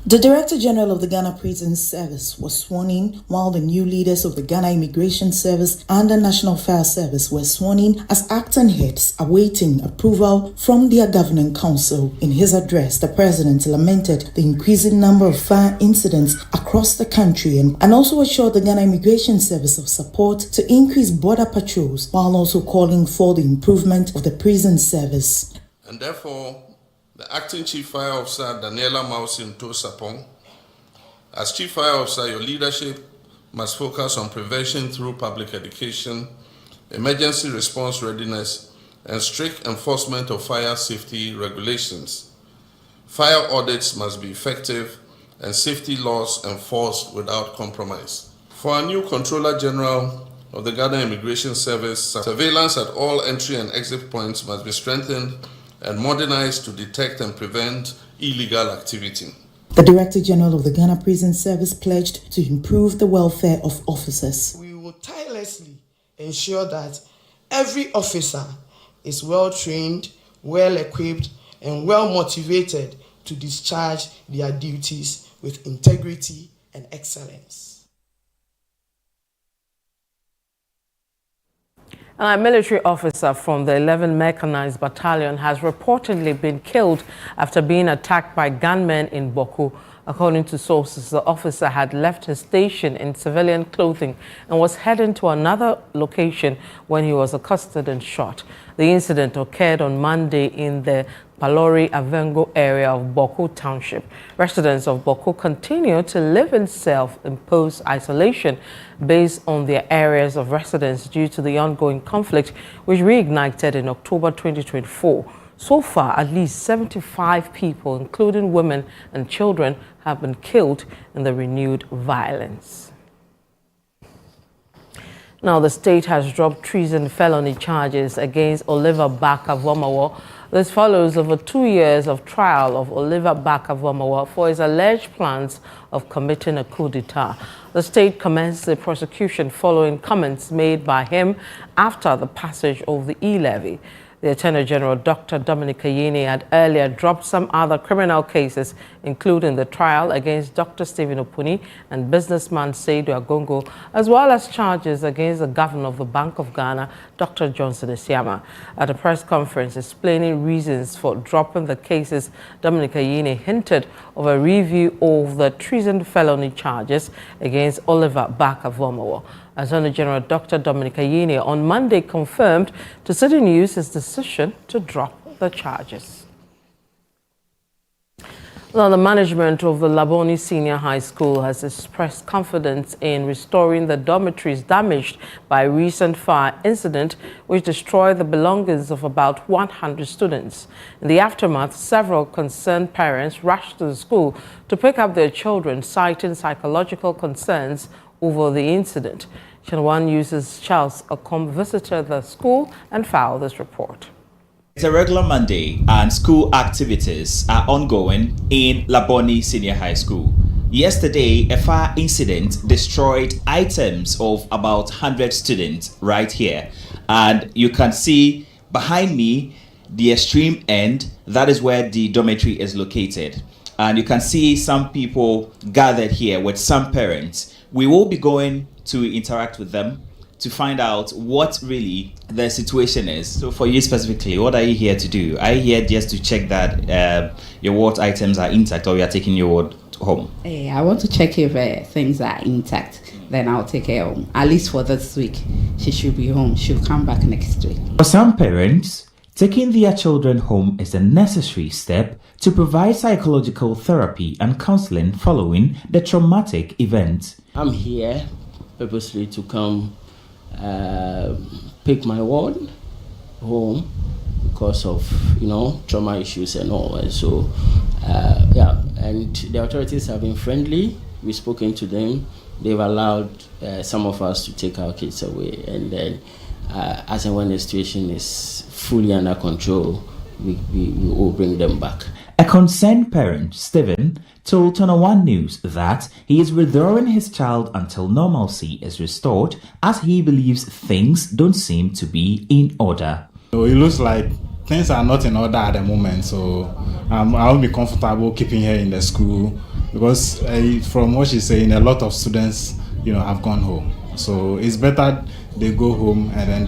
Speaker 11: The Director General of the Ghana Prison Service was sworn in, while the new leaders of the Ghana Immigration Service and the National Fire Service were sworn in as acting heads, awaiting approval from their governing council. In his address, the President lamented the increasing number of fire incidents across the country and also assured the Ghana Immigration Service of support to increase border patrols, while also calling for the improvement of the prison service.
Speaker 12: And therefore, the Acting Chief Fire Officer, Daniela Mausinto Sapong. As Chief Fire Officer, your leadership must focus on prevention through public education, emergency response readiness, and strict enforcement of fire safety regulations. Fire audits must be effective and safety laws enforced without compromise. For our new Controller General of the Ghana Immigration Service, surveillance at all entry and exit points must be strengthened and modernized to detect and prevent illegal activity.
Speaker 11: The Director General of the Ghana Prison Service pledged to improve the welfare of officers.
Speaker 17: We will tirelessly ensure that every officer is well trained, well equipped, and well motivated to discharge their duties with integrity and excellence.
Speaker 13: A military officer from the 11th Mechanized Battalion has reportedly been killed after being attacked by gunmen in Boku. According to sources, the officer had left his station in civilian clothing and was heading to another location when he was accosted and shot. The incident occurred on Monday in the Palori Avengo area of Boku Township. Residents of Boku continue to live in self-imposed isolation based on their areas of residence due to the ongoing conflict, which reignited in October 2024. So far, at least 75 people, including women and children, have been killed in the renewed violence. Now, the state has dropped treason felony charges against Oliver Baka-Vomawo. This follows over 2 years of trial of Oliver Baka-Vomawo for his alleged plans of committing a coup d'etat. The state commenced the prosecution following comments made by him after the passage of the e-levy. The Attorney General, Dr. Dominic Ayine, had earlier dropped some other criminal cases, including the trial against Dr. Stephen Opuni and businessman Seydou Agongo, as well as charges against the governor of the Bank of Ghana, Dr. Johnson Esiama. At a press conference explaining reasons for dropping the cases, Dominic Ayine hinted of a review of the treason felony charges against Oliver Baka-Vomawo. Attorney General Dr. Dominic Ayine on Monday confirmed to City News his decision to drop the charges. Now, the management of the Laboni Senior High School has expressed confidence in restoring the dormitories damaged by a recent fire incident which destroyed the belongings of about 100 students. In the aftermath, several concerned parents rushed to the school to pick up their children, citing psychological concerns over the incident. Channel 1 News' Charles Okom visited the school and filed this report.
Speaker 20: It's a regular Monday and school activities are ongoing in Laboni Senior High School. Yesterday, a fire incident destroyed items of about 100 students right here. And you can see behind me the extreme end, that is where the dormitory is located. And you can see some people gathered here with some parents. We will be going to interact with them to find out what really the situation is. So for you specifically, what are you here to do? Are you here just to check that your ward items are intact, or you are taking your ward home?
Speaker 22: I want to check if things are intact. Then I'll take her home. At least for this week. She should be home. She'll come back next week.
Speaker 20: For some parents, taking their children home is a necessary step to provide psychological therapy and counseling following the traumatic event.
Speaker 26: I'm here purposely to come pick my ward home because of trauma issues and all. And so and the authorities have been friendly. We've spoken to them. They've allowed some of us to take our kids away, and then as and when the situation is fully under control, we will bring them back.
Speaker 20: A concerned parent, Stephen, told Channel One News that he is withdrawing his child until normalcy is restored, as he believes things don't seem to be in order.
Speaker 1: So it looks like things are not in order at the moment, so I will be comfortable keeping her in the school, because from what she's saying, a lot of students, have gone home. So it's better they go home, and then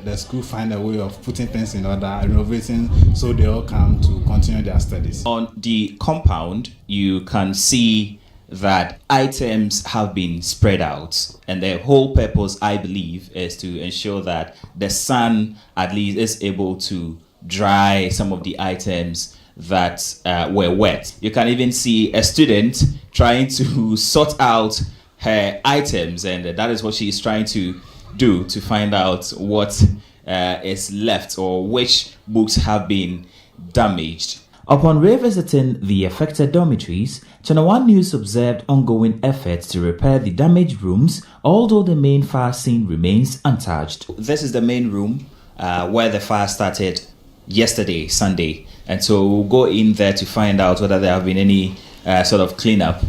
Speaker 1: the school find a way of putting things in order, renovating, so they all come to continue their studies.
Speaker 20: On the compound, you can see that items have been spread out, and the whole purpose, I believe, is to ensure that the sun at least is able to dry some of the items that were wet. You can even see a student trying to sort out her items, and that is what she is trying to do, to find out what is left or which books have been damaged. Upon revisiting the affected dormitories, Channel One News observed ongoing efforts to repair the damaged rooms, although the main fire scene remains untouched. This is the main room where the fire started yesterday, Sunday, and so we'll go in there to find out whether there have been any sort of cleanup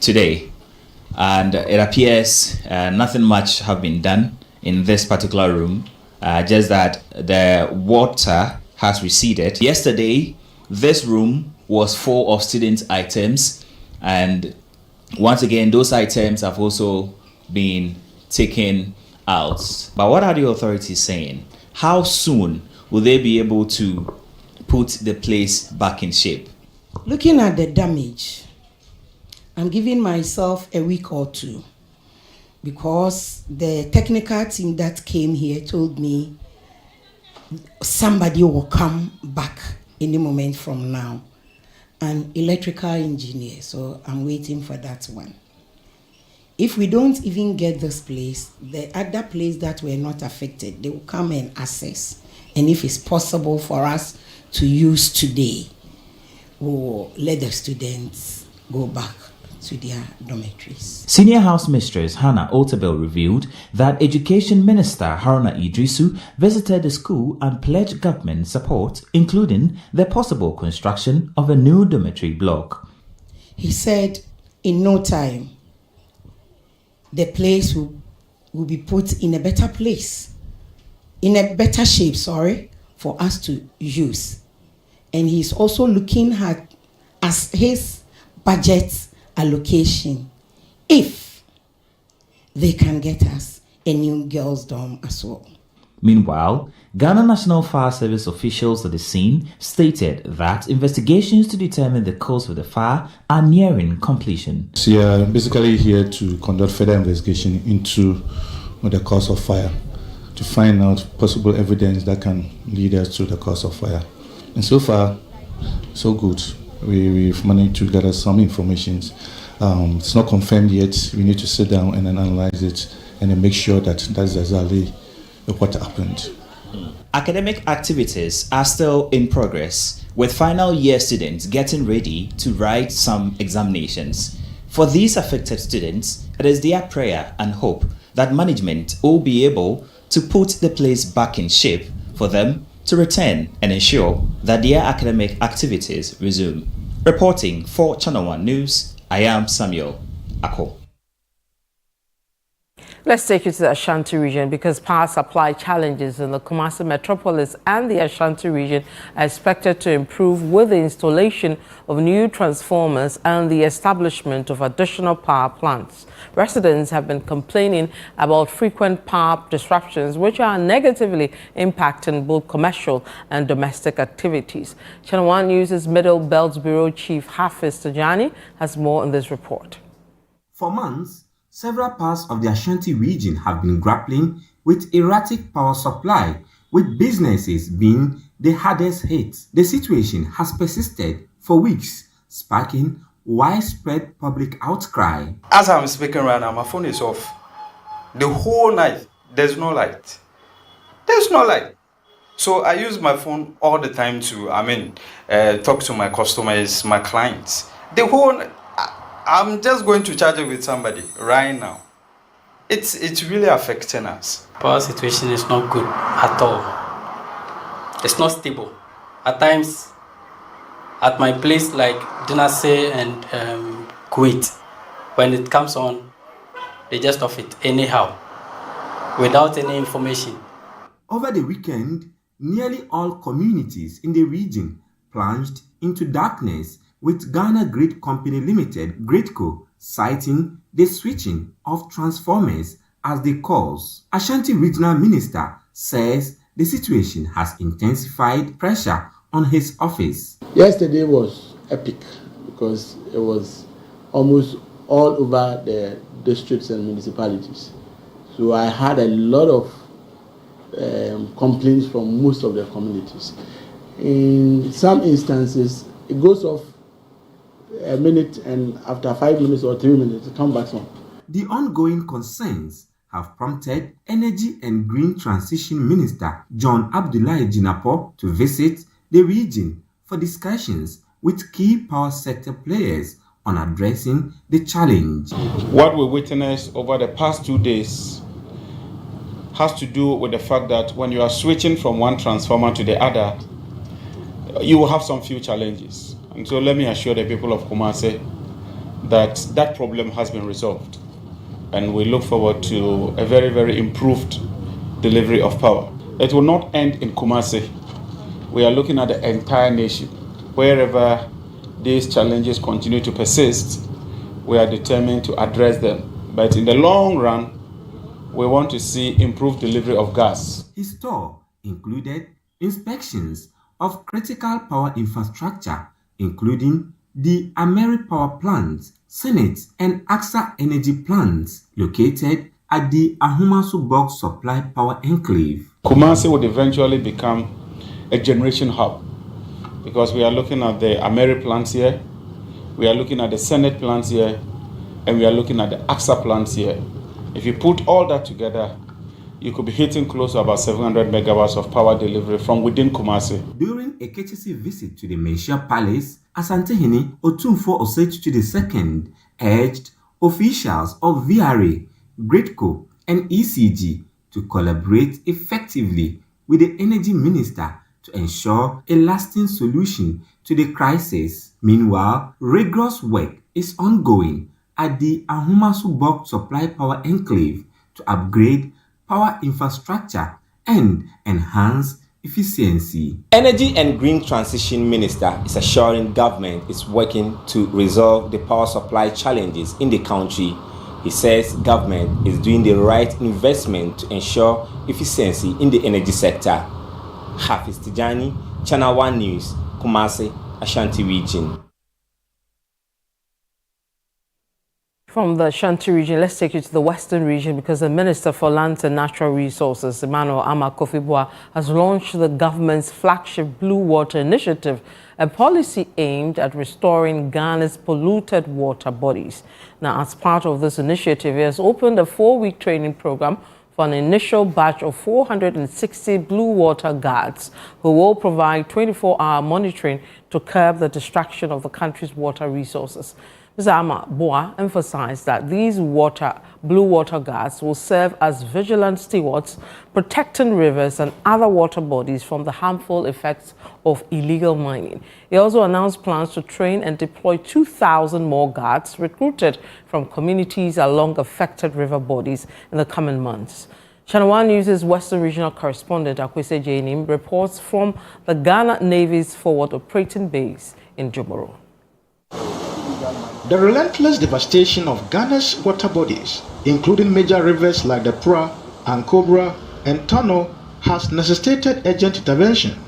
Speaker 20: today. And it appears nothing much have been done in this particular room, just that the water has receded. Yesterday, this room was full of student items, and once again, those items have also been taken out. But what are the authorities saying? How soon will they be able to put the place back in shape?
Speaker 17: Looking at the damage, I'm giving myself a week or two, because the technical team that came here told me somebody will come back any moment from now, an electrical engineer, so I'm waiting for that one. If we don't even get this place, the other place that were not affected, they will come and assess, and if it's possible for us to use today, we'll let the students go back to their dormitories.
Speaker 20: Senior House Mistress Hannah Otabel revealed that Education Minister Haruna Idrisu visited the school and pledged government support, including the possible construction of a new dormitory block.
Speaker 17: He said in no time, the place will be put in a better place, in a better shape, for us to use. And he's also looking at as his budget allocation, if they can get us a new girls' dorm as well.
Speaker 20: Meanwhile, Ghana National Fire Service officials at the scene stated that investigations to determine the cause of the fire are nearing completion.
Speaker 2: We are basically here to conduct further investigation into the cause of fire, to find out possible evidence that can lead us to the cause of fire. And so far, so good. We've managed to gather some information. It's not confirmed yet. We need to sit down and then analyze it and then make sure that that's exactly what happened.
Speaker 20: Academic activities are still in progress, with final year students getting ready to write some examinations. For these affected students, it is their prayer and hope that management will be able to put the place back in shape for them to return and ensure that their academic activities resume. Reporting for Channel One News, I am Samuel Ako.
Speaker 13: Let's take you to the Ashanti region, because power supply challenges in the Kumasi metropolis and the Ashanti region are expected to improve with the installation of new transformers and the establishment of additional power plants. Residents have been complaining about frequent power disruptions, which are negatively impacting both commercial and domestic activities. Channel One News' Middle Belt Bureau Chief Hafiz Tajani has more in this report.
Speaker 3: For months, several parts of the Ashanti region have been grappling with erratic power supply, with businesses being the hardest hit. The situation has persisted for weeks, sparking widespread public outcry.
Speaker 8: As I'm speaking right now, my phone is off. The whole night, there's no light.
Speaker 4: There's no light. So I use my phone all the time to, talk to my customers, my clients. I'm just going to charge it with somebody right now. It's really affecting us.
Speaker 8: Power situation is not good at all. It's not stable. At times, at my place like Dinase and Kuwait, when it comes on, they just off it anyhow, without any information.
Speaker 3: Over the weekend, nearly all communities in the region plunged into darkness, with Ghana Grid Company Limited, GridCo, citing the switching of transformers as the cause. Ashanti Regional Minister says the situation has intensified pressure on his office.
Speaker 15: Yesterday was epic because it was almost all over the districts and municipalities. So I had a lot of complaints from most of the communities. In some instances, it goes off a minute and after 5 minutes or 3 minutes, it comes back on.
Speaker 3: The ongoing concerns have prompted Energy and Green Transition Minister John Abdullahi Jinapo to visit the region for discussions with key power sector players on addressing the challenge.
Speaker 1: What we witnessed over the past 2 days has to do with the fact that when you are switching from one transformer to the other, you will have some few challenges. And so let me assure the people of Kumasi that that problem has been resolved. And we look forward to a very, very improved delivery of power. It will not end in Kumasi. We are looking at the entire nation. Wherever these challenges continue to persist, we are determined to address them. But in the long run, we want to see improved delivery of gas.
Speaker 3: His tour included inspections of critical power infrastructure, including the Ameri Power Plant, Senate and AXA Energy plants located at the Ahumasu Bulk Supply Power Enclave.
Speaker 1: Kumasi would eventually become a generation hub because we are looking at the Ameri plants here, we are looking at the Senate plants here, and we are looking at the AXA plants here. If you put all that together, you could be hitting close to about 700 megawatts of power delivery from within Kumasi.
Speaker 3: During a courtesy visit to the Menchia Palace, Asantehene Otumfuo Oseitutu II urged officials of VRA, GridCo, and ECG to collaborate effectively with the Energy Minister to ensure a lasting solution to the crisis. Meanwhile, rigorous work is ongoing at the Ahumasu Bulk Supply Power Enclave to upgrade power infrastructure and enhance efficiency.
Speaker 23: Energy and Green Transition Minister is assuring government is working to resolve the power supply challenges in the country. He says government is doing the right investment to ensure efficiency in the energy sector. Hafiz Tijani, Channel 1 News, Kumasi, Ashanti Region.
Speaker 13: From the Ashanti region, let's take you to the Western region because the Minister for Lands and Natural Resources, Emmanuel Ama Kofi-Boah, has launched the government's flagship Blue Water Initiative, a policy aimed at restoring Ghana's polluted water bodies. Now, as part of this initiative, he has opened a 4-week training program for an initial batch of 460 Blue Water Guards who will provide 24-hour monitoring to curb the destruction of the country's water resources. Mr. Ama-Boah emphasized that these Blue Water Guards will serve as vigilant stewards, protecting rivers and other water bodies from the harmful effects of illegal mining. He also announced plans to train and deploy 2,000 more guards recruited from communities along affected river bodies in the coming months. Channel 1 News' Western Regional Correspondent Akwese Jainim reports from the Ghana Navy's Forward Operating Base in Jomoro.
Speaker 24: The relentless devastation of Ghana's water bodies, including major rivers like the Pra, Ankobra, and Tano, has necessitated urgent intervention.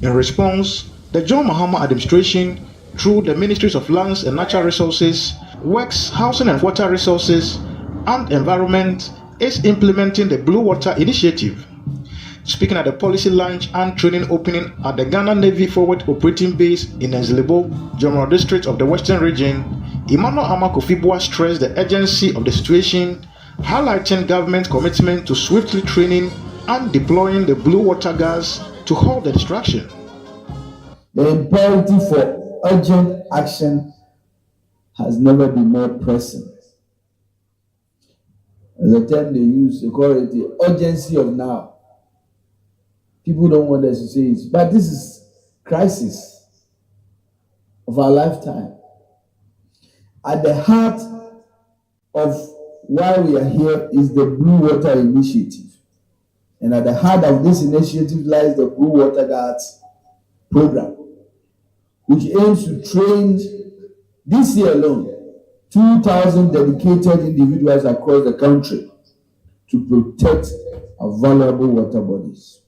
Speaker 24: In response, the John Mahama administration, through the Ministries of Lands and Natural Resources, Works, Housing and Water Resources, and Environment, is implementing the Blue Water Initiative. Speaking at the policy launch and training opening at the Ghana Navy Forward Operating Base in Enzlebo, Jomoro District of the Western Region, Emmanuel Ama Kofi-Boah stressed the urgency of the situation, highlighting government's commitment to swiftly training and deploying the blue water gas to halt the destruction.
Speaker 5: The imperative for urgent action has never been more pressing. As a term they use, they call it the urgency of now. People don't want us to say it, but this is crisis of our lifetime. At the heart of why we are here is the Blue Water Initiative. And at the heart of this initiative lies the Blue Water Guards program, which aims to train, this year alone, 2,000 dedicated individuals across the country to protect our valuable water bodies.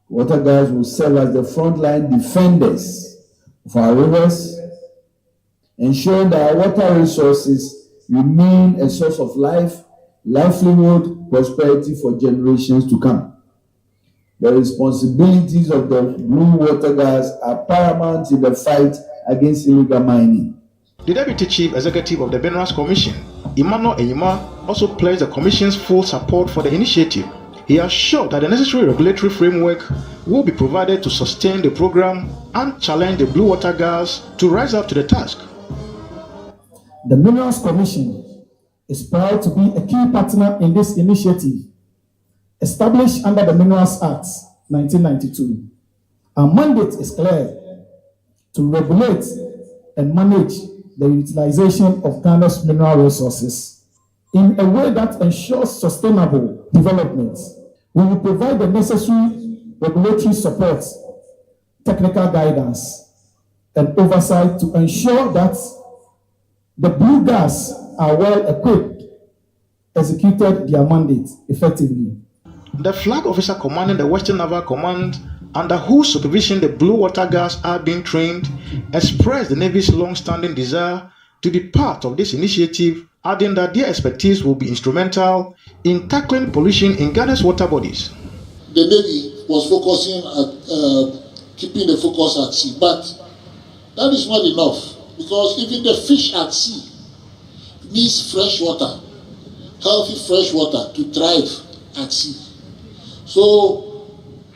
Speaker 5: Water guards will serve as the frontline defenders of our rivers, ensuring that our water resources remain a source of life, livelihood, prosperity for generations to come. The responsibilities of the Blue Water Guards are paramount in the fight against illegal mining.
Speaker 24: The Deputy Chief Executive of the Minerals Commission, Emmanuel Enyima, also pledged the Commission's full support for the initiative. He assured that the necessary regulatory framework will be provided to sustain the program and challenge the Blue Water Guards to rise up to the task.
Speaker 6: The Minerals Commission is proud to be a key partner in this initiative, established under the Minerals Act 1992. Our mandate is clear: to regulate and manage the utilization of Ghana's mineral resources in a way that ensures sustainable development. We will provide the necessary regulatory support, technical guidance, and oversight to ensure that the Blue Guards are well equipped, executed their mandate effectively.
Speaker 24: The Flag Officer commanding the Western Naval Command, under whose supervision the Blue Water Guards are being trained, expressed the Navy's long-standing desire to be part of this initiative, adding that their expertise will be instrumental in tackling pollution in Ghana's water bodies.
Speaker 10: The Navy was focusing at keeping the focus at sea, but that is not enough, because even the fish at sea needs fresh water, healthy fresh water to thrive at sea. So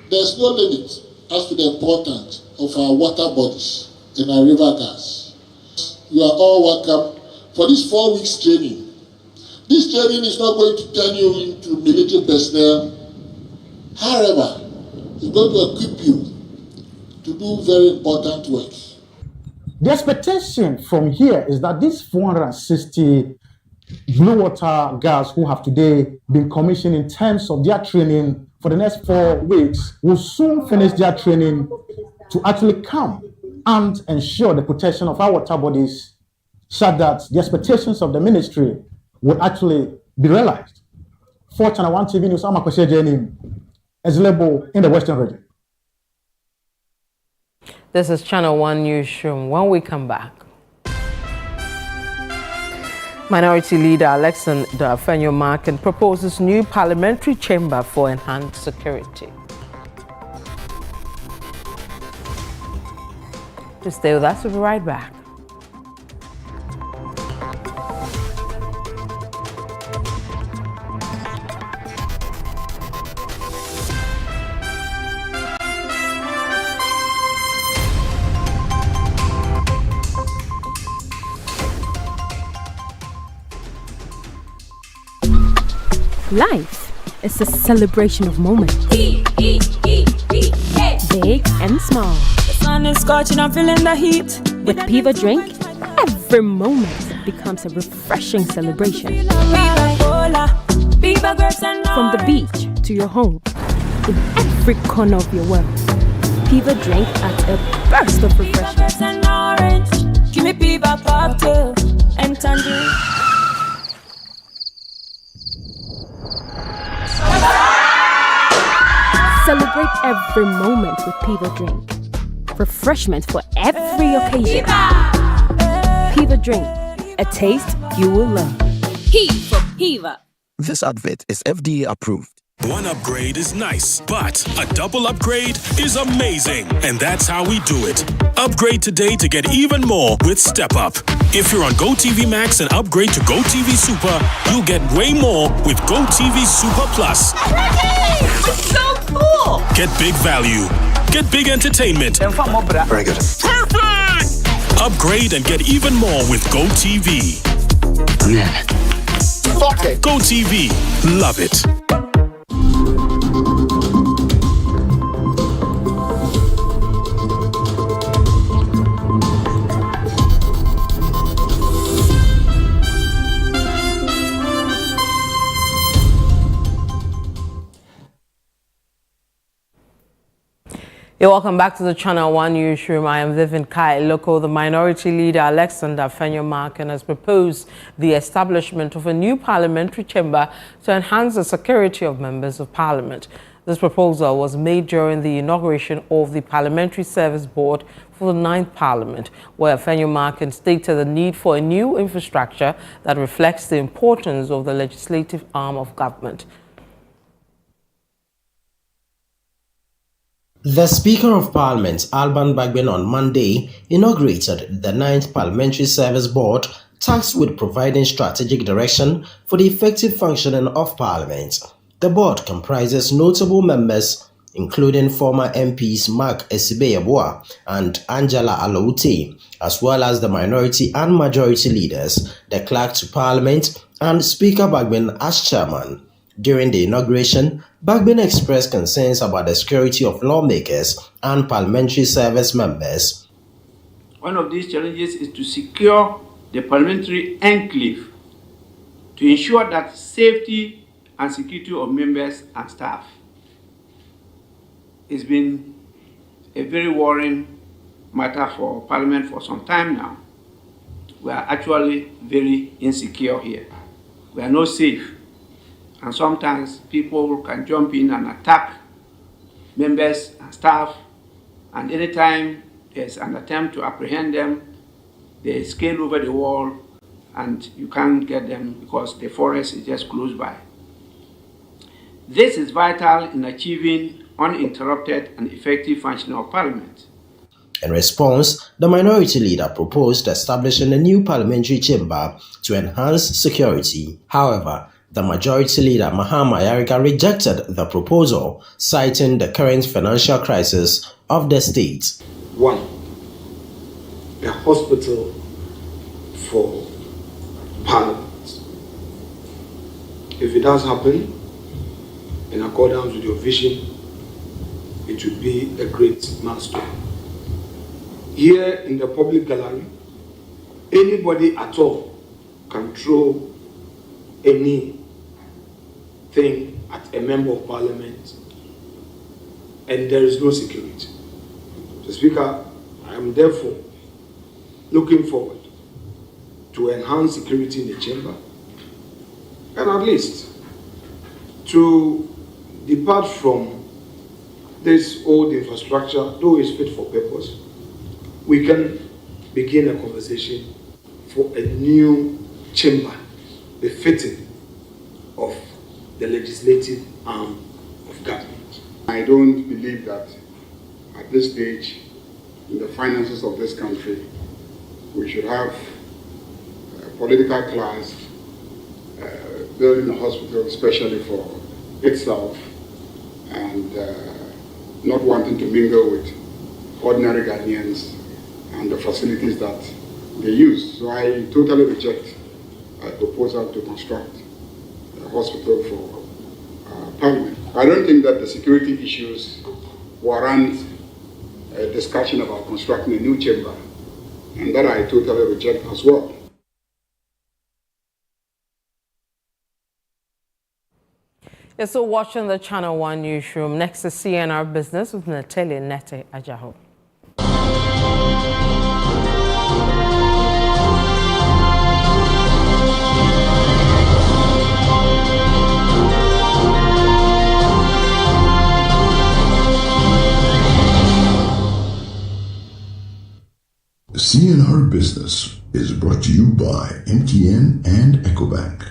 Speaker 10: there's no limit as to the importance of our water bodies and our river guards. You are all welcome for this 4 weeks training. This training is not going to turn you into military personnel. However, it's going to equip you to do very important work.
Speaker 6: The expectation from here is that these 460 Blue Water Guards who have today been commissioned in terms of their training for the next 4 weeks will soon finish their training to actually come and ensure the protection of our water bodies, so that the expectations of the ministry will actually be realized. For Channel 1 TV News, I'm Akwesi Jenim, available in the Western region.
Speaker 13: This is Channel 1 Newsroom. When we come back, Minority Leader Alexander Fenyo-Markin proposes new parliamentary chamber for enhanced security. Just stay with us, we'll be right back.
Speaker 16: Life is a celebration of moments. Big and small.
Speaker 7: The sun is scorching, I'm feeling the heat.
Speaker 16: With Piva Drink, every moment becomes a refreshing celebration. From the beach to your home, in every corner of your world, Piva Drink adds a burst of refreshment.
Speaker 7: Give me Piva cocktail and tangerine.
Speaker 16: Celebrate every moment with Piva Drink. Refreshment for every occasion. Piva Drink, a taste you will love.
Speaker 7: P for Piva.
Speaker 9: This advert is FDA approved.
Speaker 21: One upgrade is nice, but a double upgrade is amazing. And that's how we do it. Upgrade today to get even more with Step Up. If you're on GoTV Max and upgrade to GoTV Super, you'll get way more with GoTV Super Plus. It's so cool! Get big value. Get big entertainment.
Speaker 11: Very good.
Speaker 21: Perfect! Upgrade and get even more with GoTV.
Speaker 11: Man.
Speaker 21: GoTV. Love it.
Speaker 13: You're welcome back to the Channel 1 newsroom. I am Vivian Kai Loko. The minority leader Alexander Fenyomarkin has proposed the establishment of a new parliamentary chamber to enhance the security of members of parliament. This proposal was made during the inauguration of the Parliamentary Service Board for the 9th Parliament, where Fenyomarkin stated the need for a new infrastructure that reflects the importance of the legislative arm of government.
Speaker 12: The Speaker of Parliament, Alban Bagbin, on Monday inaugurated the 9th Parliamentary Service Board, tasked with providing strategic direction for the effective functioning of Parliament. The board comprises notable members, including former MPs Mark Esibe-Yeboah and Angela Aloute, as well as the minority and majority leaders, the clerk to Parliament, and Speaker Bagbin as chairman. During the inauguration, Bagbin expressed concerns about the security of lawmakers and parliamentary service members.
Speaker 14: One of these challenges is to secure the parliamentary enclave to ensure that safety and security of members and staff. It's been a very worrying matter for Parliament for some time now. We are actually very insecure here. We are not safe. And sometimes people can jump in and attack members and staff, and anytime there's an attempt to apprehend them, they scale over the wall and you can't get them because the forest is just close by. This is vital in achieving uninterrupted and effective functioning of Parliament.
Speaker 12: In response, the minority leader proposed establishing a new parliamentary chamber to enhance security. However, the majority leader, Mahama Yarika, rejected the proposal, citing the current financial crisis of the state.
Speaker 18: One, a hospital for Parliament. If it does happen, in accordance with your vision, it would be a great milestone. Here in the public gallery, anybody at all can throw anything at a member of Parliament, and there is no security. So, Speaker, I am therefore looking forward to enhance security in the chamber, and at least to depart from this old infrastructure, though it's fit for purpose. We can begin a conversation for a new chamber befitting of the legislative arm of government.
Speaker 19: I don't believe that at this stage in the finances of this country we should have a political class building a hospital especially for itself and not wanting to mingle with ordinary Ghanaians and the facilities that they use. So I totally reject a proposal to construct a hospital for Parliament. I don't think that the security issues warrant a discussion about constructing a new chamber, and that I totally reject as well.
Speaker 13: You're still watching the Channel 1 newsroom. Next is CNR Business with Nathalie Nete Ajaho.
Speaker 25: CNR Business is brought to you by MTN and EcoBank.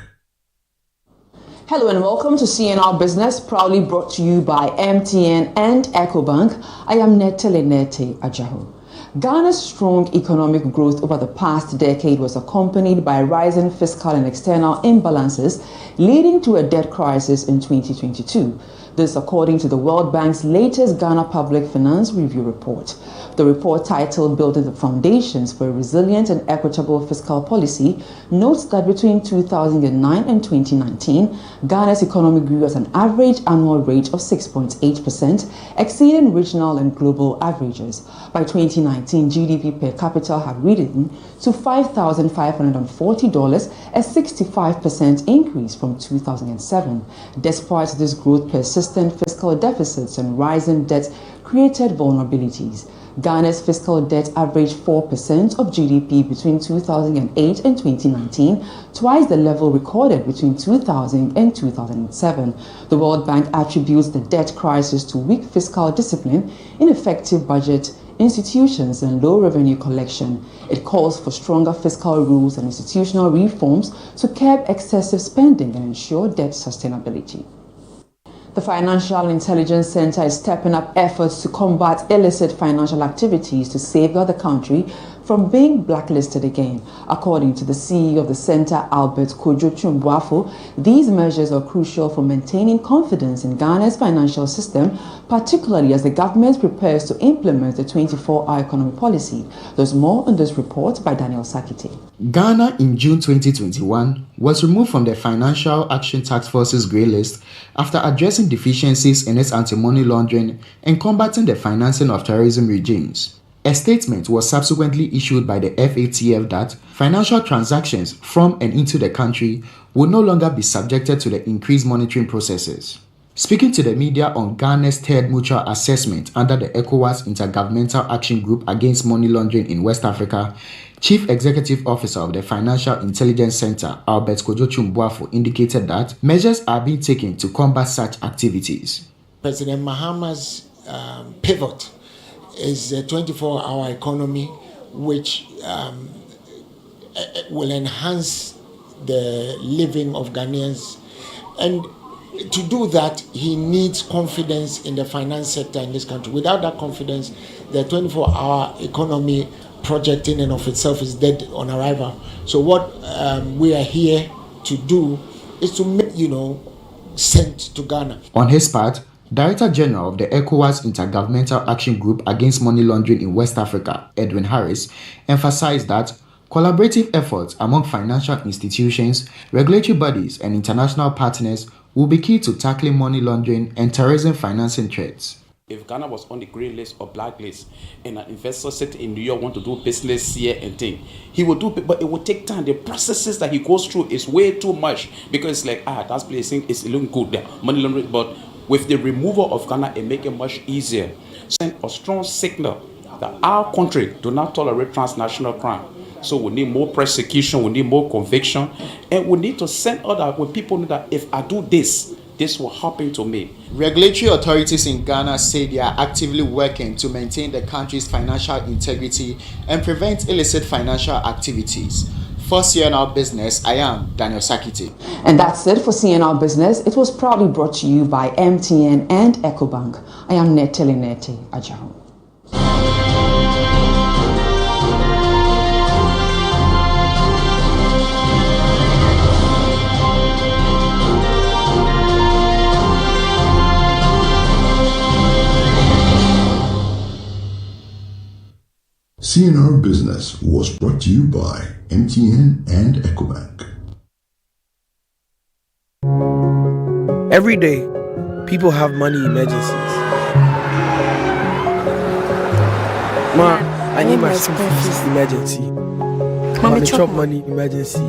Speaker 27: Hello and welcome to CNR Business, proudly brought to you by MTN and EcoBank. I am Nathalie Nete Ajaho. Ghana's strong economic growth over the past decade was accompanied by rising fiscal and external imbalances, leading to a debt crisis in 2022. This according to the World Bank's latest Ghana Public Finance Review report. The report, titled Building the Foundations for a Resilient and Equitable Fiscal Policy, notes that between 2009 and 2019, Ghana's economy grew at an average annual rate of 6.8%, exceeding regional and global averages. By 2019, GDP per capita had risen to $5,540, a 65% increase from 2007. Despite this growth, persistent fiscal deficits and rising debt created vulnerabilities. Ghana's fiscal debt averaged 4% of GDP between 2008 and 2019, twice the level recorded between 2000 and 2007. The World Bank attributes the debt crisis to weak fiscal discipline, ineffective budget institutions, and low revenue collection. It calls for stronger fiscal rules and institutional reforms to curb excessive spending and ensure debt sustainability. The Financial Intelligence Center is stepping up efforts to combat illicit financial activities to safeguard the country from being blacklisted again. According to the CEO of the center, Albert Kojo-Chumbuafo, these measures are crucial for maintaining confidence in Ghana's financial system, particularly as the government prepares to implement the 24-hour economy policy. There's more on this report by Daniel Sakite.
Speaker 2: Ghana in June 2021 was removed from the Financial Action Task Force's grey list after addressing deficiencies in its anti-money laundering and combating the financing of terrorism regimes. A statement was subsequently issued by the FATF that financial transactions from and into the country will no longer be subjected to the increased monitoring processes. Speaking to the media on Ghana's third mutual assessment under the ECOWAS Intergovernmental Action Group Against Money Laundering in West Africa, Chief Executive Officer of the Financial Intelligence Center, Albert Kojo-Chumbuafo, indicated that measures are being taken to combat such activities.
Speaker 4: President Mahama's pivot is a 24-hour economy which will enhance the living of Ghanaians. And to do that, he needs confidence in the finance sector in this country. Without that confidence, the 24-hour economy project in and of itself is dead on arrival. So what we are here to do is to make, sense to Ghana.
Speaker 2: On his part, Director General of the ECOWAS Intergovernmental Action Group Against Money Laundering in West Africa, Edwin Harris, emphasized that collaborative efforts among financial institutions, regulatory bodies, and international partners will be key to tackling money laundering and terrorism financing threats.
Speaker 8: If Ghana was on the grey list or black list and an investor sitting in New York want to do business here and thing, he will do it, but it will take time. The processes that he goes through is way too much because it's like, that place is looking good there, money laundering, but with the removal of Ghana, it make it much easier. Send a strong signal that our country do not tolerate transnational crime. So we need more prosecution, we need more conviction, and we need to send other when people know that if I do this, this will happen to me.
Speaker 2: Regulatory authorities in Ghana say they are actively working to maintain the country's financial integrity and prevent illicit financial activities. For CNR Business, I am Daniel Sakite.
Speaker 27: And that's it for CNR Business. It was proudly brought to you by MTN and EcoBank. I am Nete Ajaho.
Speaker 25: CNR Business was brought to you by MTN and EcoBank.
Speaker 17: Every day, people have money emergencies. Ma, I need my school fees emergency. Mommy chop money emergency.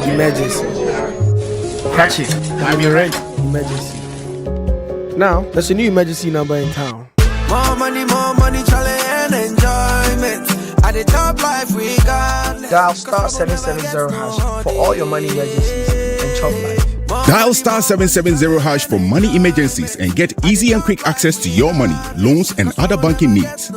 Speaker 17: Emergency. Catch it. I'm your rent emergency. Now, there's a new emergency number in town.
Speaker 20: More money, challenge and enjoyment. At the top life we got.
Speaker 17: Dial star 770 hash for all your money emergencies and chop life.
Speaker 22: Dial star 770 hash for money emergencies and get easy and quick access to your money, loans, and other banking needs.